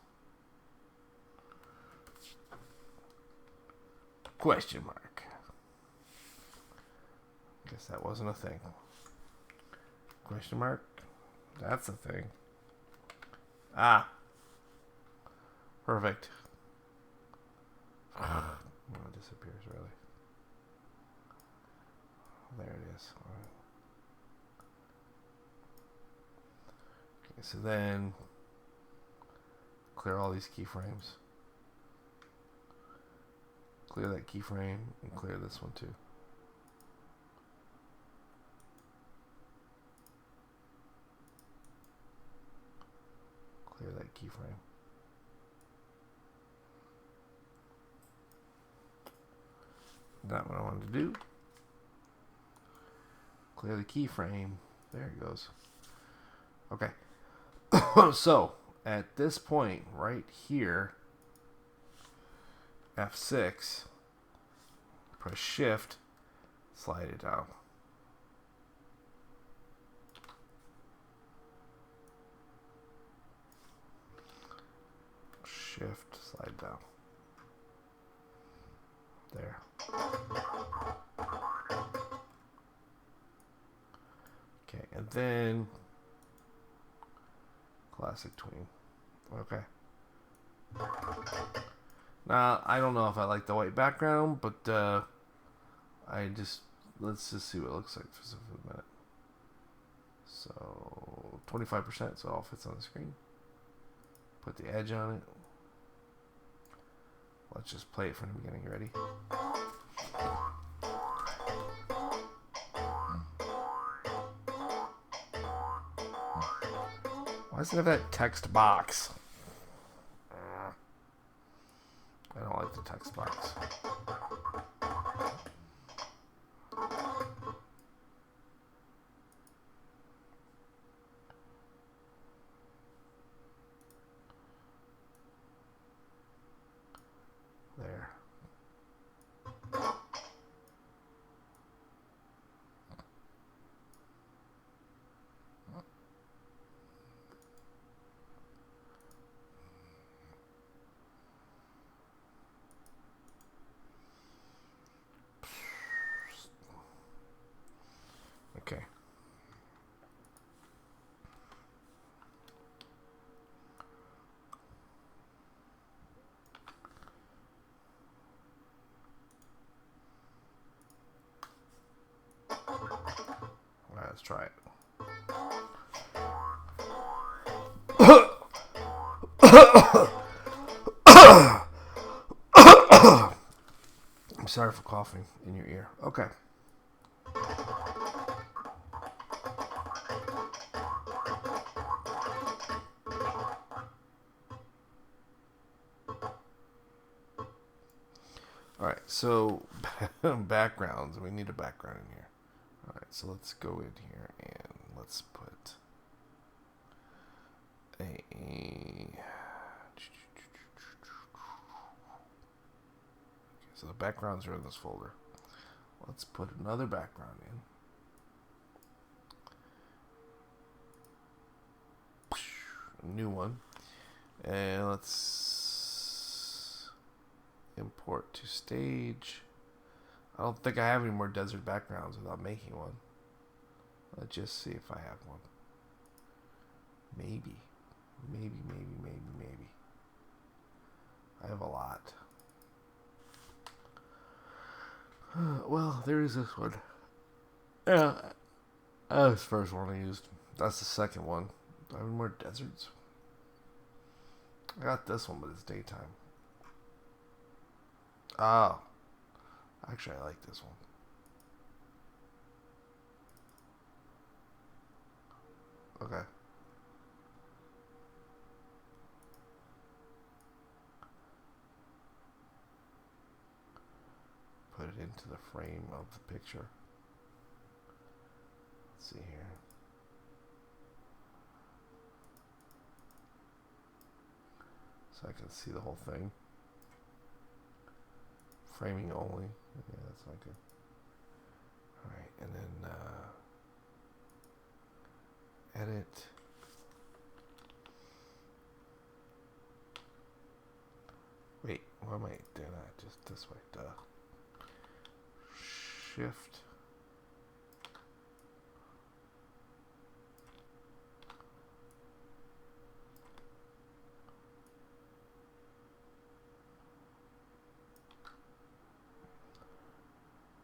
Question mark. Guess that wasn't a thing. Question mark? That's a thing. Ah. Perfect. Oh, it disappears, really. There it is. All right. Okay, so then clear all these keyframes. Clear that keyframe and clear this one too. Clear that keyframe. Not what I wanted to do. Clear the keyframe. There it goes. Okay. So, at this point, right here, F6, press Shift, slide it down. Shift, slide down. There. Okay, and then classic tween. Okay. Now, I don't know if I like the white background, but let's just see what it looks like for a minute. So 25%, so it all fits on the screen. Put the edge on it. Let's just play it from the beginning. Ready? Why does it have that text box? I don't like the text box. There. Okay. All right, let's try it. I'm sorry for coughing in your ear. Okay. Alright, so backgrounds. We need a background in here. Alright, so let's go in here and let's put a... So the backgrounds are in this folder. Let's put another background in. A new one. And let's import to stage. I don't think I have any more desert backgrounds without making one. Let's just see if I have one. Maybe. Maybe. I have a lot. Well, there is this one. Yeah, that was the first one I used. That's the second one. Do I have any more deserts? I got this one, but it's daytime. Oh. Actually, I like this one. Okay. Put it into the frame of the picture. Let's see here. So I can see the whole thing. Framing only. Yeah, that's not good. Alright, and then edit. Wait, why am I doing that? Just this way, duh. Shift.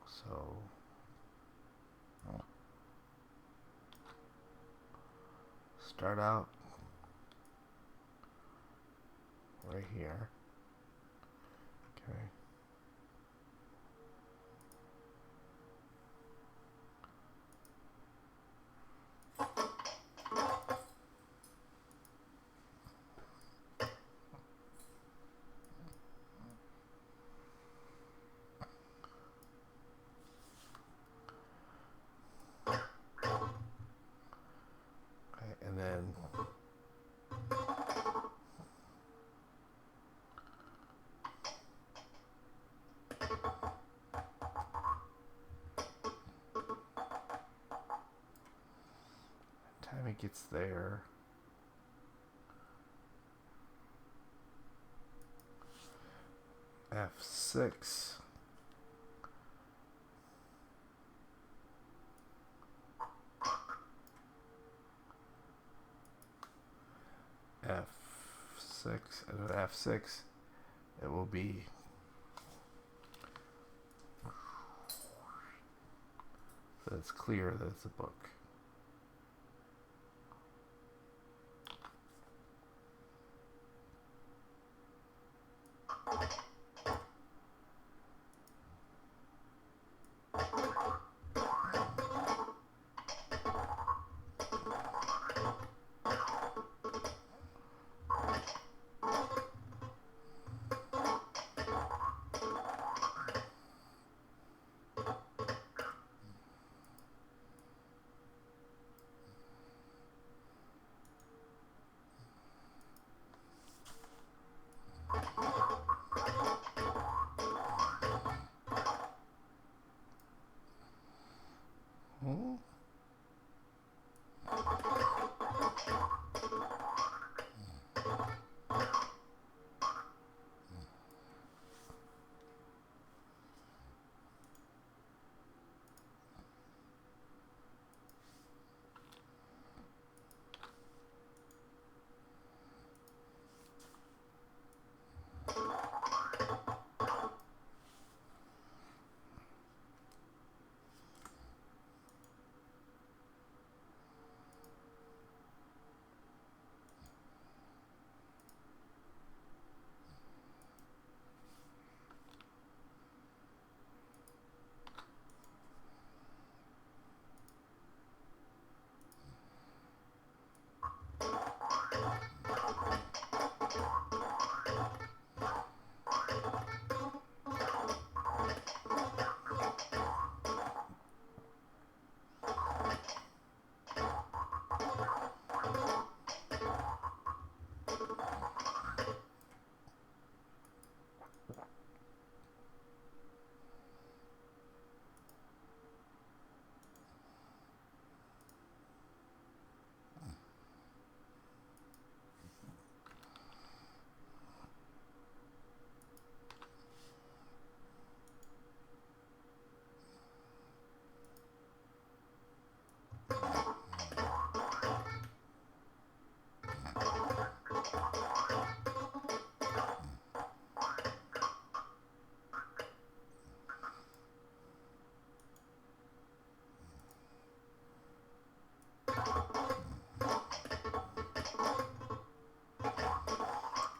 So start out right here. Okay. think it's there. F6. F6, and at F6 it will be so it's clear that it's a book.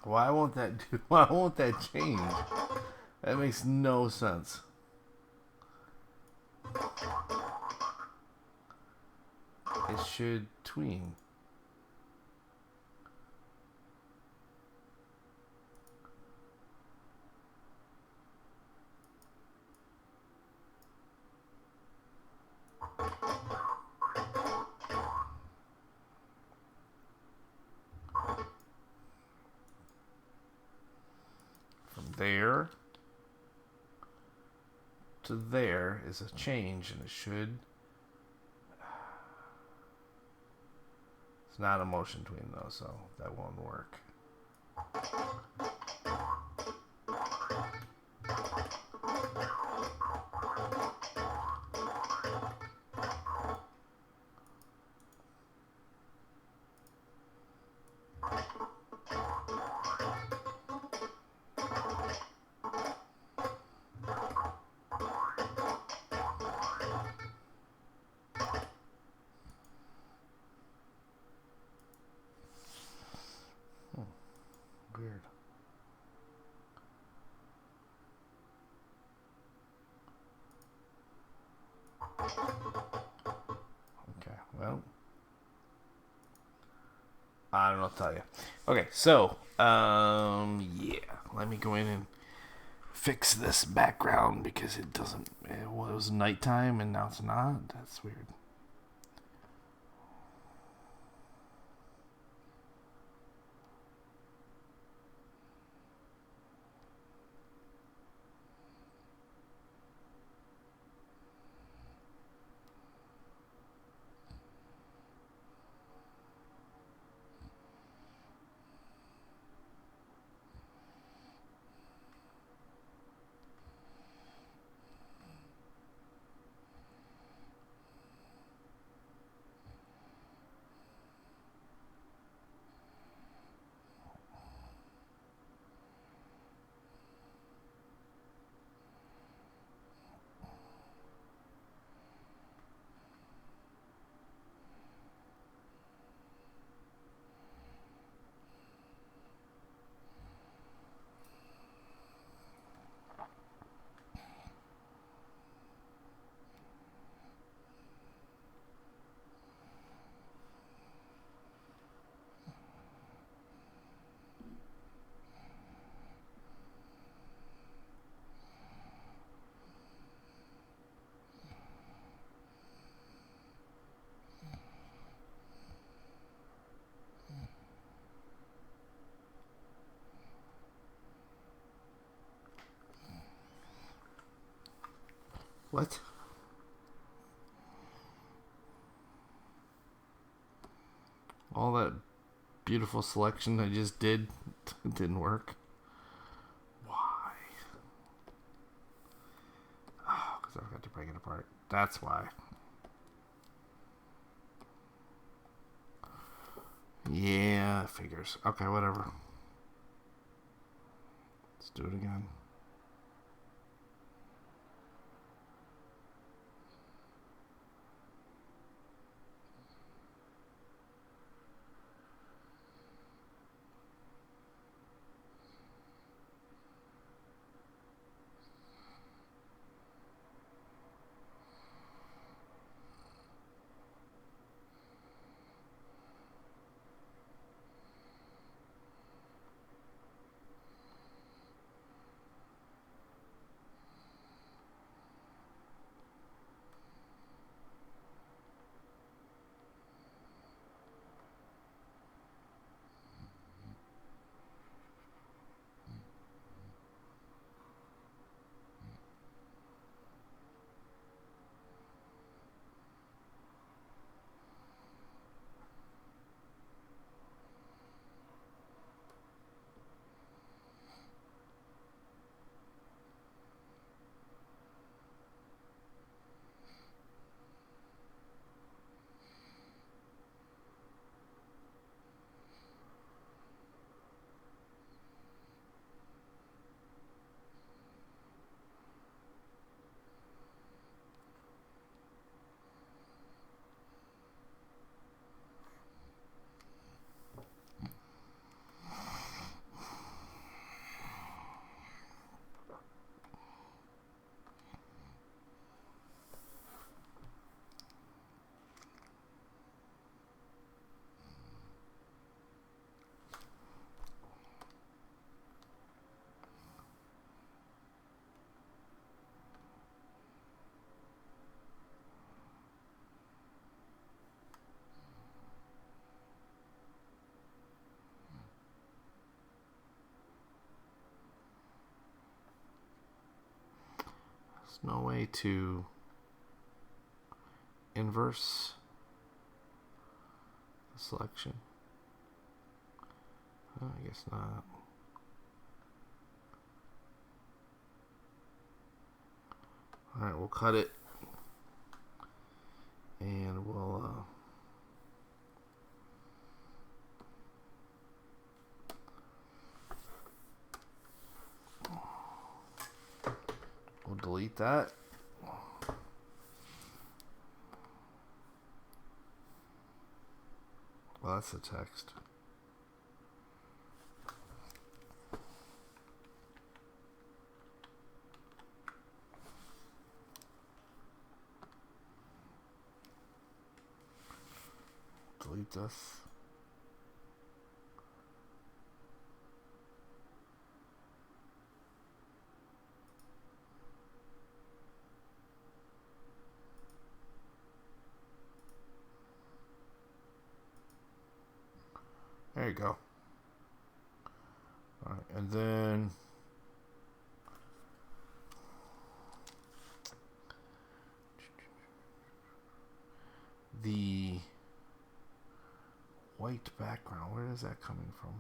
Why won't that do? Why won't that change? That makes no sense. It should tween. From there to there is a change, and it should. It's not a motion tween though, so that won't work. Weird. Okay, well, I don't know what to tell you. Okay, so, yeah, let me go in and fix this background because it doesn't, it was nighttime and now it's not. That's weird. What? All that beautiful selection I just did didn't work. Why? Oh, because I forgot to break it apart. That's why. Yeah, figures. Okay, whatever. Let's do it again. There's no way to inverse the selection. Oh, I guess not. Alright, we'll cut it. And we'll delete that. Well, that's the text. Delete this. There you go. All right, and then the white background, where is that coming from?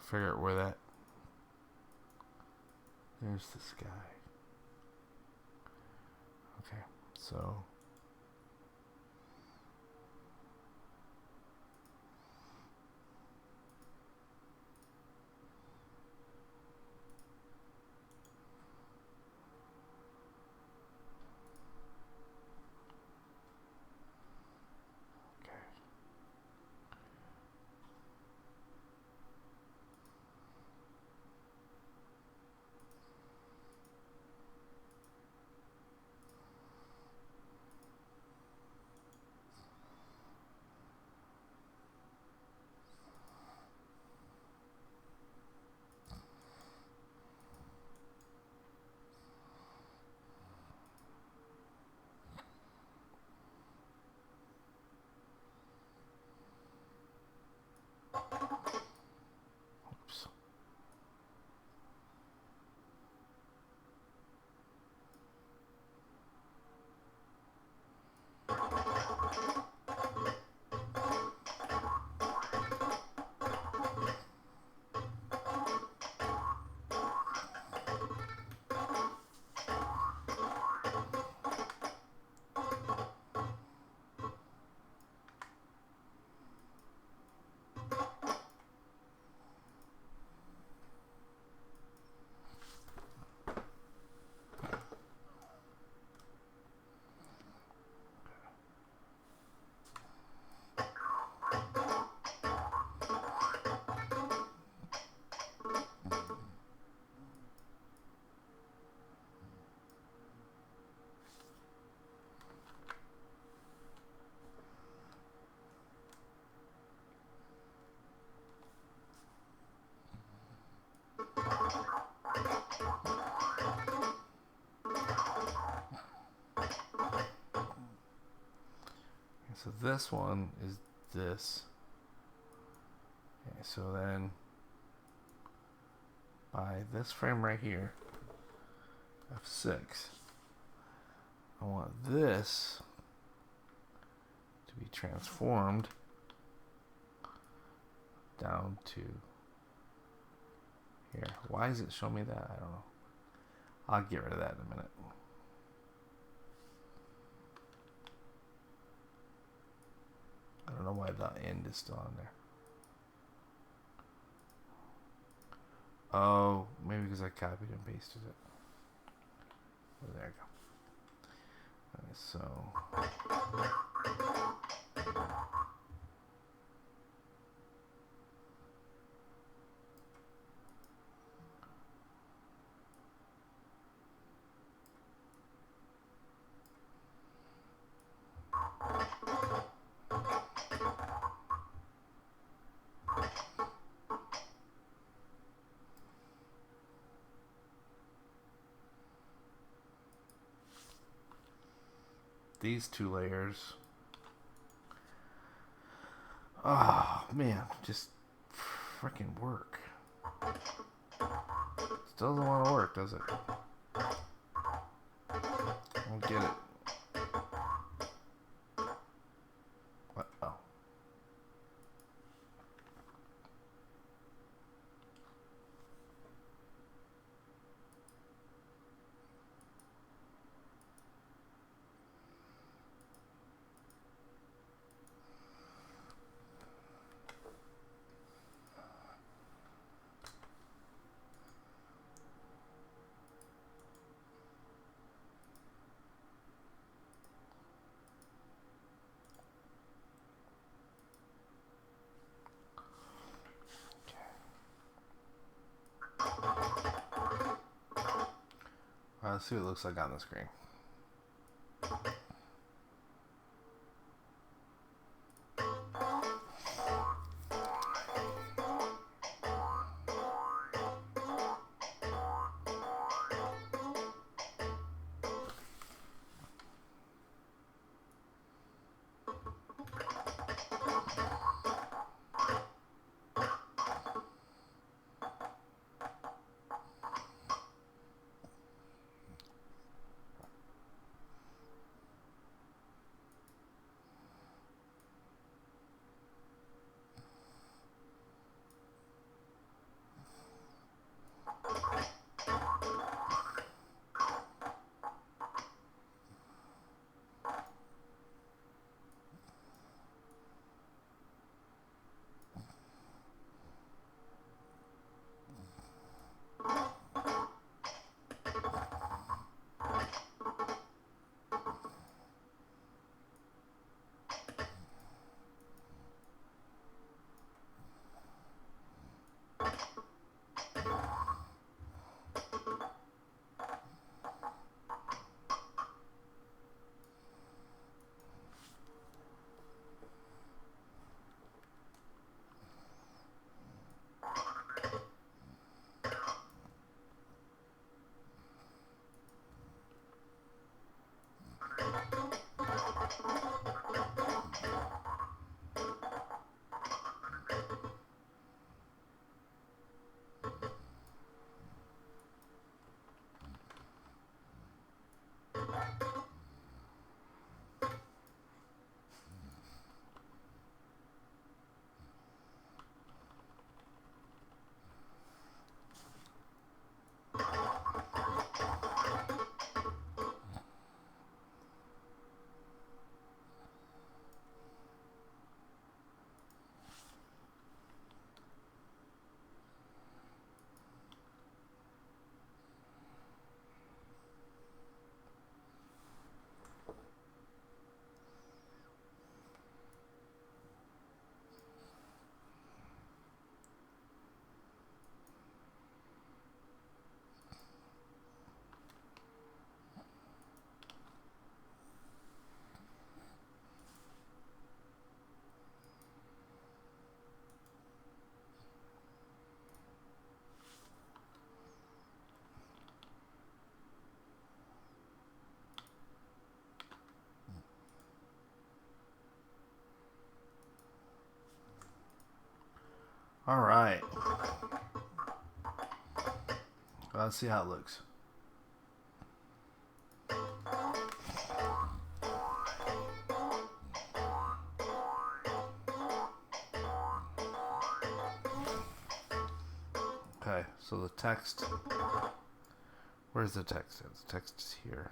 Figure out where that. There's the sky. Okay, so So this one is this. Okay, so then by this frame right here, F6, I want this to be transformed down to here. Why does it show me that? I don't know. I'll get rid of that in a minute. I don't know why the end is still on there. Oh, maybe because I copied and pasted it. Oh, there you go. Okay, so these two layers. Oh man, just freaking work. Still doesn't want to work, does it? I don't get it. What? Oh. Let's see what it looks like on the screen. All right. Let's see how it looks. Okay, so the text. Where's the text? The text is here.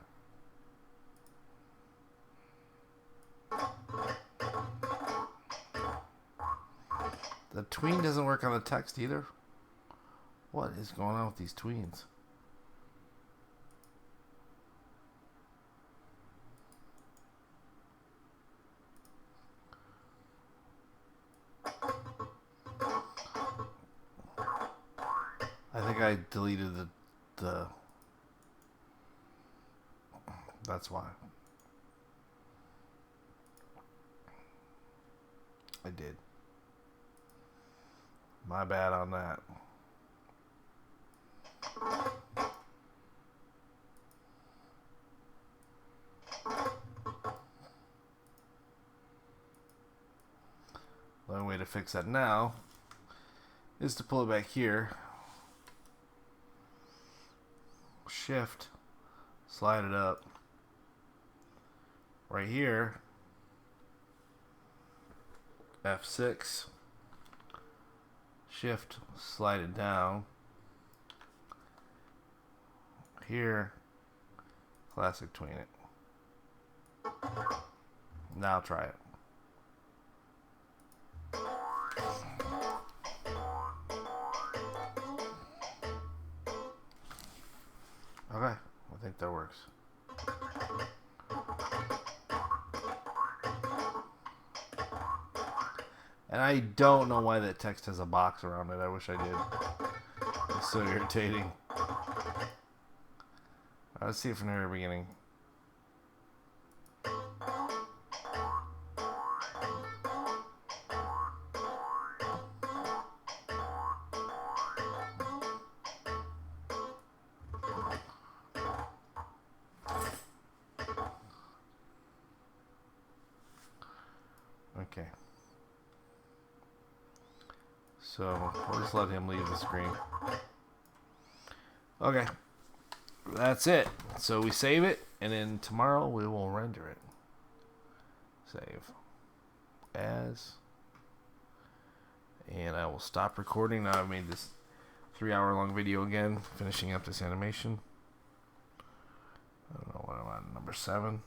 The tween doesn't work on the text either. What is going on with these tweens? I think I deleted the that's why. I did. My bad on that. The only way to fix that now is to pull it back here. Shift, slide it up. Right here, F6, shift, slide it down. Here, classic tween it. Now try it. Okay, I think that works. And I don't know why that text has a box around it. I wish I did. It's so irritating. Let's see it from the very beginning. Okay. So we'll just let him leave the screen. Okay. That's it. So we save it, and then tomorrow we will render it. Save. As. And I will stop recording. Now I've made this 3-hour-long video again, finishing up this animation. I don't know what I'm on. Number 7.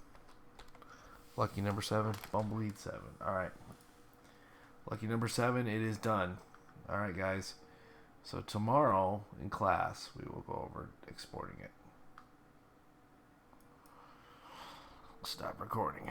Lucky number 7. BumbleWeed 7. Alright. Lucky number 7. It is done. Alright, guys. So tomorrow in class, we will go over exporting it. Stop recording.